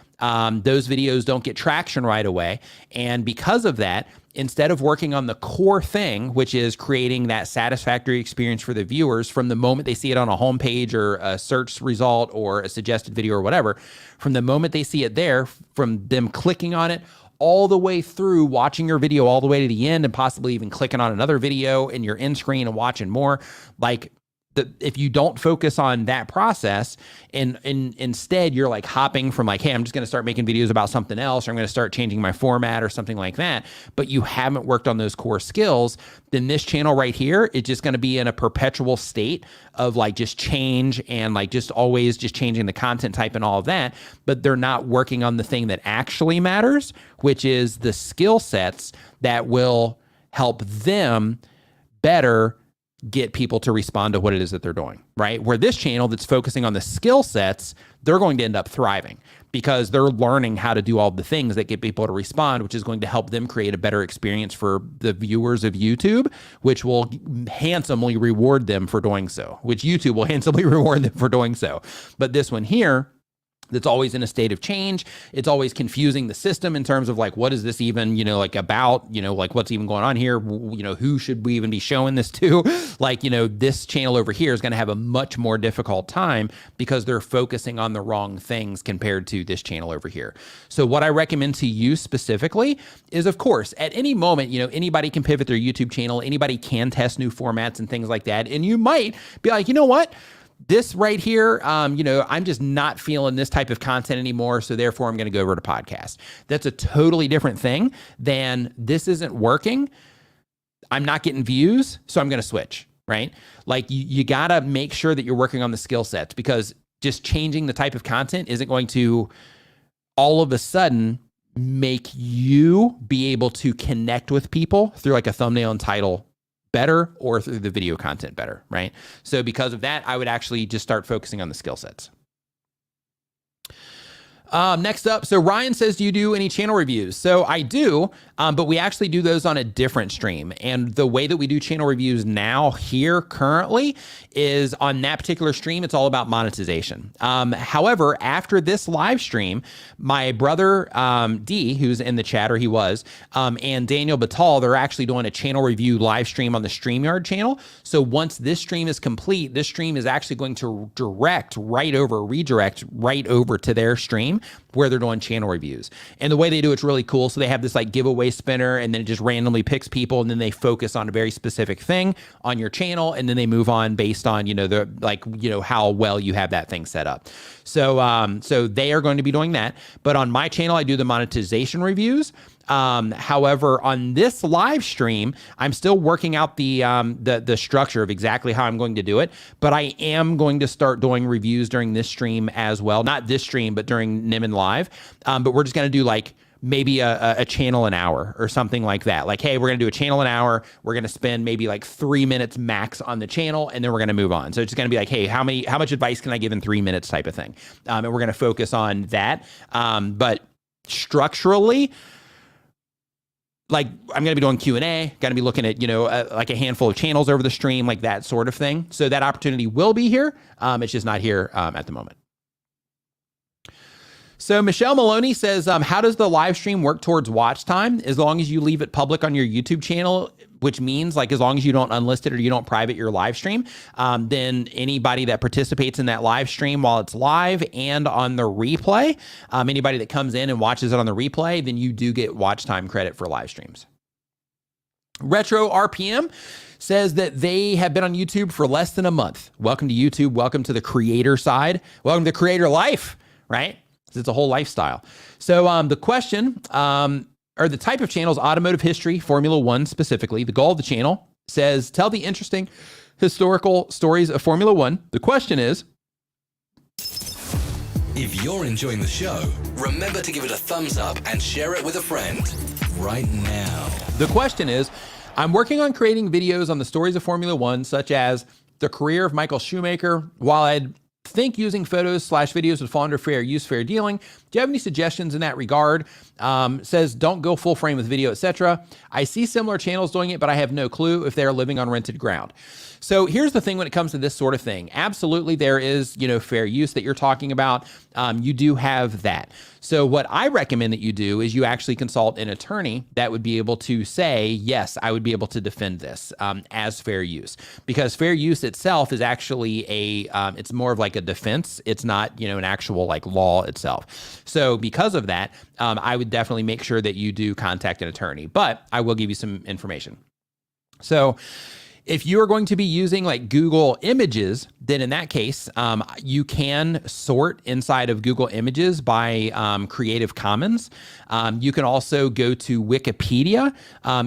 Those videos don't get traction right away. And because of that, instead of working on the core thing, which is creating that satisfactory experience for the viewers from the moment they see it on a homepage or a search result or a suggested video or whatever, from the moment they see it there, from them clicking on it, all the way through watching your video all the way to the end and possibly even clicking on another video in your end screen and watching more, if you don't focus on that process and instead you're like hopping from like, hey, I'm just going to start making videos about something else, or I'm going to start changing my format or something like that, but you haven't worked on those core skills, then this channel right here, it's just going to be in a perpetual state of like just change and like just always just changing the content type and all of that, but they're not working on the thing that actually matters, which is the skill sets that will help them better get people to respond to what it is that they're doing, right? Where this channel that's focusing on the skill sets, they're going to end up thriving because they're learning how to do all the things that get people to respond, which is going to help them create a better experience for the viewers of YouTube, which will handsomely reward them for doing so, which YouTube will handsomely reward them for doing so. But this one here, that's always in a state of change. It's always confusing the system in terms of like, what is this even, like about, like what's even going on here? Who should we even be showing this to? Like, this channel over here is going to have a much more difficult time because they're focusing on the wrong things compared to this channel over here. So what I recommend to you specifically is, of course, at any moment, anybody can pivot their YouTube channel. Anybody can test new formats and things like that. And you might be like, you know what? This right here, I'm just not feeling this type of content anymore, so therefore I'm going to go over to podcast. That's a totally different thing than this isn't working. I'm not getting views, so I'm going to switch, right? Like you got to make sure that you're working on the skill sets because just changing the type of content isn't going to all of a sudden make you be able to connect with people through like a thumbnail and title better or through the video content better, right? So because of that, I would actually just start focusing on the skill sets. Next up, so Ryan says, do you do any channel reviews? So I do, but we actually do those on a different stream. And the way that we do channel reviews now here currently is on that particular stream, it's all about monetization. However, after this live stream, my brother, D, who's in the chat, or he was, and Daniel Batal, they're actually doing a channel review live stream on the StreamYard channel. So once this stream is complete, this stream is actually going to redirect right over to their stream. stream where they're doing channel reviews. And the way they do it's really cool. So they have this like giveaway spinner, and then it just randomly picks people, and then they focus on a very specific thing on your channel, and then they move on based on, how well you have that thing set up. So they are going to be doing that. But on my channel, I do the monetization reviews. However, on this live stream, I'm still working out the structure of exactly how I'm going to do it, but I am going to start doing reviews during this stream as well. Not this stream, but during Nimmin Live. But we're just going to do like maybe a channel an hour or something like that. Like, hey, we're going to do a channel an hour. We're going to spend maybe like 3 minutes max on the channel, and then we're going to move on. So it's going to be like, hey, how much advice can I give in 3 minutes type of thing? And we're going to focus on that. But structurally, like I'm going to be doing Q&A, going to be looking at, like a handful of channels over the stream, like that sort of thing. So that opportunity will be here. It's just not here at the moment. So Michelle Maloney says, how does the live stream work towards watch time? As long as you leave it public on your YouTube channel, which means like as long as you don't unlist it or you don't private your live stream, then anybody that participates in that live stream while it's live and on the replay, anybody that comes in and watches it on the replay, then you do get watch time credit for live streams. Retro RPM says that they have been on YouTube for less than a month. Welcome to YouTube. Welcome to the creator side. Welcome to creator life, right? It's a whole lifestyle. So the question, or the type of channel is automotive history, Formula One specifically. The goal of the channel says, tell the interesting historical stories of Formula One. The question is, if you're enjoying the show, remember to give it a thumbs up and share it with a friend right now. The question is, I'm working on creating videos on the stories of Formula One, such as the career of Michael Schumacher. While I'd think using photos/videos would fall under fair use, fair dealing. Do you have any suggestions in that regard? Says, don't go full frame with video, etc. I see similar channels doing it, but I have no clue if they're living on rented ground. So here's the thing when it comes to this sort of thing. Absolutely, there is, fair use that you're talking about. You do have that. So what I recommend that you do is you actually consult an attorney that would be able to say, yes, I would be able to defend this as fair use, because fair use itself is actually it's more of like a defense. It's not, an actual like law itself. So because of that, I would definitely make sure that you do contact an attorney, but I will give you some information. So if you are going to be using like Google Images, then in that case, you can sort inside of Google Images by Creative Commons. You can also go to Wikipedia.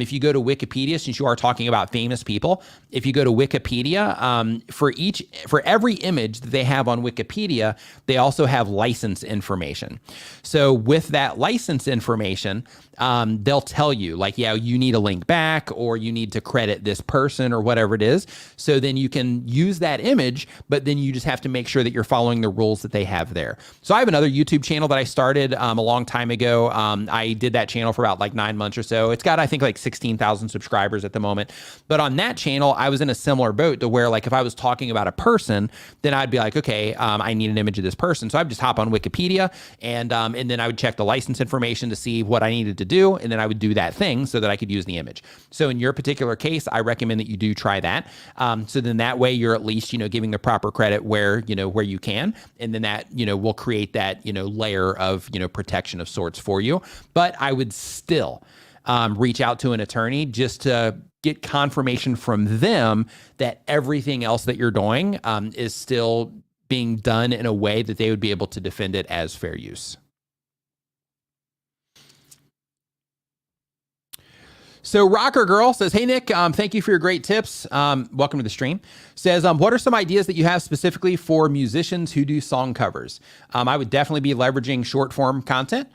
If you go to Wikipedia, since you are talking about famous people, if you go to Wikipedia, for every image that they have on Wikipedia, they also have license information. So with that license information, they'll tell you like, yeah, you need a link back, or you need to credit this person, or whatever it is. So then you can use that image, but then you just have to make sure that you're following the rules that they have there. So I have another YouTube channel that I started a long time ago. I did that channel for about like 9 months or so. It's got, I think, like 16,000 subscribers at the moment. But on that channel, I was in a similar boat to where like if I was talking about a person, then I'd be like, okay, I need an image of this person. So I'd just hop on Wikipedia and then I would check the license information to see what I needed to do. And then I would do that thing so that I could use the image. So in your particular case, I recommend that you do try that. So then that way you're at least, giving the proper credit where you can. And then that, will create that, layer of, protection of sorts for you. But I would still reach out to an attorney just to get confirmation from them that everything else that you're doing is still being done in a way that they would be able to defend it as fair use. So Rocker Girl says, hey, Nick, thank you for your great tips. Welcome to the stream. Says, what are some ideas that you have specifically for musicians who do song covers? I would definitely be leveraging short form content.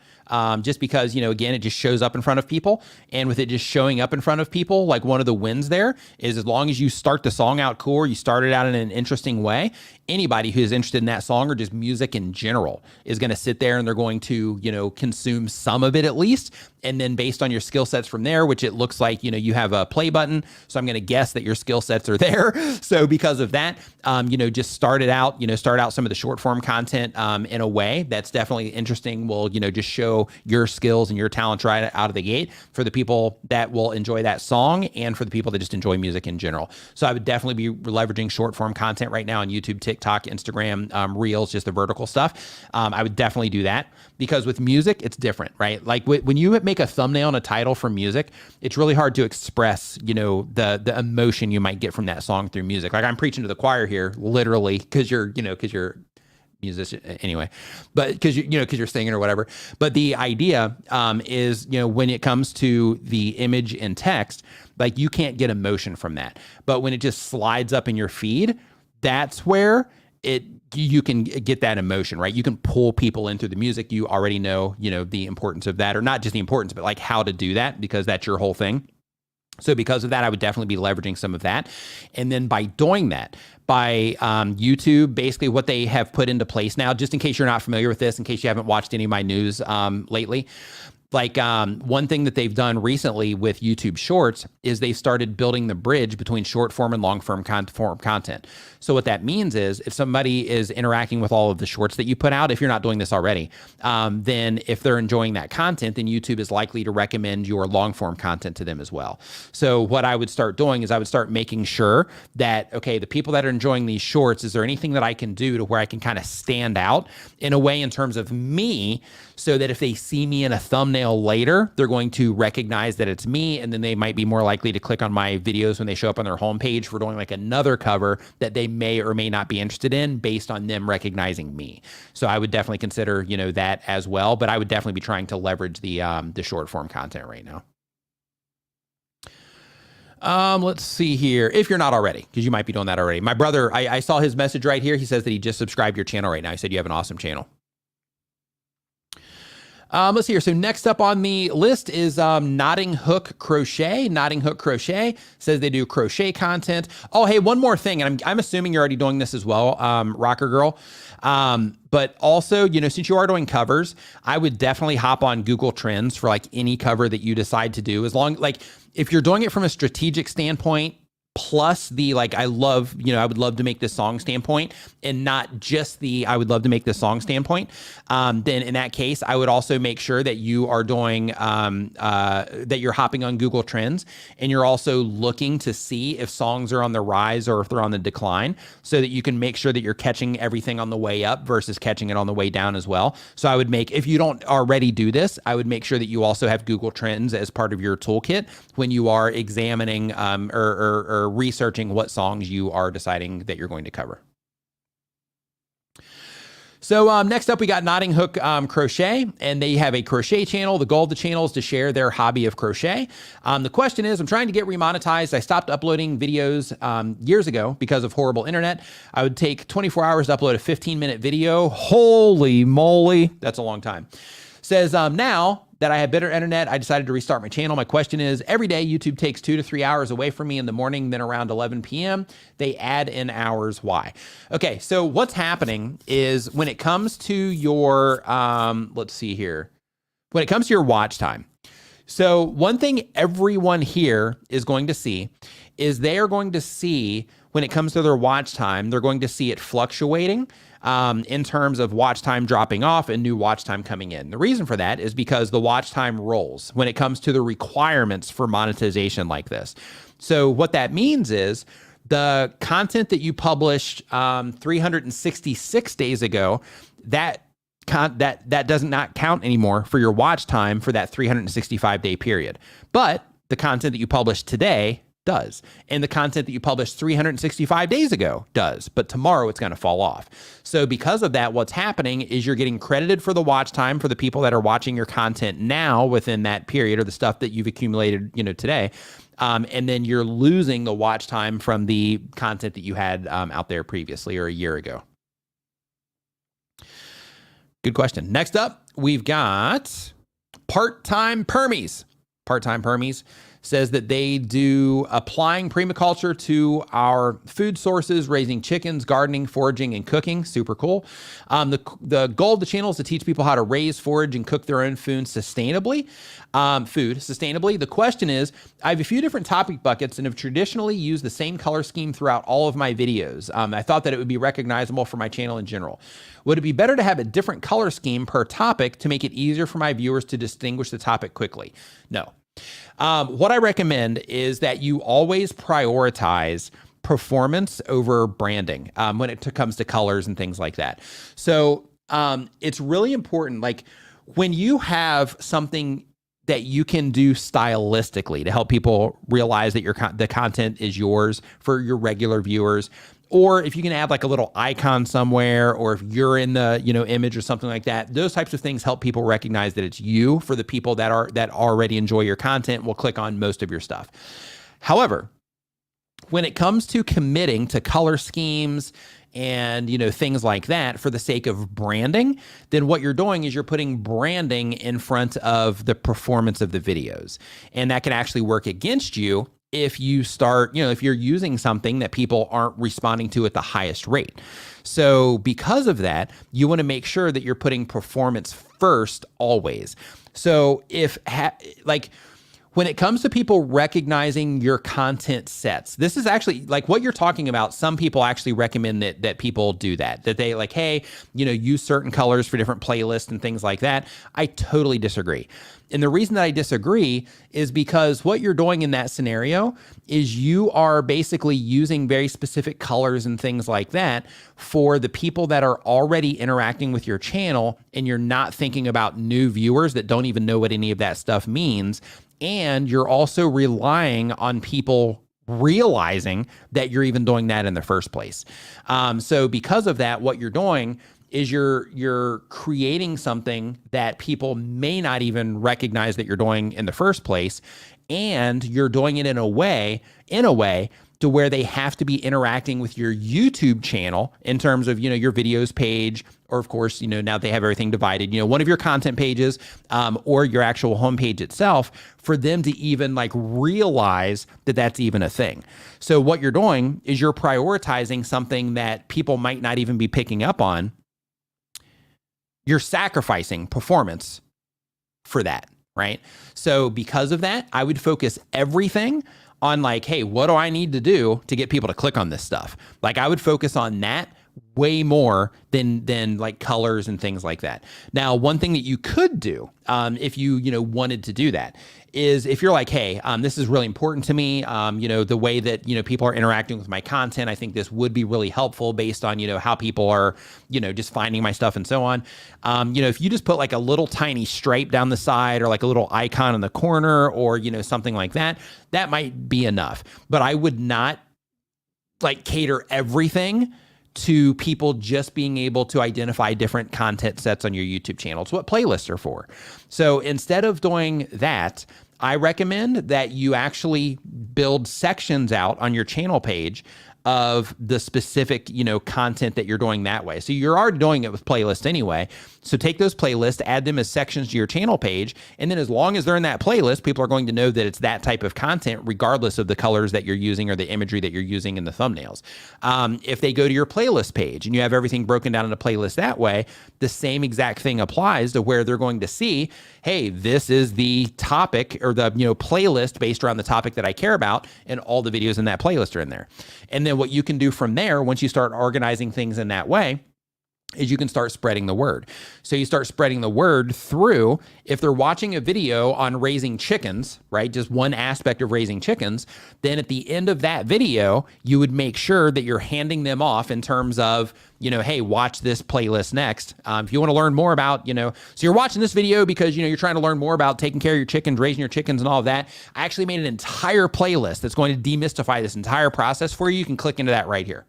Just because, again, it just shows up in front of people. And with it just showing up in front of people, like one of the wins there is as long as you start the song out cool, you start it out in an interesting way, anybody who is interested in that song or just music in general is going to sit there and they're going to, consume some of it at least. And then based on your skill sets from there, which it looks like, you have a play button. So I'm going to guess that your skill sets are there. So because of that, just start out some of the short form content in a way that's definitely interesting. Will, just show show your skills and your talents right out of the gate for the people that will enjoy that song and for the people that just enjoy music in general. So I would definitely be leveraging short form content right now on YouTube, TikTok, Instagram, Reels, just the vertical stuff. I would definitely do that because with music, it's different, right? Like when you make a thumbnail and a title for music, it's really hard to express, the emotion you might get from that song through music. Like I'm preaching to the choir here, literally, because you're musician anyway, but because you're singing or whatever. But the idea is, when it comes to the image and text, like you can't get emotion from that. But when it just slides up in your feed, that's where you can get that emotion, right? You can pull people in through the music. You already know, the importance of that, or not just the importance, but like how to do that, because that's your whole thing. So because of that, I would definitely be leveraging some of that. And then by doing that, by YouTube, basically what they have put into place now, just in case you're not familiar with this, in case you haven't watched any of my news lately, like one thing that they've done recently with YouTube Shorts is they started building the bridge between short form and long form content. So what that means is if somebody is interacting with all of the shorts that you put out, if you're not doing this already, then if they're enjoying that content, then YouTube is likely to recommend your long form content to them as well. So what I would start doing is I would start making sure that, okay, the people that are enjoying these shorts, is there anything that I can do to where I can kind of stand out in a way in terms of me, so that if they see me in a thumbnail later, they're going to recognize that it's me, and then they might be more likely to click on my videos when they show up on their homepage for doing like another cover that they may or may not be interested in based on them recognizing me. So I would definitely consider, that as well, but I would definitely be trying to leverage the short form content right now. Let's see here. If you're not already, because you might be doing that already. My brother, I saw his message right here. He says that he just subscribed to your channel right now. He said you have an awesome channel. Let's see here. So next up on the list is Knotting Hook Crochet. Knotting Hook Crochet says they do crochet content. Oh, hey, one more thing. And I'm assuming you're already doing this as well, Rocker Girl. But also, since you are doing covers, I would definitely hop on Google Trends for like any cover that you decide to do. As long, like if you're doing it from a strategic standpoint, plus the, like, I would love to make this song standpoint, and not just the, I would love to make this song standpoint, then in that case, I would also make sure that you are doing, that you're hopping on Google Trends, and you're also looking to see if songs are on the rise or if they're on the decline, so that you can make sure that you're catching everything on the way up versus catching it on the way down as well. So I would make, if you don't already do this, I would make sure that you also have Google Trends as part of your toolkit when you are examining or researching what songs you are deciding that you're going to cover. So next up, we got Knotting Hook Crochet, and they have a crochet channel. The goal of the channel is to share their hobby of crochet. The question is, I'm trying to get remonetized. I stopped uploading videos years ago because of horrible internet. I would take 24 hours to upload a 15-minute video. Holy moly, that's a long time. Says, now that I have better internet, I decided to restart my channel. My question is, every day YouTube takes 2 to 3 hours away from me in the morning, then around 11 p.m. they add in hours. Why? Okay, so what's happening is when it comes to your, let's see here. When it comes to your watch time. So one thing everyone here is going to see is they are going to see, when it comes to their watch time, they're going to see it fluctuating in terms of watch time dropping off and new watch time coming in. The reason for that is because the watch time rolls when it comes to the requirements for monetization like this. So what that means is the content that you published 366 days ago, that does not count anymore for your watch time for that 365-day period. But the content that you published today does. And the content that you published 365 days ago does, but tomorrow it's going to fall off. So because of that, what's happening is you're getting credited for the watch time for the people that are watching your content now within that period, or the stuff that you've accumulated, today. And then you're losing the watch time from the content that you had out there previously or a year ago. Good question. Next up, we've got part-time permies. Part-time permies says that they do applying permaculture to our food sources, raising chickens, gardening, foraging, and cooking. Super cool. The goal of the channel is to teach people how to raise, forage, and cook their own food sustainably. The question is, I have a few different topic buckets and have traditionally used the same color scheme throughout all of my videos. I thought that it would be recognizable for my channel in general. Would it be better to have a different color scheme per topic to make it easier for my viewers to distinguish the topic quickly? No. What I recommend is that you always prioritize performance over branding when it comes to colors and things like that. So it's really important, like when you have something that you can do stylistically to help people realize that the content is yours for your regular viewers, or if you can add like a little icon somewhere, or if you're in the image or something like that, those types of things help people recognize that it's you. For the people that already enjoy your content, will click on most of your stuff. However, when it comes to committing to color schemes and things like that for the sake of branding, then what you're doing is you're putting branding in front of the performance of the videos, and that can actually work against you if you start, if you're using something that people aren't responding to at the highest rate. So because of that, you want to make sure that you're putting performance first always. So when it comes to people recognizing your content sets, this is actually like what you're talking about. Some people actually recommend that people do that they like, hey, use certain colors for different playlists and things like that. I totally disagree. And the reason that I disagree is because what you're doing in that scenario is you are basically using very specific colors and things like that for the people that are already interacting with your channel, and you're not thinking about new viewers that don't even know what any of that stuff means. And you're also relying on people realizing that you're even doing that in the first place. So because of that, what you're doing is you're creating something that people may not even recognize that you're doing in the first place, and you're doing it in a way to where they have to be interacting with your YouTube channel in terms of your videos page, or of course now they have everything divided, one of your content pages, or your actual homepage itself, for them to even like realize that that's even a thing. So what you're doing is you're prioritizing something that people might not even be picking up on. You're sacrificing performance for that, right? So because of that, I would focus everything on like, hey, what do I need to do to get people to click on this stuff? Like I would focus on that way more than like colors and things like that. Now, one thing that you could do if you wanted to do that is if you're like, hey, this is really important to me, the way that people are interacting with my content, I think this would be really helpful based on how people are just finding my stuff and so on. If you just put like a little tiny stripe down the side, or like a little icon in the corner, or something like that, that might be enough. But I would not like cater everything to people just being able to identify different content sets on your YouTube channel. It's what playlists are for. So instead of doing that, I recommend that you actually build sections out on your channel page of the specific, content that you're doing that way. So you're already doing it with playlists anyway. So take those playlists, add them as sections to your channel page. And then as long as they're in that playlist, people are going to know that it's that type of content, regardless of the colors that you're using or the imagery that you're using in the thumbnails. If they go to your playlist page and you have everything broken down in a playlist that way, the same exact thing applies to where they're going to see, hey, this is the topic or the, playlist based around the topic that I care about, and all the videos in that playlist are in there. And then what you can do from there, once you start organizing things in that way, is you can start spreading the word. So you start spreading the word through, if they're watching a video on raising chickens, right? Just one aspect of raising chickens, then at the end of that video, you would make sure that you're handing them off in terms of, hey, watch this playlist next. If you want to learn more about, so you're watching this video because, you're trying to learn more about taking care of your chickens, raising your chickens and all of that. I actually made an entire playlist that's going to demystify this entire process for you. You can click into that right here,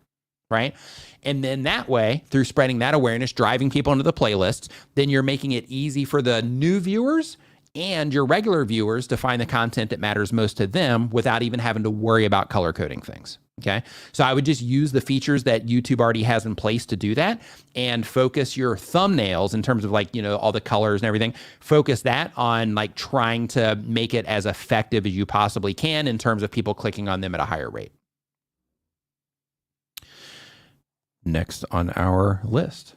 right? And then that way, through spreading that awareness, driving people into the playlists, then you're making it easy for the new viewers and your regular viewers to find the content that matters most to them without even having to worry about color coding things. Okay. So I would just use the features that YouTube already has in place to do that and focus your thumbnails in terms of like, you know, all the colors and everything. Focus that on like trying to make it as effective as you possibly can in terms of people clicking on them at a higher rate. Next on our list.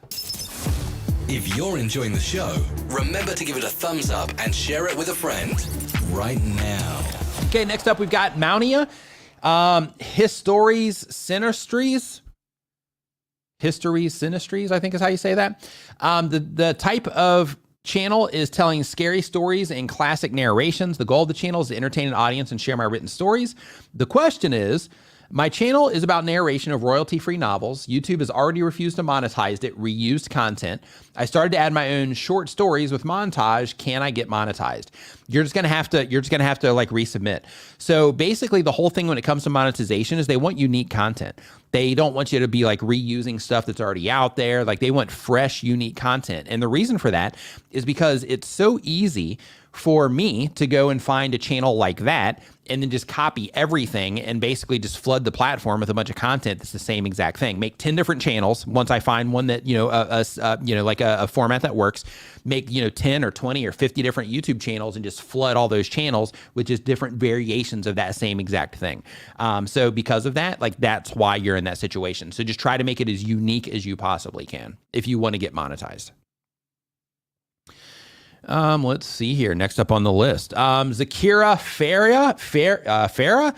If you're enjoying the show, remember to give it a thumbs up and share it with a friend right now. Okay, next up we've got Mountia. Histories Sinistries, I think is how you say that. The type of channel is telling scary stories and classic narrations. The goal of the channel is to entertain an audience and share my written stories. The question is, my channel is about narration of royalty-free novels. YouTube has already refused to monetize it, reused content. I started to add my own short stories with montage. Can I get monetized? You're just gonna have to like resubmit. So basically the whole thing when it comes to monetization is they want unique content. They don't want you to be like reusing stuff that's already out there. Like they want fresh, unique content. And the reason for that is because it's so easy for me to go and find a channel like that and then just copy everything and basically just flood the platform with a bunch of content that's the same exact thing. Make 10 different channels. Once I find one that, like a format that works, make, 10 or 20 or 50 different YouTube channels and just flood all those channels with just different variations of that same exact thing. So because of that, like that's why you're in that situation. So just try to make it as unique as you possibly can if you want to get monetized. Let's see here. Next up on the list, Zakira Farah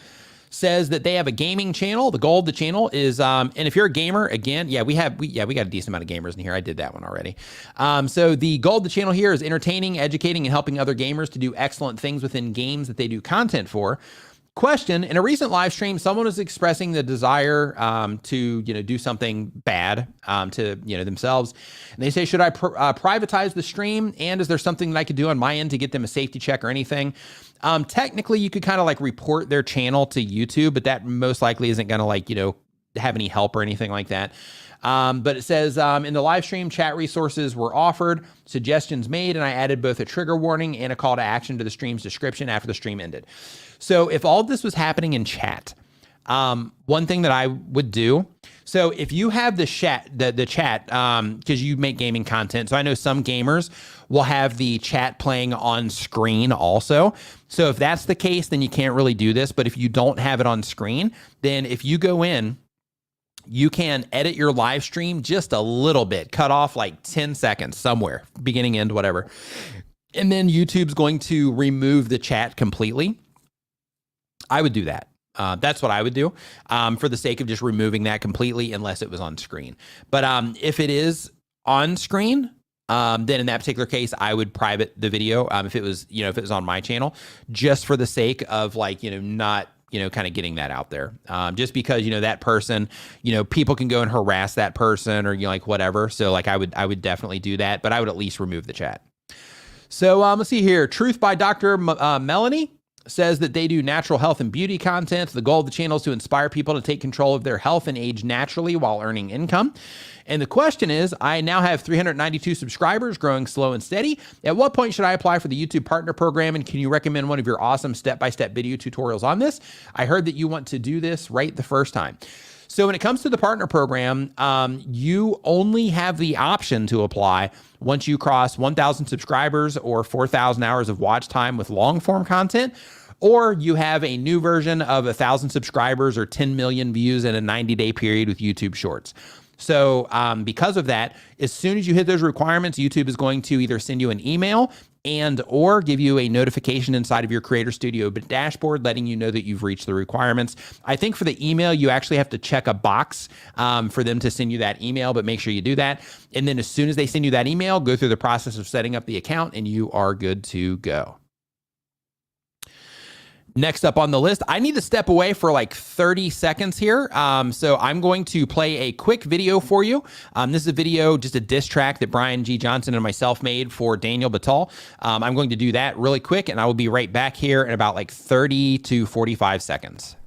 says that they have a gaming channel. The goal of the channel is, and if you're a gamer, again, we got a decent amount of gamers in here. I did that one already. So the goal of the channel here is entertaining, educating, and helping other gamers to do excellent things within games that they do content for. Question, in a recent live stream, someone was expressing the desire to, do something bad to, themselves. And they say, should I privatize the stream? And is there something that I could do on my end to get them a safety check or anything? Technically, you could kind of like report their channel to YouTube, but that most likely isn't going to have any help or anything like that. But it says, in the live stream, chat resources were offered, suggestions made, and I added both a trigger warning and a call to action to the stream's description after the stream ended. So if all this was happening in chat, one thing that I would do, so if you have the chat, because you make gaming content, so I know some gamers will have the chat playing on screen also. So if that's the case, then you can't really do this. But if you don't have it on screen, then if you go in, you can edit your live stream just a little bit, cut off like 10 seconds somewhere, beginning, end, whatever. And then YouTube's going to remove the chat completely. I would do that. That's what I would do for the sake of just removing that completely unless it was on screen. But if it is on screen, then in that particular case, I would private the video if it was, if it was on my channel, just for the sake of like, not, kind of getting that out there. Just because, that person, people can go and harass that person or, like whatever. So like I would definitely do that, but I would at least remove the chat. So let's see here. Truth by Dr. Melanie says that they do natural health and beauty content. The goal of the channel is to inspire people to take control of their health and age naturally while earning income. And the question is, I now have 392 subscribers, growing slow and steady. At what point should I apply for the YouTube Partner Program? And can you recommend one of your awesome step-by-step video tutorials on this? I heard that you want to do this right the first time. So when it comes to the partner program, you only have the option to apply once you cross 1,000 subscribers or 4,000 hours of watch time with long form content, or you have a new version of 1,000 subscribers or 10 million views in a 90-day period with YouTube Shorts. So because of that, as soon as you hit those requirements, YouTube is going to either send you an email and or give you a notification inside of your Creator Studio dashboard letting you know that you've reached the requirements. I think for the email, you actually have to check a box for them to send you that email, but make sure you do that. And then as soon as they send you that email, go through the process of setting up the account and you are good to go. Next up on the list, I need to step away for like 30 seconds here. So I'm going to play a quick video for you. This is a video, just a diss track that Brian G. Johnson and myself made for Daniel Batal. I'm going to do that really quick and I will be right back here in about like 30 to 45 seconds.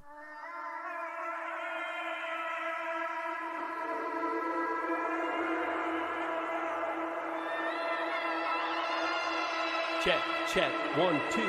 Check, 1, 2.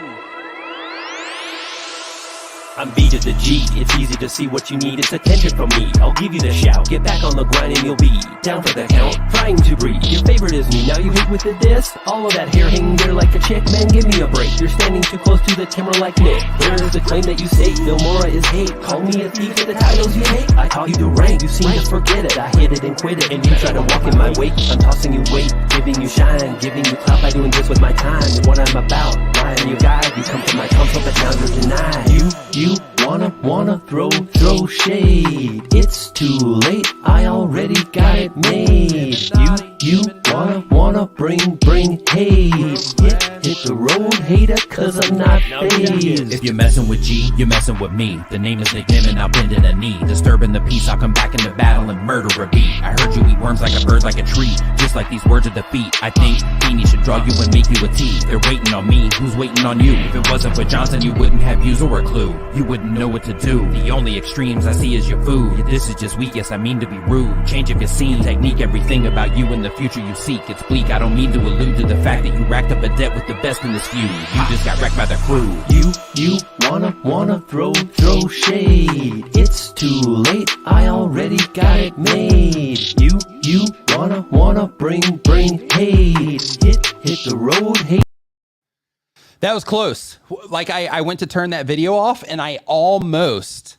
I'm B to the G, it's easy to see what you need, it's attention from me. I'll give you the shout, get back on the grind and you'll be down for the count, trying to breathe. Your favorite is me, now you hate with the diss. All of that hair hanging there like a chick, man, give me a break. You're standing too close to the camera like Nick. Where's the claim that you say Filmora is hate? Call me a thief for the titles you hate. I taught you to rank, you seem to forget it. I hit it and quit it, and you try to walk in my wake. I'm tossing you weight, giving you shine, giving you clout by doing this with my time. And what I'm about, I am your guide. You come to my console, but now you're denied. You wanna throw shade. It's too late, I already got it made. You wanna bring hate. Hit the road, hater, cause I'm not phased. If you're messing with G, you're messing with me. The name is Nimmin, I'll bend in a knee. Disturbing the peace, I'll come back into battle and murder a beat. I heard you eat worms like a bird, like a tree. Just like these words of defeat, I think Beanie should draw you and make you a T. They're waiting on me, who's waiting on you? If it wasn't for Johnson, you wouldn't have views or a clue. You wouldn't know what to do. The only extremes I see is your food. This is just weak, yes, I mean to be rude. Change of your scene, technique, everything about you in the future you seek. It's bleak, I don't mean to allude to the fact that you racked up a debt with the best in this feud. You just got wrecked by the crew. You wanna throw shade. It's too late, I already got it made. You wanna bring hate. Hit the road, hate. That was close. Like I went to turn that video off and I almost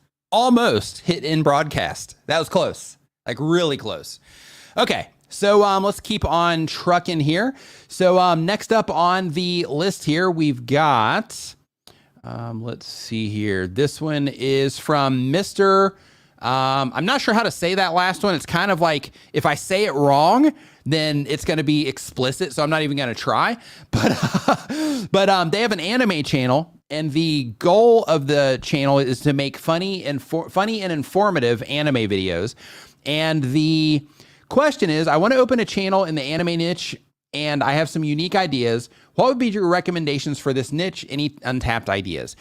hit in broadcast. That was close, like really close. Okay. So let's keep on trucking here. So next up on the list here, we've got, let's see here. This one is from Mr. I'm not sure how to say that last one. It's kind of like if I say it wrong, then it's going to be explicit. So I'm not even going to try. But they have an anime channel, and the goal of the channel is to make funny and informative anime videos. And the question is, I want to open a channel in the anime niche, and I have some unique ideas. What would be your recommendations for this niche? Any untapped ideas?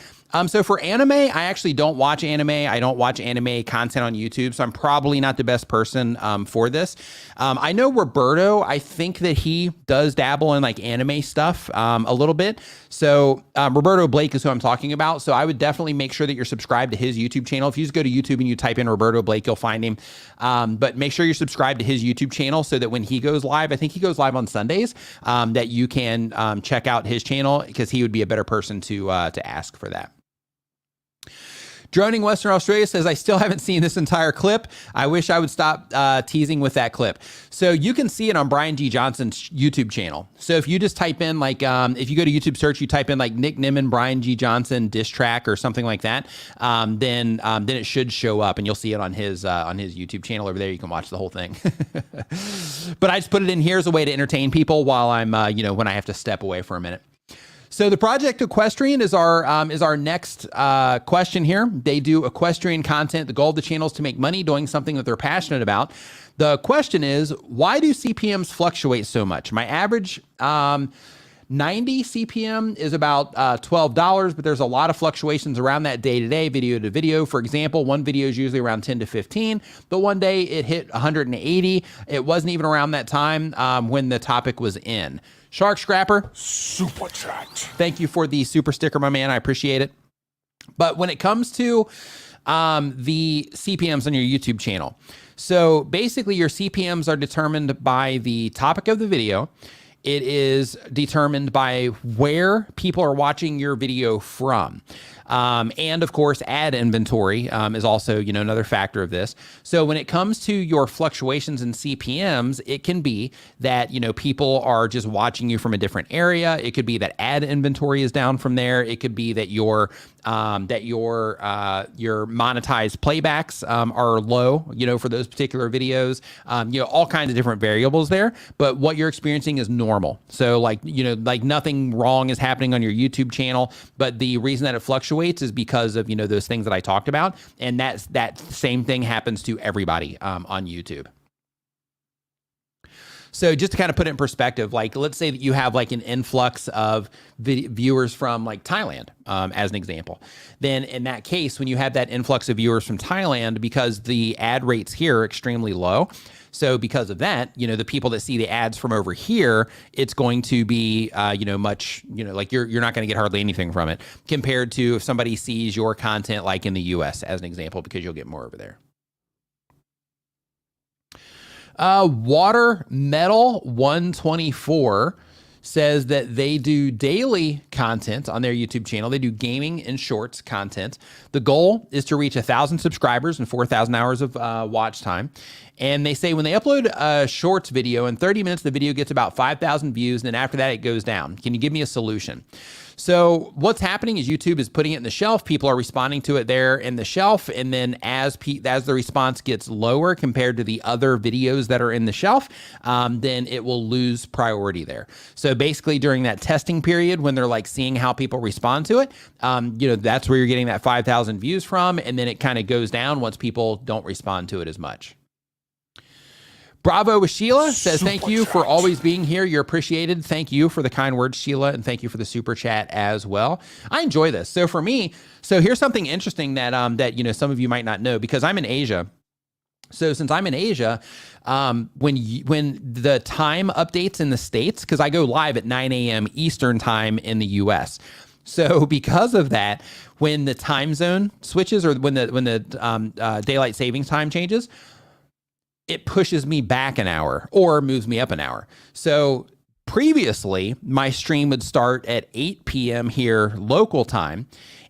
So for anime, I actually don't watch anime. I don't watch anime content on YouTube, so I'm probably not the best person for this. I know Roberto, I think that he does dabble in like anime stuff a little bit. So Roberto Blake is who I'm talking about. So I would definitely make sure that you're subscribed to his YouTube channel. If you just go to YouTube and you type in Roberto Blake, you'll find him. But make sure you're subscribed to his YouTube channel so that when he goes live, I think he goes live on Sundays, that you can check out his channel, because he would be a better person to ask for that. Droning Western Australia says, I still haven't seen this entire clip. I wish I would stop teasing with that clip. So you can see it on Brian G. Johnson's YouTube channel. So if you just type in like, if you go to YouTube search, you type in like Nick Nimmin, Brian G. Johnson diss track or something like that, then it should show up, and you'll see it on his YouTube channel over there. You can watch the whole thing. But I just put it in here as a way to entertain people while I'm, when I have to step away for a minute. So the Project Equestrian is our next question here. They do equestrian content. The goal of the channel is to make money doing something that they're passionate about. The question is, why do CPMs fluctuate so much? My average 90 CPM is about $12, but there's a lot of fluctuations around that day to day, video to video. For example, one video is usually around 10 to 15, but one day it hit 180. It wasn't even around that time when the topic was in. Shark Scrapper, Super chat. Thank you for the super sticker, my man. I appreciate it. But when it comes to the CPMs on your YouTube channel, so basically your CPMs are determined by the topic of the video. It is determined by where people are watching your video from. And of course, ad inventory is also, another factor of this. So when it comes to your fluctuations in CPMs, it can be that, people are just watching you from a different area. It could be that ad inventory is down from there. It could be that your monetized playbacks are low, for those particular videos. All kinds of different variables there. But what you're experiencing is normal. So like nothing wrong is happening on your YouTube channel. But the reason that it fluctuates is because of, those things that I talked about. And that same thing happens to everybody on YouTube. So just to kind of put it in perspective, like let's say that you have like an influx of viewers from like Thailand, as an example. Then in that case, when you have that influx of viewers from Thailand, because the ad rates here are extremely low, So because of that, the people that see the ads from over here, it's going to be, much, like you're not going to get hardly anything from it compared to if somebody sees your content like in the US as an example, because you'll get more over there. Water Metal 124 says that they do daily content on their YouTube channel. They do gaming and shorts content. The goal is to reach 1,000 subscribers and 4,000 hours of watch time. And they say when they upload a shorts video, in 30 minutes, the video gets about 5,000 views. And then after that, it goes down. Can you give me a solution? So what's happening is YouTube is putting it in the shelf. People are responding to it there in the shelf. And then as the response gets lower compared to the other videos that are in the shelf, then it will lose priority there. So basically during that testing period, when they're like seeing how people respond to it, that's where you're getting that 5,000 views from. And then it kind of goes down once people don't respond to it as much. Bravo with Sheila says, thank you for always being here. You're appreciated. Thank you for the kind words, Sheila, and thank you for the super chat as well. I enjoy this. So for me, here's something interesting that some of you might not know, because I'm in Asia. So since I'm in Asia, when the time updates in the States, because I go live at 9 a.m. Eastern time in the US. So because of that, when the time zone switches or when the daylight savings time changes, it pushes me back an hour or moves me up an hour. So previously, my stream would start at 8 p.m. here local time.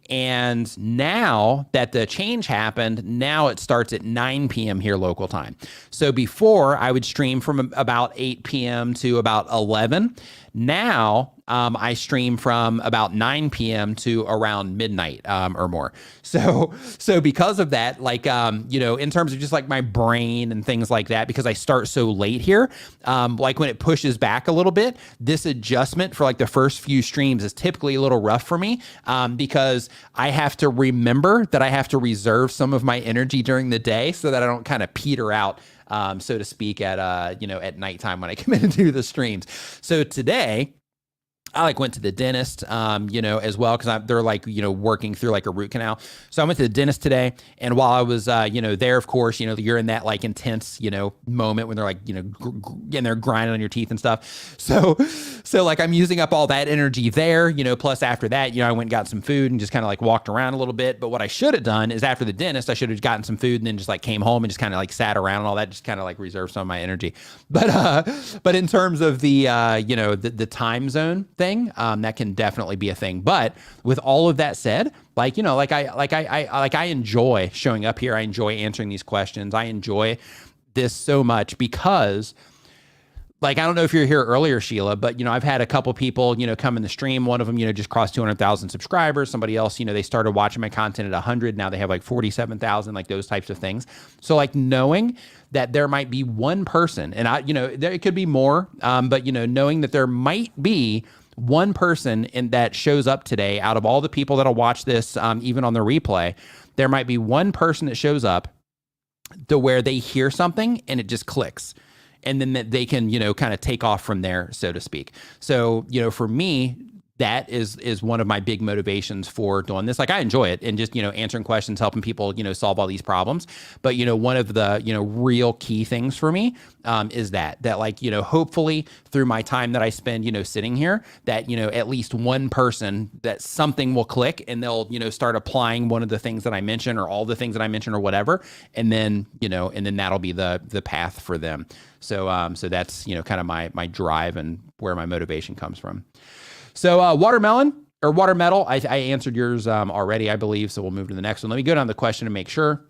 And now that the change happened, now it starts at 9 p.m. here local time. So before, I would stream from about 8 p.m. to about 11. Now I stream from about 9 p.m. to around midnight or more. So because of that, in terms of just like my brain and things like that, because I start so late here, like when it pushes back a little bit, this adjustment for like the first few streams is typically a little rough for me because I have to remember that I have to reserve some of my energy during the day so that I don't kind of peter out, so to speak, at nighttime when I come in and do the streams. So today, I went to the dentist, as well, because they're working through like a root canal. So I went to the dentist today, and while I was, there, of course, you're in that like intense, moment when they're like, and they're grinding on your teeth and stuff. So like I'm using up all that energy there, plus after that, I went and got some food and just kind of like walked around a little bit. But what I should have done is after the dentist, I should have gotten some food and then just like came home and just kind of like sat around and all that, just kind of like reserve some of my energy. But in terms of the, the time zone thing, that can definitely be a thing. But with all of that said, I enjoy showing up here. I enjoy answering these questions. I enjoy this so much because, I don't know if you're here earlier, Sheila, but, I've had a couple people, come in the stream. One of them, just crossed 200,000 subscribers. Somebody else, they started watching my content at 100. Now they have like 47,000, like those types of things. So knowing that there might be one person, and it could be more, but, knowing that there might be one person that shows up today out of all the people that'll watch this, even on the replay, there might be one person that shows up to where they hear something and it just clicks. And then that they can, kind of take off from there, so to speak. So, for me, that is one of my big motivations for doing this. I enjoy it and just, answering questions, helping people, solve all these problems. But, one of the, real key things for me is that hopefully through my time that I spend, sitting here, that, at least one person, that something will click and they'll, start applying one of the things that I mentioned or all the things that I mentioned or whatever. And then, and then that'll be the path for them. So, so that's, kind of my drive and where my motivation comes from. So Watermelon or Water Metal, I answered yours already, I believe. So we'll move to the next one. Let me go down the question to make sure.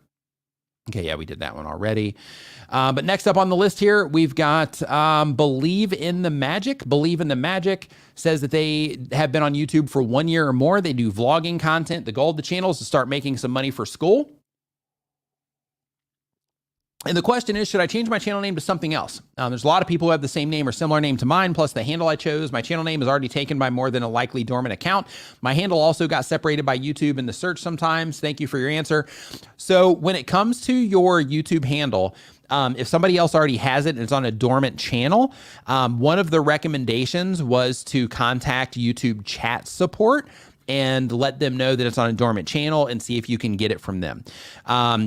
Okay, yeah, we did that one already. But next up on the list here, we've got Believe in the Magic. Believe in the Magic says that they have been on YouTube for 1 year or more. They do vlogging content. The goal of the channel is to start making some money for school. And the question is, should I change my channel name to something else? There's a lot of people who have the same name or similar name to mine, plus the handle I chose. My channel name is already taken by more than a likely dormant account. My handle also got separated by YouTube in the search sometimes. Thank you for your answer. So when it comes to your YouTube handle, if somebody else already has it and it's on a dormant channel, one of the recommendations was to contact YouTube chat support and let them know that it's on a dormant channel and see if you can get it from them.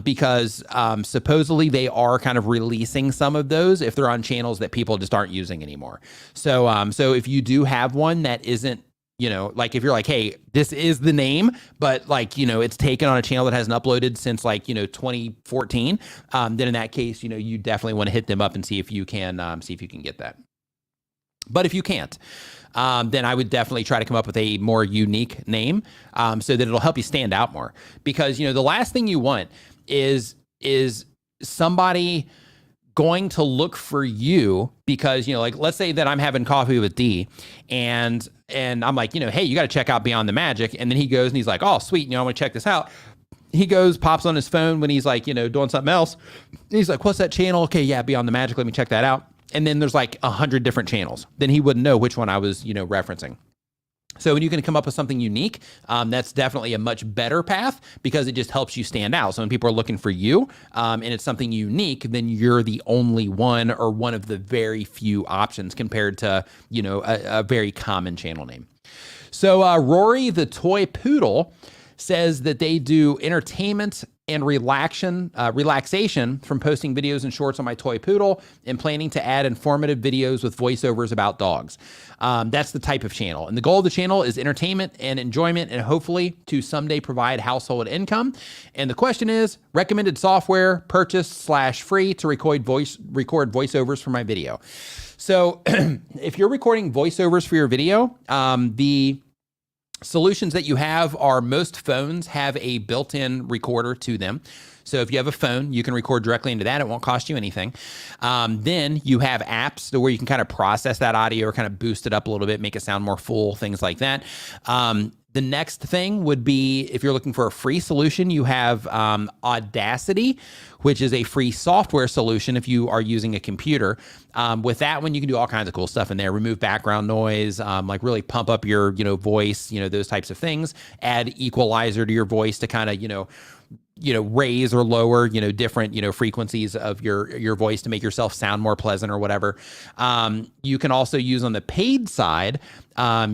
Because supposedly they are kind of releasing some of those if they're on channels that people just aren't using anymore. So, so if you do have one that isn't, you know, like if you're like, hey, this is the name, but like, you know, it's taken on a channel that hasn't uploaded since like, you know, 2014, then in that case, you know, you definitely want to hit them up and see if you can get that. But if you can't, then I would definitely try to come up with a more unique name, so that it'll help you stand out more. Because, you know, the last thing you want is somebody going to look for you because, you know, like let's say that I'm having coffee with D and I'm like, you know, hey, you got to check out Beyond the Magic. And then he goes and he's like, oh, sweet. You know, I want to check this out. He goes, pops on his phone when he's like, you know, doing something else. And he's like, what's that channel? Okay, yeah, Beyond the Magic. Let me check that out. And then there's like 100 different channels. Then he wouldn't know which one I was, you know, referencing. So when you can come up with something unique, that's definitely a much better path because it just helps you stand out. So when people are looking for you and it's something unique, then you're the only one or one of the very few options compared to, you know, a very common channel name. So Rory the Toy Poodle says that they do entertainment and relaxation from posting videos and shorts on my toy poodle and planning to add informative videos with voiceovers about dogs. That's the type of channel. And the goal of the channel is entertainment and enjoyment and hopefully to someday provide household income. And the question is recommended software purchase/free to record voiceovers for my video. So if you're recording voiceovers for your video, the solutions that you have are most phones have a built-in recorder to them. So if you have a phone, you can record directly into that. It won't cost you anything. Then you have apps where you can kind of process that audio or kind of boost it up a little bit, make it sound more full, things like that. The next thing would be if you're looking for a free solution, you have Audacity, which is a free software solution if you are using a computer. With that one, you can do all kinds of cool stuff in there. Remove background noise, like really pump up your, you know, voice, you know, those types of things. Add equalizer to your voice to kind of, you know, raise or lower, you know, different, you know, frequencies of your voice to make yourself sound more pleasant or whatever. You can also use on the paid side,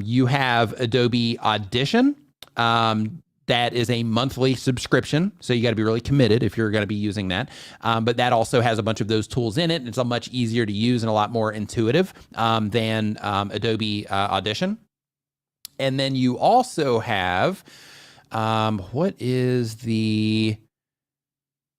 you have Adobe Audition. That is a monthly subscription. So you got to be really committed if you're going to be using that. But that also has a bunch of those tools in it. It's a much easier to use and a lot more intuitive than Adobe Audition. And then you also have, what is the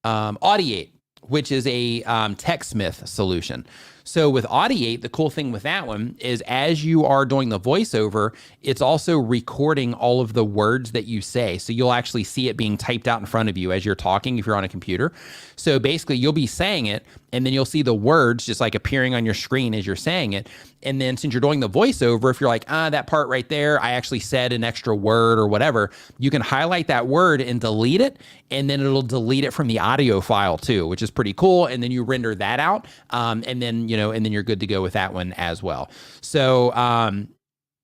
Audiate, which is a TechSmith solution. So with Audiate, the cool thing with that one is as you are doing the voiceover, it's also recording all of the words that you say. So you'll actually see it being typed out in front of you as you're talking if you're on a computer. So basically you'll be saying it and then you'll see the words just like appearing on your screen as you're saying it. And then since you're doing the voiceover, if you're like, that part right there, I actually said an extra word or whatever, you can highlight that word and delete it. And then it'll delete it from the audio file too, which is pretty cool. And then you render that out. And then, you know, and then you're good to go with that one as well. So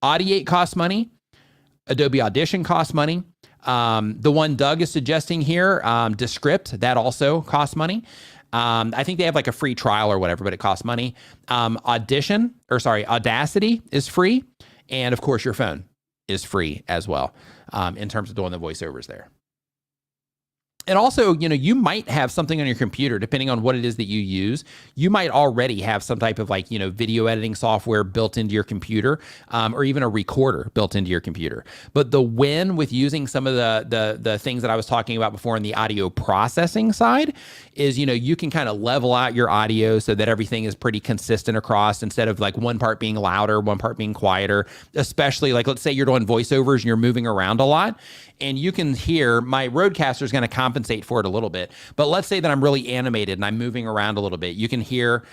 Audiate costs money. Adobe Audition costs money. The one Doug is suggesting here, Descript, that also costs money. I think they have like a free trial or whatever, but it costs money. Audacity is free. And of course your phone is free as well, in terms of doing the voiceovers there. And also, you know, you might have something on your computer, depending on what it is that you use. You might already have some type of like, you know, video editing software built into your computer, or even a recorder built into your computer. But the win with using some of the things that I was talking about before in the audio processing side is, you know, you can kind of level out your audio so that everything is pretty consistent across instead of like one part being louder, one part being quieter, especially like, let's say you're doing voiceovers and you're moving around a lot. And you can hear my Rodecaster is going to compensate for it a little bit. But let's say that I'm really animated and I'm moving around a little bit. You can hear,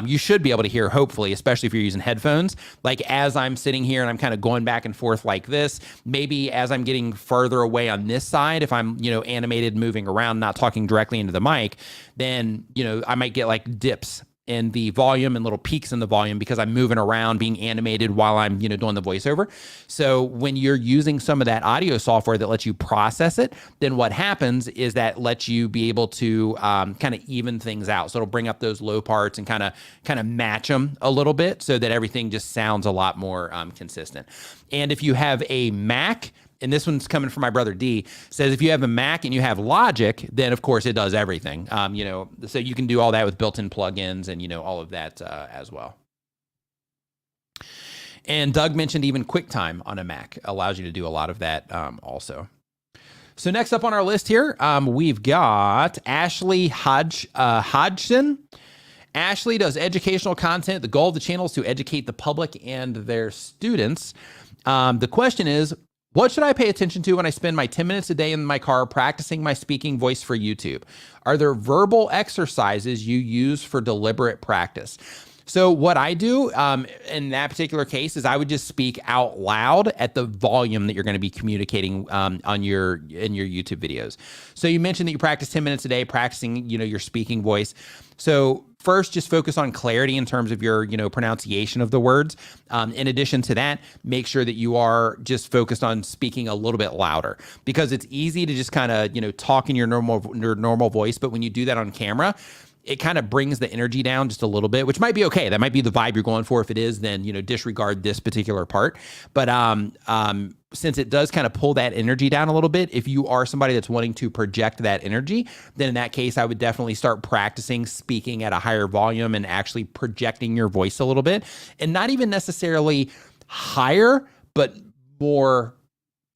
you should be able to hear, hopefully, especially if you're using headphones, like as I'm sitting here and I'm kind of going back and forth like this, maybe as I'm getting further away on this side, if I'm, you know, animated, moving around, not talking directly into the mic, then, you know, I might get like dips in the volume and little peaks in the volume because I'm moving around, being animated while I'm, you know, doing the voiceover. So when you're using some of that audio software that lets you process it, then what happens is that lets you be able to kind of even things out. So it'll bring up those low parts and kind of match them a little bit so that everything just sounds a lot more consistent. And if you have a Mac, and this one's coming from my brother D, says if you have a Mac and you have Logic, then of course it does everything. So you can do all that with built-in plugins and, all of that as well. And Doug mentioned even QuickTime on a Mac allows you to do a lot of that also. So next up on our list here, we've got Ashley Hodgson. Ashley does educational content. The goal of the channel is to educate the public and their students. The question is, what should I pay attention to when I spend my 10 minutes a day in my car practicing my speaking voice for YouTube? Are there verbal exercises you use for deliberate practice? So what I do in that particular case is I would just speak out loud at the volume that you're going to be communicating in your YouTube videos. So you mentioned that you practice 10 minutes a day practicing, your speaking voice. So first, just focus on clarity in terms of your, pronunciation of the words. In addition to that, make sure that you are just focused on speaking a little bit louder, because it's easy to just kind of, talk in your normal voice. But when you do that on camera, it kind of brings the energy down just a little bit, which might be okay. That might be the vibe you're going for. If it is, then, disregard this particular part. But since it does kind of pull that energy down a little bit, if you are somebody that's wanting to project that energy, then in that case, I would definitely start practicing speaking at a higher volume and actually projecting your voice a little bit, and not even necessarily higher, but more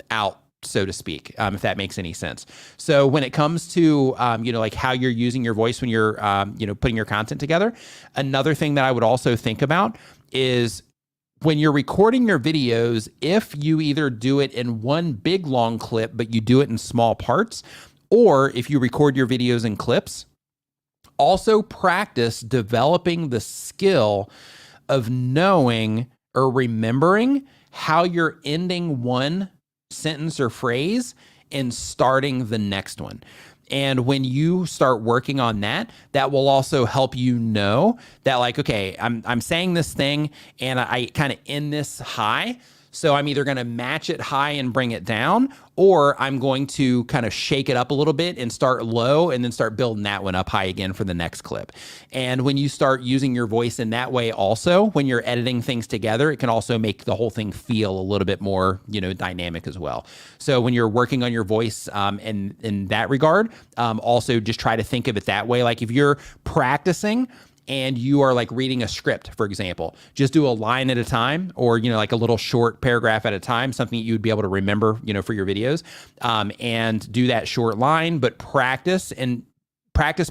out, so to speak, if that makes any sense. So when it comes to, like how you're using your voice when you're, putting your content together, another thing that I would also think about is when you're recording your videos, if you either do it in one big long clip, but you do it in small parts, or if you record your videos in clips, also practice developing the skill of knowing or remembering how you're ending one sentence or phrase and starting the next one. And when you start working on that, that will also help you know that, like, okay, I'm saying this thing and I kind of end this high. So I'm either going to match it high and bring it down, or I'm going to kind of shake it up a little bit and start low and then start building that one up high again for the next clip. And when you start using your voice in that way also, when you're editing things together, it can also make the whole thing feel a little bit more, dynamic as well. So when you're working on your voice in that regard, also just try to think of it that way. Like if you're practicing and you are like reading a script, for example, just do a line at a time, or, like a little short paragraph at a time, something you would be able to remember, for your videos, and do that short line, but practice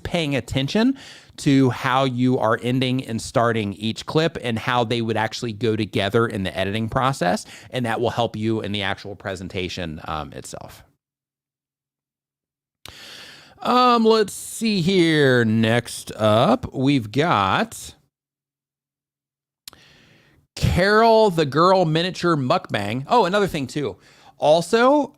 paying attention to how you are ending and starting each clip and how they would actually go together in the editing process. And that will help you in the actual presentation itself. Let's see here. Next up, we've got Carol, the girl miniature mukbang. Oh, another thing too. Also,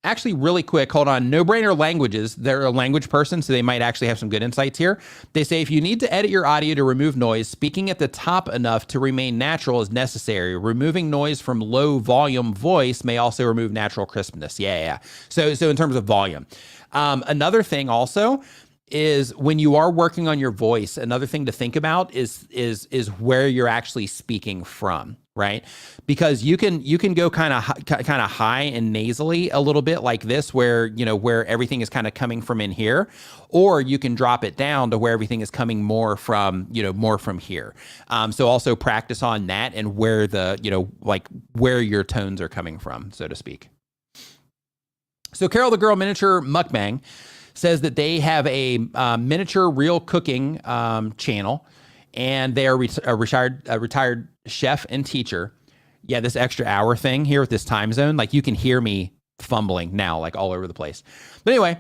actually really quick, hold on. No Brainer Languages. They're a language person, so they might actually have some good insights here. They say, if you need to edit your audio to remove noise, speaking at the top enough to remain natural is necessary. Removing noise from low volume voice may also remove natural crispness. Yeah. So in terms of volume. Another thing also is when you are working on your voice, another thing to think about is where you're actually speaking from, right? Because you can go kind of high and nasally a little bit like this, where everything is kind of coming from in here, or you can drop it down to where everything is coming more from here. So also practice on that and where where your tones are coming from, so to speak. So Carol the Girl Miniature Mukbang says that they have a miniature real cooking channel, and they are a retired chef and teacher. Yeah, this extra hour thing here with this time zone, like you can hear me fumbling now, like all over the place. But anyway,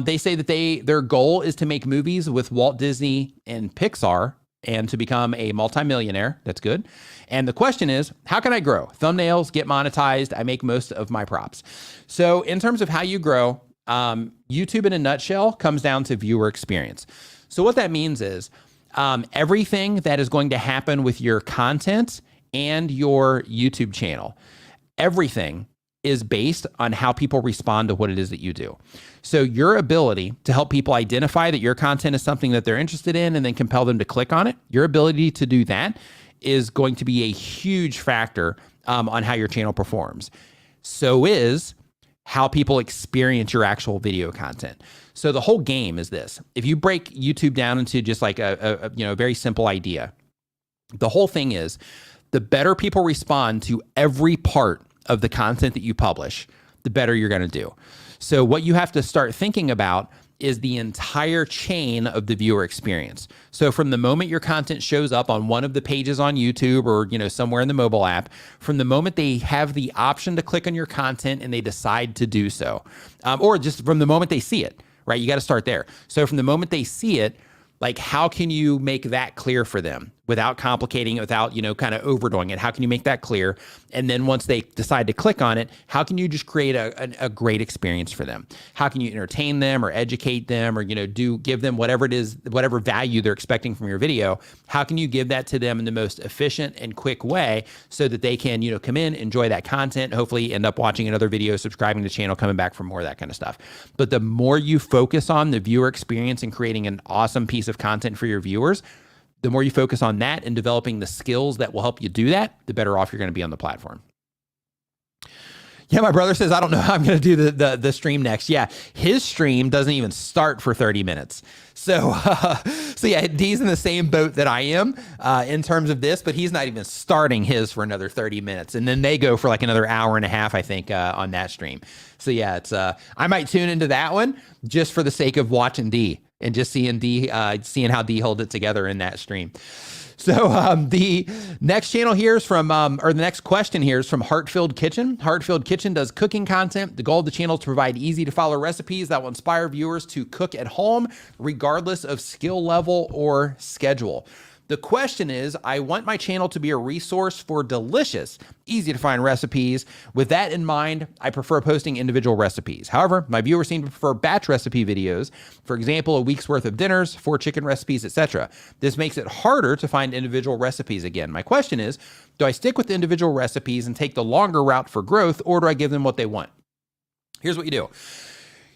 they say that their goal is to make movies with Walt Disney and Pixar and to become a multimillionaire. That's good. And the question is, how can I grow? Thumbnails, get monetized. I make most of my props. So in terms of how you grow, YouTube in a nutshell comes down to viewer experience. So what that means is everything that is going to happen with your content and your YouTube channel, everything is based on how people respond to what it is that you do. So your ability to help people identify that your content is something that they're interested in and then compel them to click on it, your ability to do that is going to be a huge factor on how your channel performs. so is how people experience your actual video content. So the whole game is this. If you break YouTube down into just like a very simple idea, the whole thing is the better people respond to every part of the content that you publish, the better you're going to do. So what you have to start thinking about is the entire chain of the viewer experience. So from the moment your content shows up on one of the pages on YouTube or, somewhere in the mobile app, from the moment they have the option to click on your content and they decide to do so, or just from the moment they see it, right? You got to start there. So from the moment they see it, like, how can you make that clear for them without complicating it, without, kind of overdoing it? How can you make that clear? And then once they decide to click on it, how can you just create a great experience for them? How can you entertain them or educate them or, give them whatever it is, whatever value they're expecting from your video? How can you give that to them in the most efficient and quick way so that they can, come in, enjoy that content, hopefully end up watching another video, subscribing to the channel, coming back for more of that kind of stuff. But the more you focus on the viewer experience and creating an awesome piece of content for your viewers, the more you focus on that and developing the skills that will help you do that, the better off you're going to be on the platform. Yeah, my brother says, I don't know how I'm going to do the stream next. Yeah, his stream doesn't even start for 30 minutes. So yeah, D's in the same boat that I am in terms of this, but he's not even starting his for another 30 minutes. And then they go for like another hour and a half, I think, on that stream. So yeah, it's I might tune into that one just for the sake of watching D and just seeing how D holds it together in that stream. So the next channel here is from, or the next question here is from Heartfilled Kitchen. Heartfilled Kitchen does cooking content. The goal of the channel is to provide easy to follow recipes that will inspire viewers to cook at home, regardless of skill level or schedule. The question is, I want my channel to be a resource for delicious, easy to find recipes. With that in mind, I prefer posting individual recipes. However, my viewers seem to prefer batch recipe videos. For example, a week's worth of dinners, 4 chicken recipes, etc. This makes it harder to find individual recipes again. My question is, do I stick with individual recipes and take the longer route for growth, or do I give them what they want? Here's what you do.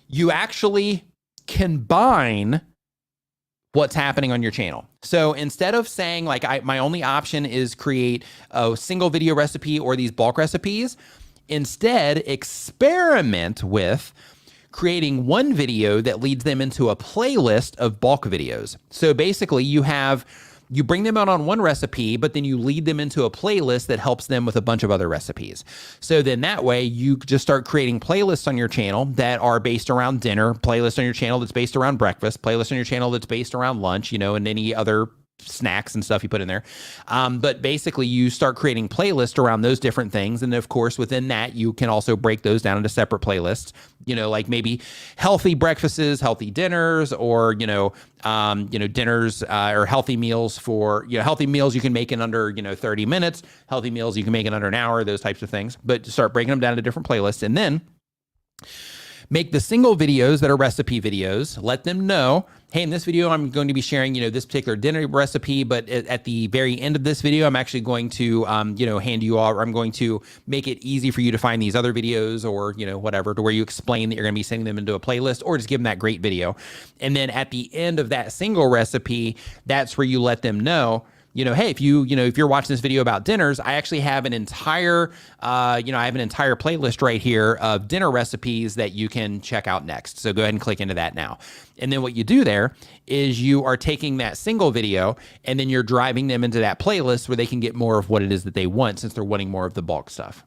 You actually combine what's happening on your channel. So instead of saying like my only option is create a single video recipe or these bulk recipes, instead experiment with creating one video that leads them into a playlist of bulk videos. So basically you bring them out on one recipe, but then you lead them into a playlist that helps them with a bunch of other recipes. So then that way you just start creating playlists on your channel that are based around dinner, playlists on your channel that's based around breakfast, playlists on your channel that's based around lunch, and any other snacks and stuff you put in there. But basically you start creating playlists around those different things. And of course, within that, you can also break those down into separate playlists, like maybe healthy breakfasts, healthy dinners, or, dinners or healthy meals for, healthy meals you can make in under, 30 minutes, healthy meals you can make in under an hour, those types of things, but start breaking them down into different playlists. And then make the single videos that are recipe videos, let them know, hey, in this video, I'm going to be sharing, this particular dinner recipe, but at the very end of this video, I'm actually going to, hand you all, or I'm going to make it easy for you to find these other videos or, whatever, to where you explain that you're going to be sending them into a playlist, or just give them that great video. And then at the end of that single recipe, that's where you let them know, hey, if you're watching this video about dinners, I actually have an entire, playlist right here of dinner recipes that you can check out next. So go ahead and click into that now. And then what you do there is you are taking that single video and then you're driving them into that playlist where they can get more of what it is that they want, since they're wanting more of the bulk stuff.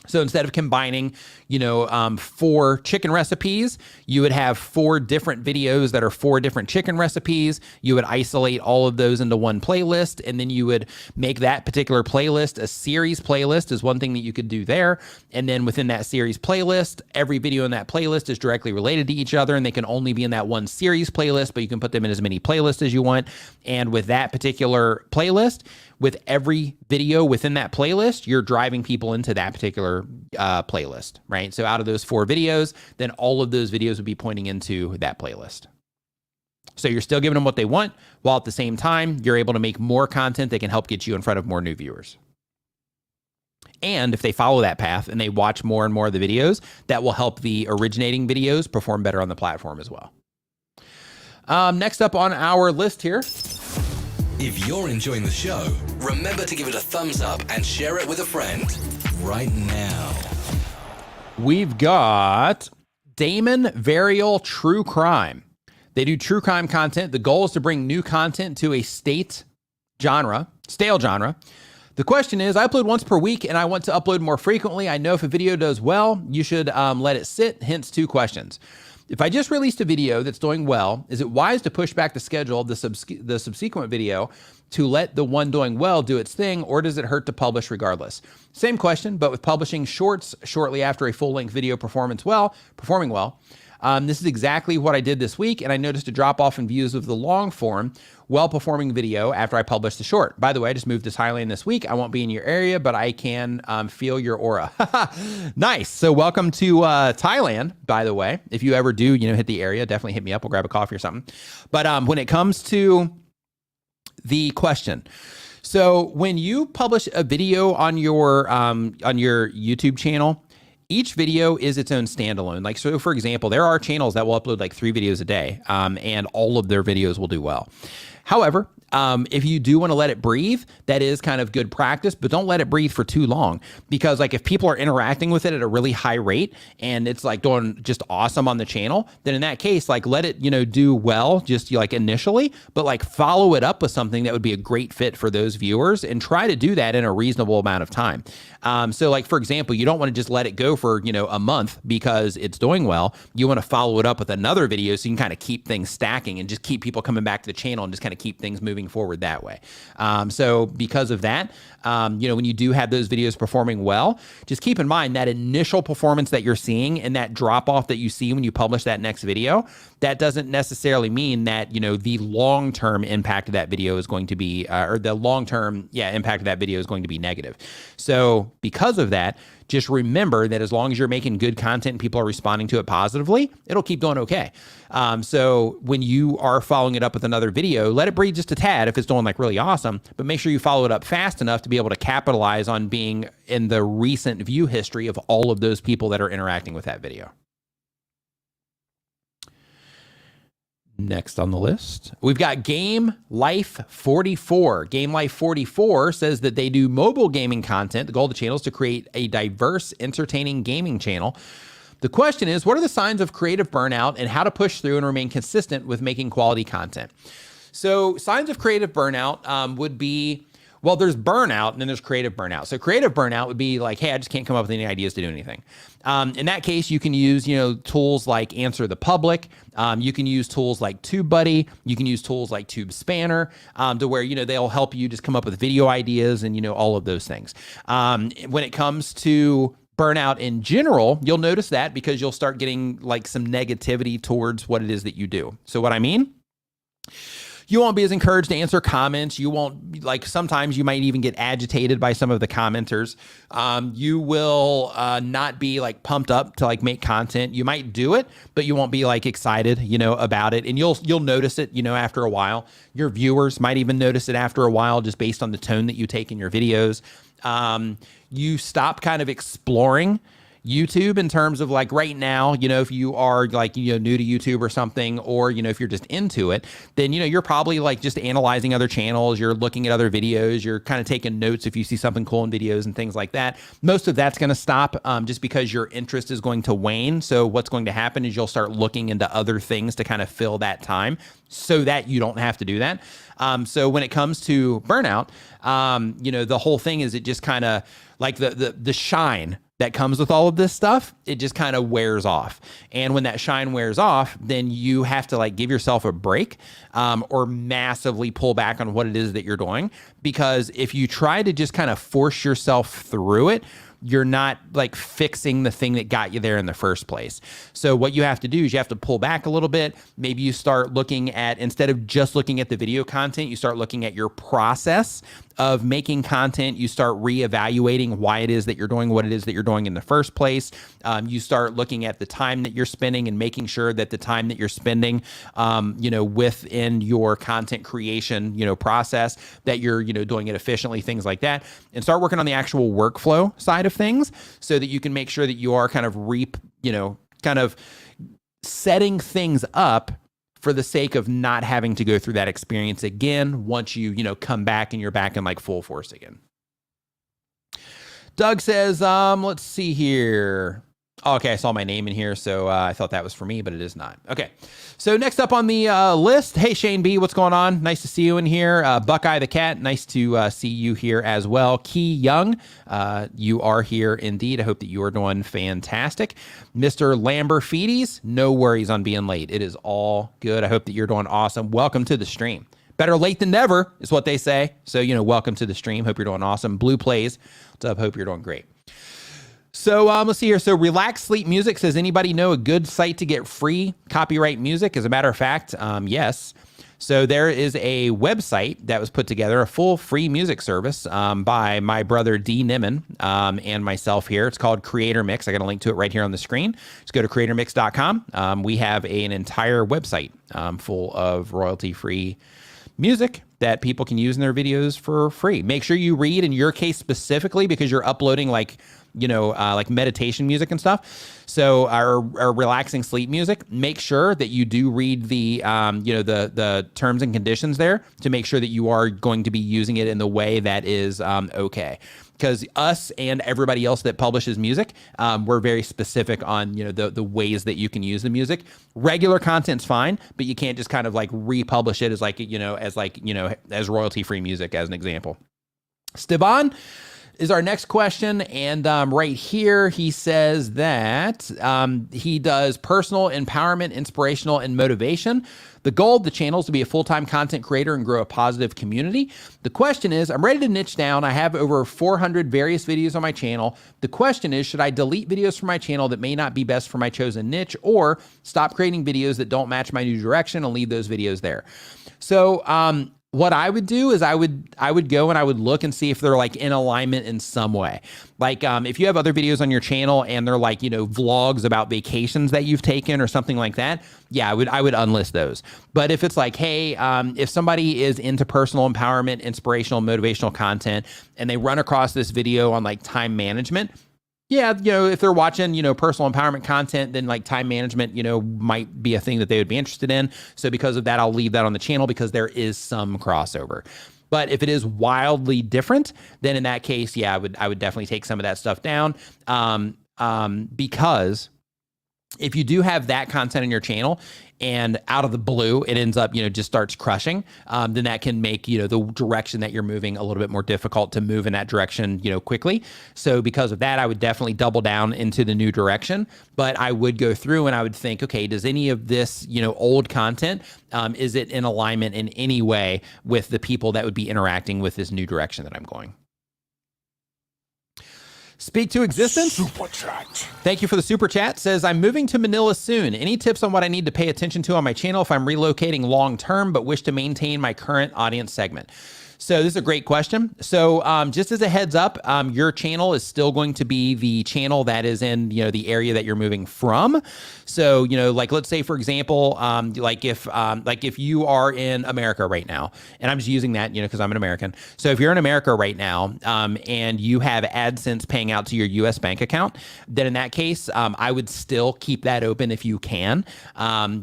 So instead of combining, 4 chicken recipes, you would have 4 different videos that are 4 different chicken recipes. You would isolate all of those into one playlist, and then you would make that particular playlist a series playlist is one thing that you could do there. And then within that series playlist, every video in that playlist is directly related to each other, and they can only be in that one series playlist, but you can put them in as many playlists as you want. And with that particular playlist, with every video within that playlist, you're driving people into that particular playlist, right? So out of those 4 videos, then all of those videos would be pointing into that playlist. So you're still giving them what they want, while at the same time, you're able to make more content that can help get you in front of more new viewers. And if they follow that path and they watch more and more of the videos, that will help the originating videos perform better on the platform as well. Next up on our list here. If you're enjoying the show, remember to give it a thumbs up and share it with a friend right now. We've got Damon Varial True Crime. They do true crime content. The goal is to bring new content to a stale genre. The question is, I upload once per week and I want to upload more frequently. I know if a video does well, you should let it sit, hence 2 questions. If I just released a video that's doing well, is it wise to push back the schedule of the subsequent video to let the one doing well do its thing, or does it hurt to publish regardless? Same question, but with publishing shorts shortly after a full-length video performing well. This is exactly what I did this week, and I noticed a drop-off in views of the long-form, well-performing video after I published the short. By the way, I just moved to Thailand this week. I won't be in your area, but I can feel your aura. Nice. So welcome to Thailand, by the way. If you ever do, hit the area, definitely hit me up. We'll grab a coffee or something. But when it comes to the question, so when you publish a video on your YouTube channel, each video is its own standalone. Like, so for example, there are channels that will upload like 3 videos a day, and all of their videos will do well. However, if you do want to let it breathe, that is kind of good practice, but don't let it breathe for too long, because like if people are interacting with it at a really high rate and it's like doing just awesome on the channel, then in that case, like let it, do well just like initially, but like follow it up with something that would be a great fit for those viewers and try to do that in a reasonable amount of time. So like, for example, you don't want to just let it go for, a month because it's doing well. You want to follow it up with another video so you can kind of keep things stacking and just keep people coming back to the channel and just kind of keep things moving forward that way. So because of that, when you do have those videos performing well, just keep in mind that initial performance that you're seeing and that drop off that you see when you publish that next video, that doesn't necessarily mean that, the long-term impact of that video is going to be, or the long-term, impact of that video is going to be negative. So because of that, just remember that as long as you're making good content and people are responding to it positively, it'll keep doing okay. So when you are following it up with another video, let it breathe just a tad if it's doing like really awesome, but make sure you follow it up fast enough to be able to capitalize on being in the recent view history of all of those people that are interacting with that video. Next on the list, we've got Game Life 44. Game Life 44 says that they do mobile gaming content. The goal of the channel is to create a diverse, entertaining gaming channel. The question is, what are the signs of creative burnout and how to push through and remain consistent with making quality content? So signs of creative burnout would be, well, there's burnout and then there's creative burnout. So creative burnout would be like, hey, I just can't come up with any ideas to do anything. In that case, you can use, tools like Answer the Public. You can use tools like TubeBuddy. You can use tools like TubeSpanner to where, they'll help you just come up with video ideas and, all of those things. When it comes to burnout in general, you'll notice that because you'll start getting like some negativity towards what it is that you do. So what I mean, you won't be as encouraged to answer comments. You won't, like, sometimes you might even get agitated by some of the commenters. You will not be like pumped up to like make content. You might do it, but you won't be like excited, about it. And you'll notice it, after a while. Your viewers might even notice it after a while, just based on the tone that you take in your videos. You stop kind of exploring YouTube in terms of like right now, if you are like, new to YouTube or something, or, if you're just into it, then, you're probably like just analyzing other channels. You're looking at other videos. You're kind of taking notes if you see something cool in videos and things like that. Most of that's going to stop just because your interest is going to wane. So what's going to happen is you'll start looking into other things to kind of fill that time so that you don't have to do that. So when it comes to burnout, the whole thing is it just kind of like the shine that comes with all of this stuff, it just kind of wears off. And when that shine wears off, then you have to like give yourself a break or massively pull back on what it is that you're doing. Because if you try to just kind of force yourself through it, you're not like fixing the thing that got you there in the first place. So what you have to do is you have to pull back a little bit. Maybe you start looking at, instead of just looking at the video content, you start looking at your process of making content. You start reevaluating why it is that you're doing what it is that you're doing in the first place. You start looking at the time that you're spending and making sure that the time that you're spending, within your content creation, process, that you're, doing it efficiently, things like that, and start working on the actual workflow side of things so that you can make sure that you are kind of setting things up for the sake of not having to go through that experience again once you, come back and you're back in like full force again. Doug says, let's see here. Okay, I saw my name in here, so I thought that was for me, but it is not. Okay, so next up on the list, hey, Shane B, what's going on? Nice to see you in here. Buckeye the Cat, nice to see you here as well. Key Young, you are here indeed. I hope that you are doing fantastic. Mr. Lamberfides, no worries on being late. It is all good. I hope that you're doing awesome. Welcome to the stream. Better late than never is what they say. So, welcome to the stream. Hope you're doing awesome. Blue Plays, what's up? Hope you're doing great. So let's see here. So Relax Sleep Music says, anybody know a good site to get free copyright music? As a matter of fact, yes. So there is a website that was put together, a full free music service by my brother D. Nimmin and myself here. It's called Creator Mix. I got a link to it right here on the screen. Just go to creatormix.com. We have an entire website full of royalty-free music that people can use in their videos for free. Make sure you read, in your case specifically, because you're uploading like meditation music and stuff. So our relaxing sleep music, make sure that you do read the, the terms and conditions there to make sure that you are going to be using it in the way that is okay. Because us and everybody else that publishes music, we're very specific on, the ways that you can use the music. Regular content's fine, but you can't just kind of like republish it as as royalty-free music, as an example. Steban is our next question, and right here he says that he does personal empowerment, inspirational, and motivation. The goal of the channel is to be a full-time content creator and grow a positive community. The question is, I'm ready to niche down. I have over 400 various videos on my channel. The question is, should I delete videos from my channel that may not be best for my chosen niche, or stop creating videos that don't match my new direction and leave those videos there? So, what I would do is I would go and I would look and see if they're like in alignment in some way. Like if you have other videos on your channel and they're like, vlogs about vacations that you've taken or something like that, yeah, I would unlist those. But if it's like, hey, if somebody is into personal empowerment, inspirational, motivational content, and they run across this video on like time management, yeah, if they're watching, personal empowerment content, then like time management, might be a thing that they would be interested in. So because of that, I'll leave that on the channel because there is some crossover. But if it is wildly different, then in that case, yeah, I would definitely take some of that stuff down. Because if you do have that content in your channel and out of the blue, it ends up, just starts crushing, then that can make, the direction that you're moving a little bit more difficult to move in that direction, quickly. So because of that, I would definitely double down into the new direction, but I would go through and I would think, okay, does any of this, old content, is it in alignment in any way with the people that would be interacting with this new direction that I'm going? Speak to Existence. Super chat. Thank you for the super chat. Says, I'm moving to Manila soon. Any tips on what I need to pay attention to on my channel if I'm relocating long term but wish to maintain my current audience segment? So this is a great question. So just as a heads up, your channel is still going to be the channel that is in, the area that you're moving from. So, like, let's say, for example, like if you are in America right now, and I'm just using that, because I'm an American. So if you're in America right now, and you have AdSense paying out to your US bank account, then in that case, I would still keep that open if you can,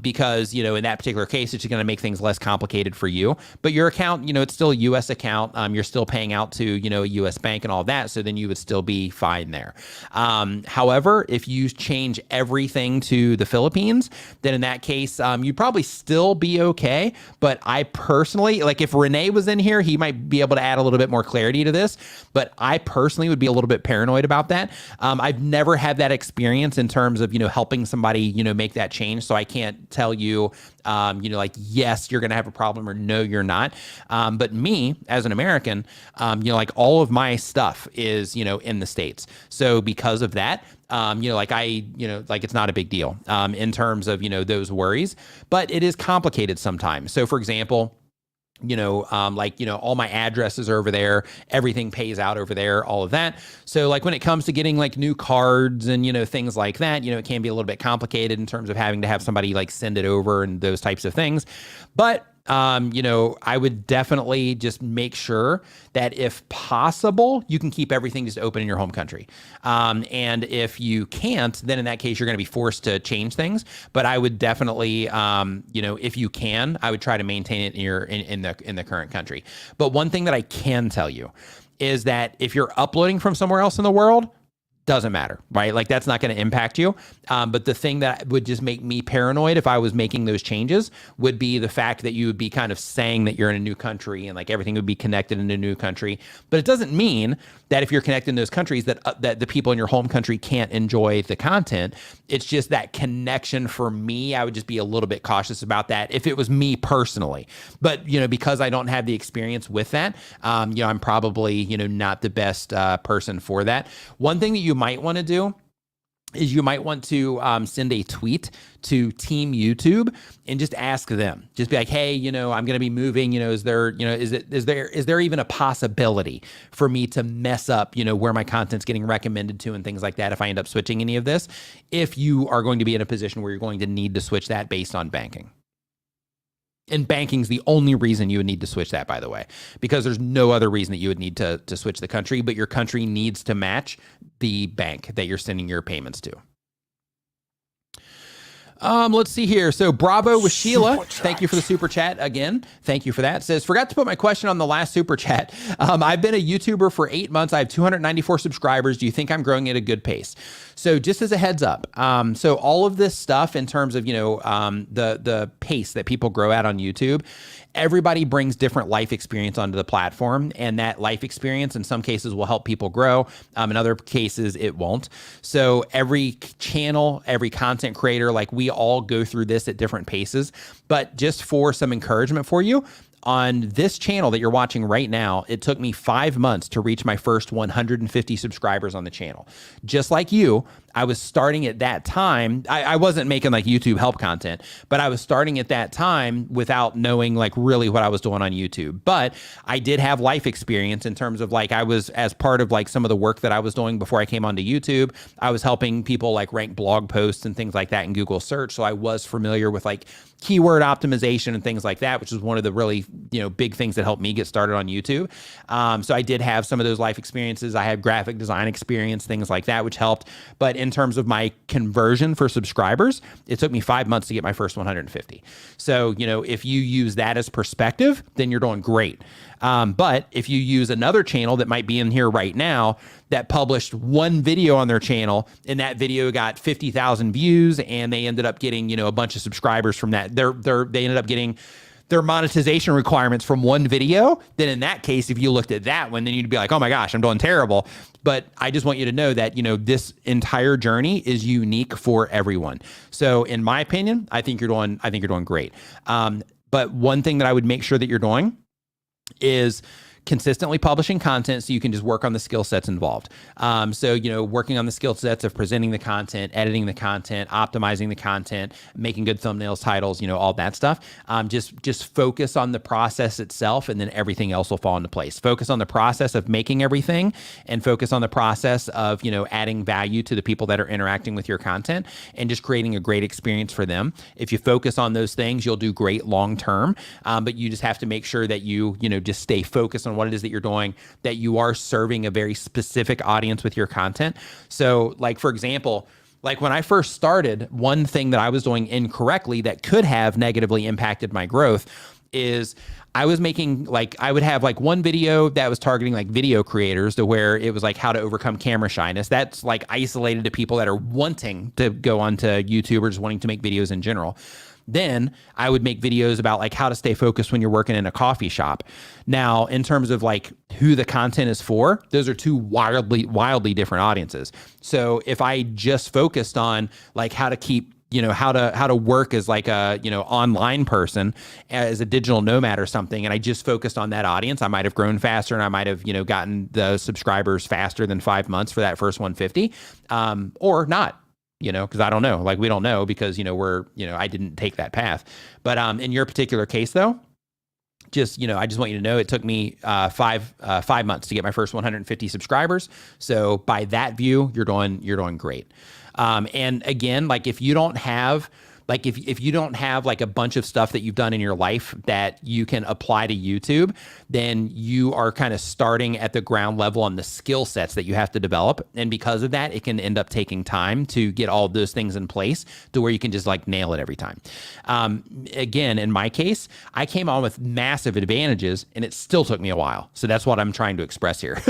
because, in that particular case, it's just going to make things less complicated for you. But your account, it's still a US account. You're still paying out to, a US bank and all that. So then you would still be fine there. However, if you change everything to the Philippines, then in that case, you'd probably still be okay. But I personally, like if Renee was in here, he might be able to add a little bit more clarity to this. But I personally would be a little bit paranoid about that. I've never had that experience in terms of, helping somebody, make that change. So I can't tell you, like, yes, you're going to have a problem, or no, you're not. But me as an American, like all of my stuff is, in the States. So because of that, like it's not a big deal, in terms of, those worries, but it is complicated sometimes. So for example, all my addresses are over there, everything pays out over there, all of that. So like when it comes to getting like new cards and, things like that, it can be a little bit complicated in terms of having to have somebody like send it over and those types of things. But I would definitely just make sure that if possible, you can keep everything just open in your home country. And if you can't, then in that case, you're going to be forced to change things. But I would definitely, if you can, I would try to maintain it in the current country. But one thing that I can tell you is that if you're uploading from somewhere else in the world, doesn't matter, right? Like that's not going to impact you. But the thing that would just make me paranoid if I was making those changes would be the fact that you would be kind of saying that you're in a new country and like everything would be connected in a new country. But it doesn't mean that if you're connected in those countries that the people in your home country can't enjoy the content. It's just that connection for me. I would just be a little bit cautious about that if it was me personally. But, because I don't have the experience with that, I'm probably, not the best person for that. One thing that you might want to do is you might want to send a tweet to Team YouTube and just ask them. Just be like, hey, I'm going to be moving. Is there even a possibility for me to mess up, where my content's getting recommended to and things like that if I end up switching any of this? If you are going to be in a position where you're going to need to switch that based on banking. And banking's the only reason you would need to switch that, by the way, because there's no other reason that you would need to switch the country, but your country needs to match the bank that you're sending your payments to. Let's see here. So Bravo with Sheila. Thank you for the super chat again. Thank you for that. Says, forgot to put my question on the last super chat. I've been a YouTuber for 8 months. I have 294 subscribers. Do you think I'm growing at a good pace? So just as a heads up, so all of this stuff in terms of, the pace that people grow at on YouTube, everybody brings different life experience onto the platform, and that life experience in some cases will help people grow. In other cases, it won't. So every channel, every content creator, like we all go through this at different paces. But just for some encouragement for you, on this channel that you're watching right now, it took me 5 months to reach my first 150 subscribers on the channel. Just like you, I was starting at that time. I wasn't making like YouTube help content, but I was starting at that time without knowing like really what I was doing on YouTube. But I did have life experience in terms of like I was, as part of like some of the work that I was doing before I came onto YouTube, I was helping people like rank blog posts and things like that in Google search. So I was familiar with like keyword optimization and things like that, which is one of the really, big things that helped me get started on YouTube. So I did have some of those life experiences. I had graphic design experience, things like that, which helped. But in terms of my conversion for subscribers, it took me 5 months to get my first 150. So, if you use that as perspective, then you're doing great. But if you use another channel that might be in here right now that published one video on their channel and that video got 50,000 views and they ended up getting, a bunch of subscribers from that, they ended up getting their monetization requirements from one video, then in that case, if you looked at that one, then you'd be like, oh my gosh, I'm doing terrible. But I just want you to know that, this entire journey is unique for everyone. So in my opinion, I think you're doing great. But one thing that I would make sure that you're doing is consistently publishing content so you can just work on the skill sets involved. So, working on the skill sets of presenting the content, editing the content, optimizing the content, making good thumbnails, titles, all that stuff. Just focus on the process itself, and then everything else will fall into place. Focus on the process of making everything, and focus on the process of, adding value to the people that are interacting with your content and just creating a great experience for them. If you focus on those things, you'll do great long term. But you just have to make sure that you just stay focused on what it is that you're doing, that you are serving a very specific audience with your content. So like, for example, like when I first started, one thing that I was doing incorrectly that could have negatively impacted my growth is I was making I would have like one video that was targeting like video creators, to where it was like how to overcome camera shyness. That's like isolated to people that are wanting to go onto YouTube or just wanting to make videos in general. Then I would make videos about like how to stay focused when you're working in a coffee shop. Now, in terms of like who the content is for, those are two wildly different audiences. So if I just focused on like how to keep, how to work as like a, online person, as a digital nomad or something, and I just focused on that audience, I might have grown faster, and I might have, gotten the subscribers faster than 5 months for that first 150, or not. Because I don't know, like we don't know, because, I didn't take that path. But in your particular case, though, I just want you to know it took me 5 months to get my first 150 subscribers. So by that view, you're doing great. And again, like if you don't have Like if you don't have like a bunch of stuff that you've done in your life that you can apply to YouTube, then you are kind of starting at the ground level on the skill sets that you have to develop. And because of that, it can end up taking time to get all of those things in place to where you can just like nail it every time. Again, in my case, I came on with massive advantages and it still took me a while. So that's what I'm trying to express here.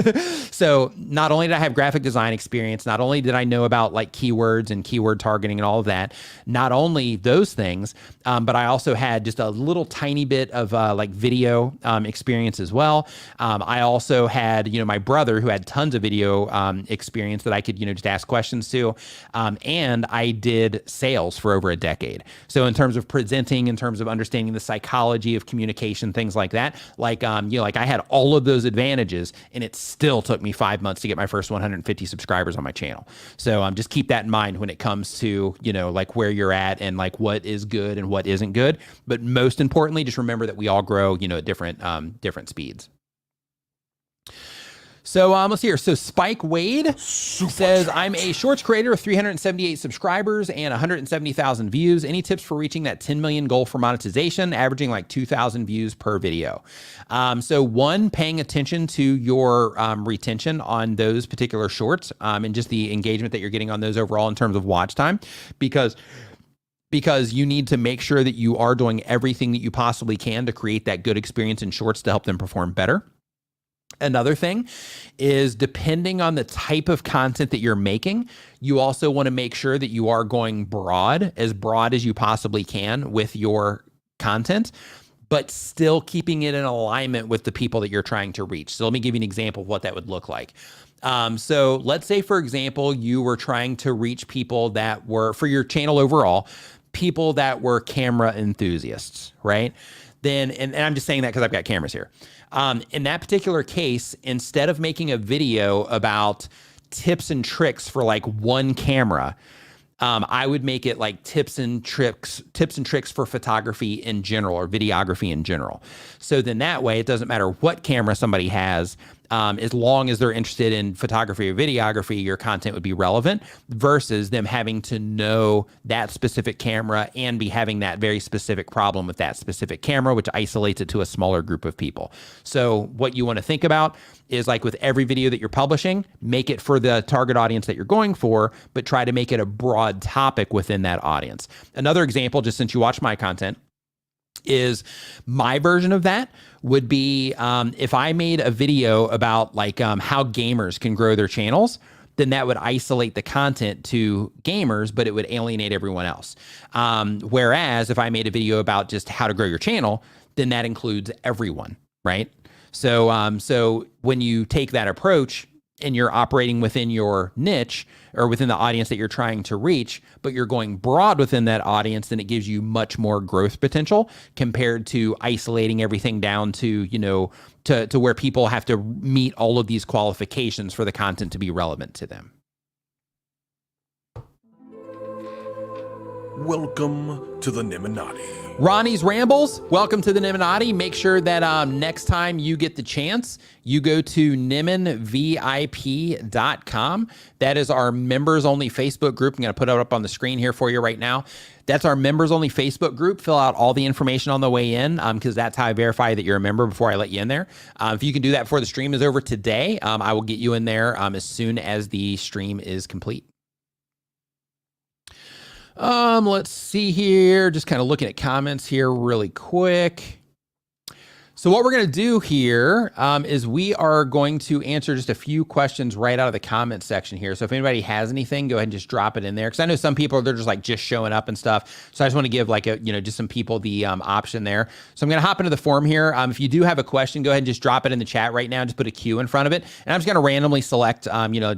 So not only did I have graphic design experience, not only did I know about like keywords and keyword targeting and all of that, not only those things, but I also had just a little tiny bit of like video experience as well. I also had, my brother who had tons of video experience that I could, just ask questions to. And I did sales for over a decade. So in terms of presenting, in terms of understanding the psychology of communication, things like that, like I had all of those advantages and it still took me 5 months to get my first 150 subscribers on my channel. So just keep that in mind when it comes to, like where you're at and like what is good and what isn't good. But most importantly, just remember that we all grow, at different speeds. So let's see here. So Spike Wade says, I'm a shorts creator with 378 subscribers and 170,000 views. Any tips for reaching that 10 million goal for monetization, averaging like 2,000 views per video? So one, paying attention to your retention on those particular shorts and just the engagement that you're getting on those overall in terms of watch time, because you need to make sure that you are doing everything that you possibly can to create that good experience in shorts to help them perform better. Another thing is, depending on the type of content that you're making, you also want to make sure that you are going broad as you possibly can with your content, but still keeping it in alignment with the people that you're trying to reach. So let me give you an example of what that would look like. So let's say, for example, you were trying to reach people that were, for your channel overall, people that were camera enthusiasts, right? Then, and I'm just saying that because I've got cameras here. In that particular case, instead of making a video about tips and tricks for like one camera, I would make it like tips and tricks for photography in general or videography in general. So then that way, it doesn't matter what camera somebody has, as long as they're interested in photography or videography, your content would be relevant, versus them having to know that specific camera and be having that very specific problem with that specific camera, which isolates it to a smaller group of people. So what you want to think about is, like with every video that you're publishing, make it for the target audience that you're going for, but try to make it a broad topic within that audience. Another example, just since you watch my content, is my version of that would be if I made a video about like how gamers can grow their channels, then that would isolate the content to gamers, but it would alienate everyone else. Whereas if I made a video about just how to grow your channel, then that includes everyone, right? So when you take that approach and you're operating within your niche or within the audience that you're trying to reach, but you're going broad within that audience, then it gives you much more growth potential compared to isolating everything down to, to where people have to meet all of these qualifications for the content to be relevant to them. Welcome to the Nimminati. Ronnie's Rambles, welcome to the Nimminati. Make sure that next time you get the chance, you go to nimminvip.com. That is our members-only Facebook group. I'm going to put it up on the screen here for you right now. That's our members-only Facebook group. Fill out all the information on the way in because that's how I verify that you're a member before I let you in there. If you can do that before the stream is over today, I will get you in there as soon as the stream is complete. Let's see here. Just kind of looking at comments here really quick. So what we're going to do here is we are going to answer just a few questions right out of the comment section here. So if anybody has anything, go ahead and just drop it in there. Because I know some people, they're just like just showing up and stuff. So I just want to give like a, just some people the option there. So I'm going to hop into the form here. If you do have a question, go ahead and just drop it in the chat right now. Just put a Q in front of it. And I'm just going to randomly select,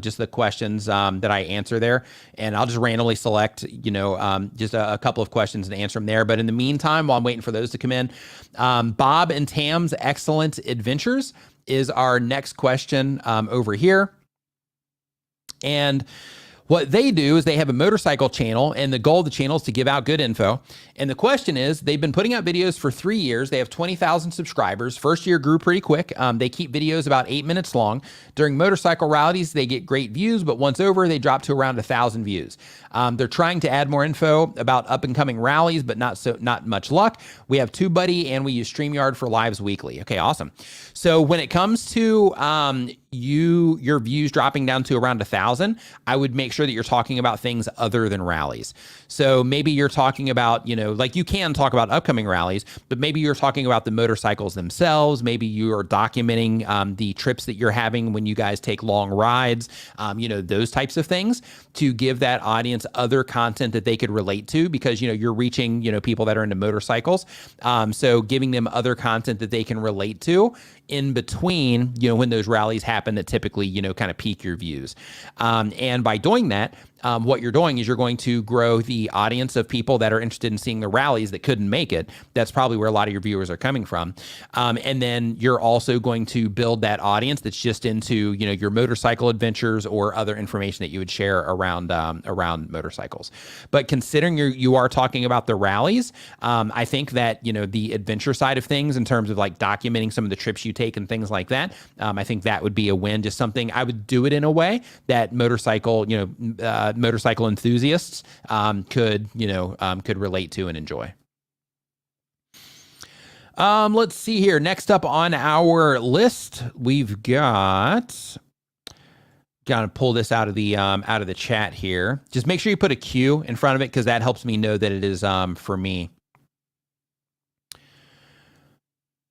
just the questions that I answer there. And I'll just randomly select, just a couple of questions and answer them there. But in the meantime, while I'm waiting for those to come in, Bob and Tam's Excellent Adventures is our next question over here. And What they do is they have a motorcycle channel, and the goal of the channel is to give out good info. And the question is, they've been putting out videos for 3 years. They have 20,000 subscribers. First year grew pretty quick. They keep videos about 8 minutes long. During motorcycle rallies, they get great views, but once over, they drop to around 1,000 views. They're trying to add more info about up and coming rallies, but not much luck. We have TubeBuddy, and we use StreamYard for lives weekly. Okay, awesome. So when it comes to your views dropping down to around 1,000, I would make sure that you're talking about things other than rallies. So maybe you're talking about, like you can talk about upcoming rallies, but maybe you're talking about the motorcycles themselves. Maybe you are documenting the trips that you're having when you guys take long rides, those types of things, to give that audience other content that they could relate to, because, you're reaching, people that are into motorcycles. So giving them other content that they can relate to in between, when those rallies happen that typically, kind of peak your views. And by doing that, what you're doing is you're going to grow the audience of people that are interested in seeing the rallies that couldn't make it. That's probably where a lot of your viewers are coming from. And then you're also going to build that audience that's just into, your motorcycle adventures or other information that you would share around motorcycles. But considering you are talking about the rallies, I think that, the adventure side of things in terms of like documenting some of the trips you take and things like that, I think that would be a win. Just something I would do it in a way that motorcycle enthusiasts could relate to and enjoy. Let's see here. Next up on our list, we've got to pull this out of the chat here. Just make sure you put a Q in front of it, because that helps me know that it is for me.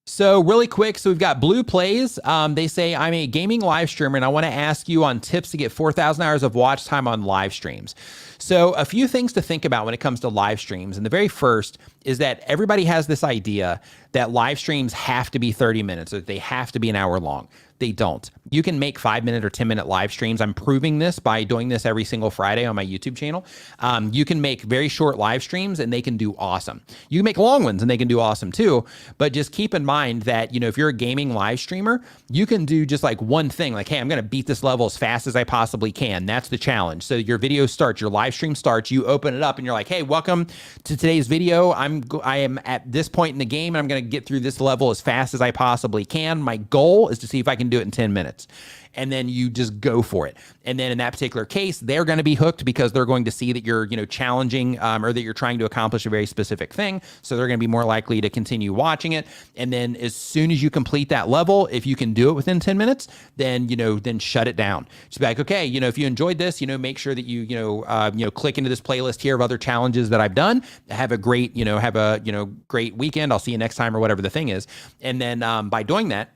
So really quick, so we've got Blue Plays. They say, I'm a gaming live streamer and I want to ask you on tips to get 4,000 hours of watch time on live streams. So a few things to think about when it comes to live streams. And the very first is that everybody has this idea that live streams have to be 30 minutes, or they have to be an hour long. They don't. You can make 5-minute or 10-minute live streams. I'm proving this by doing this every single Friday on my YouTube channel. You can make very short live streams and they can do awesome. You can make long ones and they can do awesome too. But just keep in mind that, if you're a gaming live streamer, you can do just like one thing, like, hey, I'm going to beat this level as fast as I possibly can. That's the challenge. So your video starts, your live stream starts, you open it up and you're like, hey, welcome to today's video. I am at this point in the game and I'm going to get through this level as fast as I possibly can. My goal is to see if I can do it in 10 minutes. And then you just go for it. And then in that particular case, they're going to be hooked because they're going to see that you're, challenging or that you're trying to accomplish a very specific thing. So they're going to be more likely to continue watching it. And then as soon as you complete that level, if you can do it within 10 minutes, then, then shut it down. Just be like, okay, if you enjoyed this, make sure that you, click into this playlist here of other challenges that I've done. Have a great, great weekend. I'll see you next time, or whatever the thing is. And then by doing that,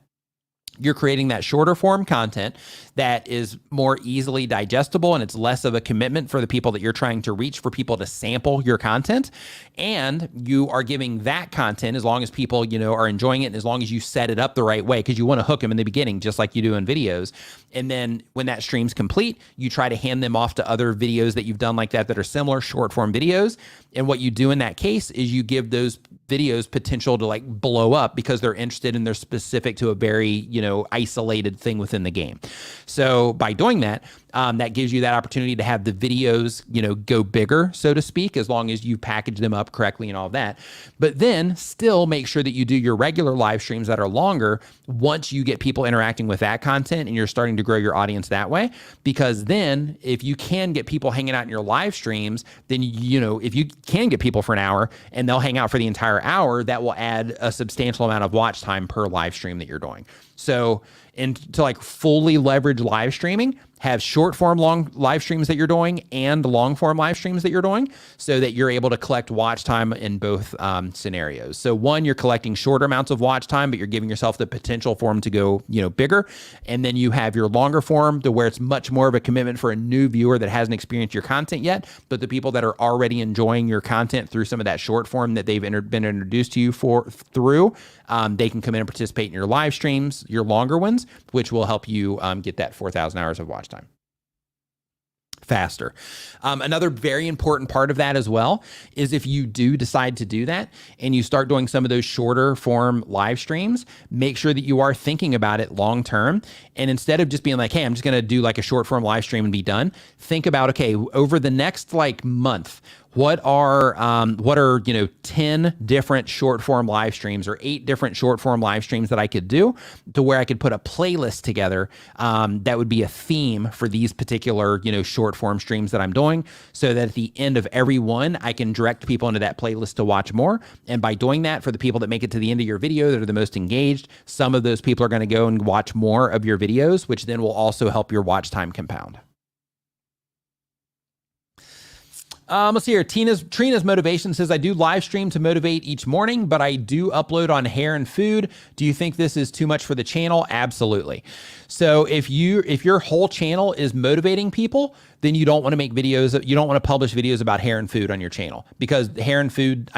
you're creating that shorter form content that is more easily digestible, and it's less of a commitment for the people that you're trying to reach, for people to sample your content. And you are giving that content, as long as people, are enjoying it, and as long as you set it up the right way, because you want to hook them in the beginning, just like you do in videos. And then when that stream's complete, you try to hand them off to other videos that you've done like that are similar short form videos. And what you do in that case is you give those videos potential to like blow up, because they're interested and they're specific to a very, isolated thing within the game. So by doing that, that gives you that opportunity to have the videos, go bigger, so to speak, as long as you package them up correctly and all of that. But then still make sure that you do your regular live streams that are longer once you get people interacting with that content and you're starting to grow your audience that way. Because then if you can get people hanging out in your live streams, then, if you can get people for an hour and they'll hang out for the entire hour, that will add a substantial amount of watch time per live stream that you're doing. So, and to like fully leverage live streaming, have short form long live streams that you're doing and long form live streams that you're doing, so that you're able to collect watch time in both scenarios. So one, you're collecting shorter amounts of watch time, but you're giving yourself the potential for them to go, bigger. And then you have your longer form, to where it's much more of a commitment for a new viewer that hasn't experienced your content yet, but the people that are already enjoying your content through some of that short form that they've been introduced to you through, they can come in and participate in your live streams, your longer ones, which will help you get that 4,000 hours of watch time. faster. Another very important part of that as well is if you do decide to do that and you start doing some of those shorter form live streams, make sure that you are thinking about it long term. And instead of just being like, hey, I'm just going to do like a short form live stream and be done, think about, okay, over the next like month, what are 10 different short form live streams or 8 different short form live streams that I could do to where I could put a playlist together that would be a theme for these particular, short form streams that I'm doing, so that at the end of every one, I can direct people into that playlist to watch more. And by doing that, for the people that make it to the end of your video that are the most engaged, some of those people are going to go and watch more of your videos, which then will also help your watch time compound. Let's see here. Trina's motivation says, I do live stream to motivate each morning, but I do upload on hair and food. Do you think this is too much for the channel? Absolutely. So if your whole channel is motivating people, then you don't want to make videos. You don't want to publish videos about hair and food on your channel, because hair and food,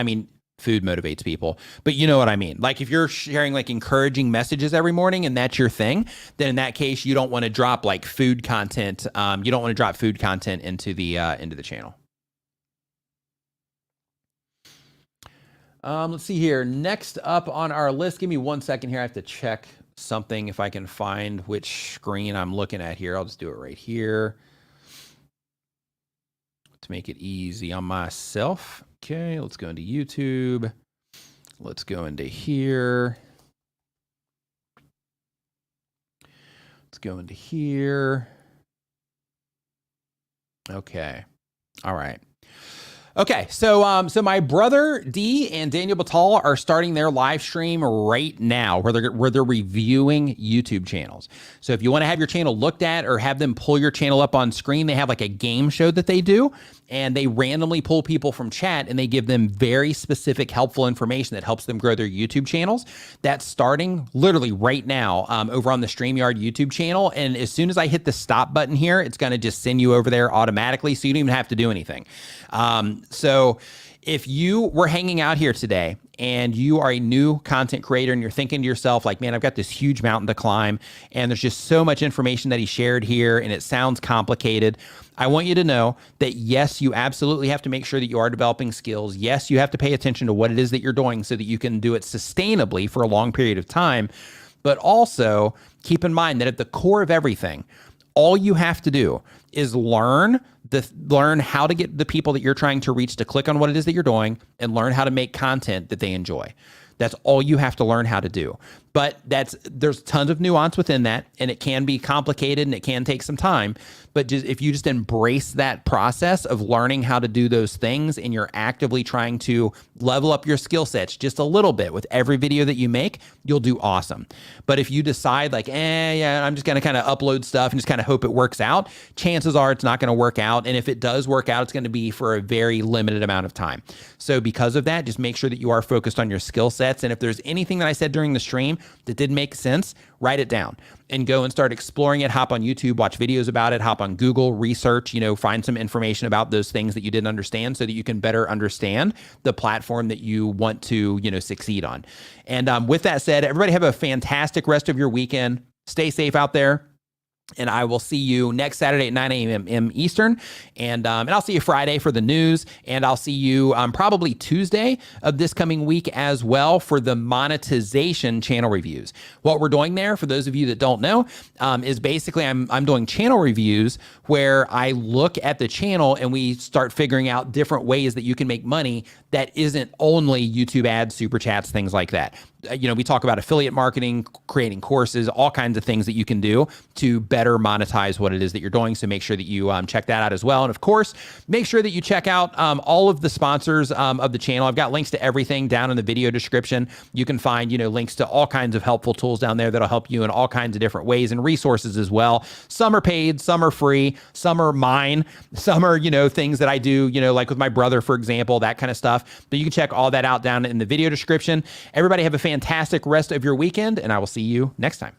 food motivates people, but you know what I mean? Like if you're sharing like encouraging messages every morning and that's your thing, then in that case, you don't want to drop like food content. You don't want to drop food content into the channel. Let's see here. Next up on our list, give me 1 second here. I have to check something if I can find which screen I'm looking at here. I'll just do it right here to make it easy on myself. Okay, let's go into YouTube. Let's go into here. Let's go into here. Okay. All right. Okay, so my brother D and Daniel Batal are starting their live stream right now where they're reviewing YouTube channels. So if you want to have your channel looked at or have them pull your channel up on screen, they have like a game show that they do, and they randomly pull people from chat and they give them very specific helpful information that helps them grow their YouTube channels. That's starting literally right now over on the StreamYard YouTube channel. And as soon as I hit the stop button here, it's going to just send you over there automatically, so you don't even have to do anything. So if you were hanging out here today and you are a new content creator and you're thinking to yourself like, man, I've got this huge mountain to climb and there's just so much information that he shared here and it sounds complicated, I want you to know that yes, you absolutely have to make sure that you are developing skills. Yes, you have to pay attention to what it is that you're doing so that you can do it sustainably for a long period of time. But also keep in mind that at the core of everything, all you have to do is learn how to get the people that you're trying to reach to click on what it is that you're doing and learn how to make content that they enjoy. That's all you have to learn how to do. But there's tons of nuance within that, and it can be complicated and it can take some time. But if you just embrace that process of learning how to do those things and you're actively trying to level up your skill sets just a little bit with every video that you make, you'll do awesome. But if you decide like, I'm just going to kind of upload stuff and just kind of hope it works out, chances are it's not going to work out. And if it does work out, it's going to be for a very limited amount of time. So because of that, just make sure that you are focused on your skill sets. And if there's anything that I said during the stream that didn't make sense, write it down and go and start exploring it. Hop on YouTube, watch videos about it, hop on Google, research, find some information about those things that you didn't understand so that you can better understand the platform that you want to, succeed on. And with that said, everybody have a fantastic rest of your weekend. Stay safe out there. And I will see you next Saturday at 9 a.m. Eastern. And I'll see you Friday for the news. And I'll see you probably Tuesday of this coming week as well for the monetization channel reviews. What we're doing there, for those of you that don't know, is basically I'm doing channel reviews where I look at the channel and we start figuring out different ways that you can make money that isn't only YouTube ads, super chats, things like that. We talk about affiliate marketing, creating courses, all kinds of things that you can do to better monetize what it is that you're doing. So make sure that you check that out as well. And of course, make sure that you check out all of the sponsors of the channel. I've got links to everything down in the video description. You can find, links to all kinds of helpful tools down there that'll help you in all kinds of different ways and resources as well. Some are paid, some are free, some are mine, some are, things that I do, like with my brother, for example, that kind of stuff. But you can check all that out down in the video description. Everybody have a fantastic rest of your weekend, and I will see you next time.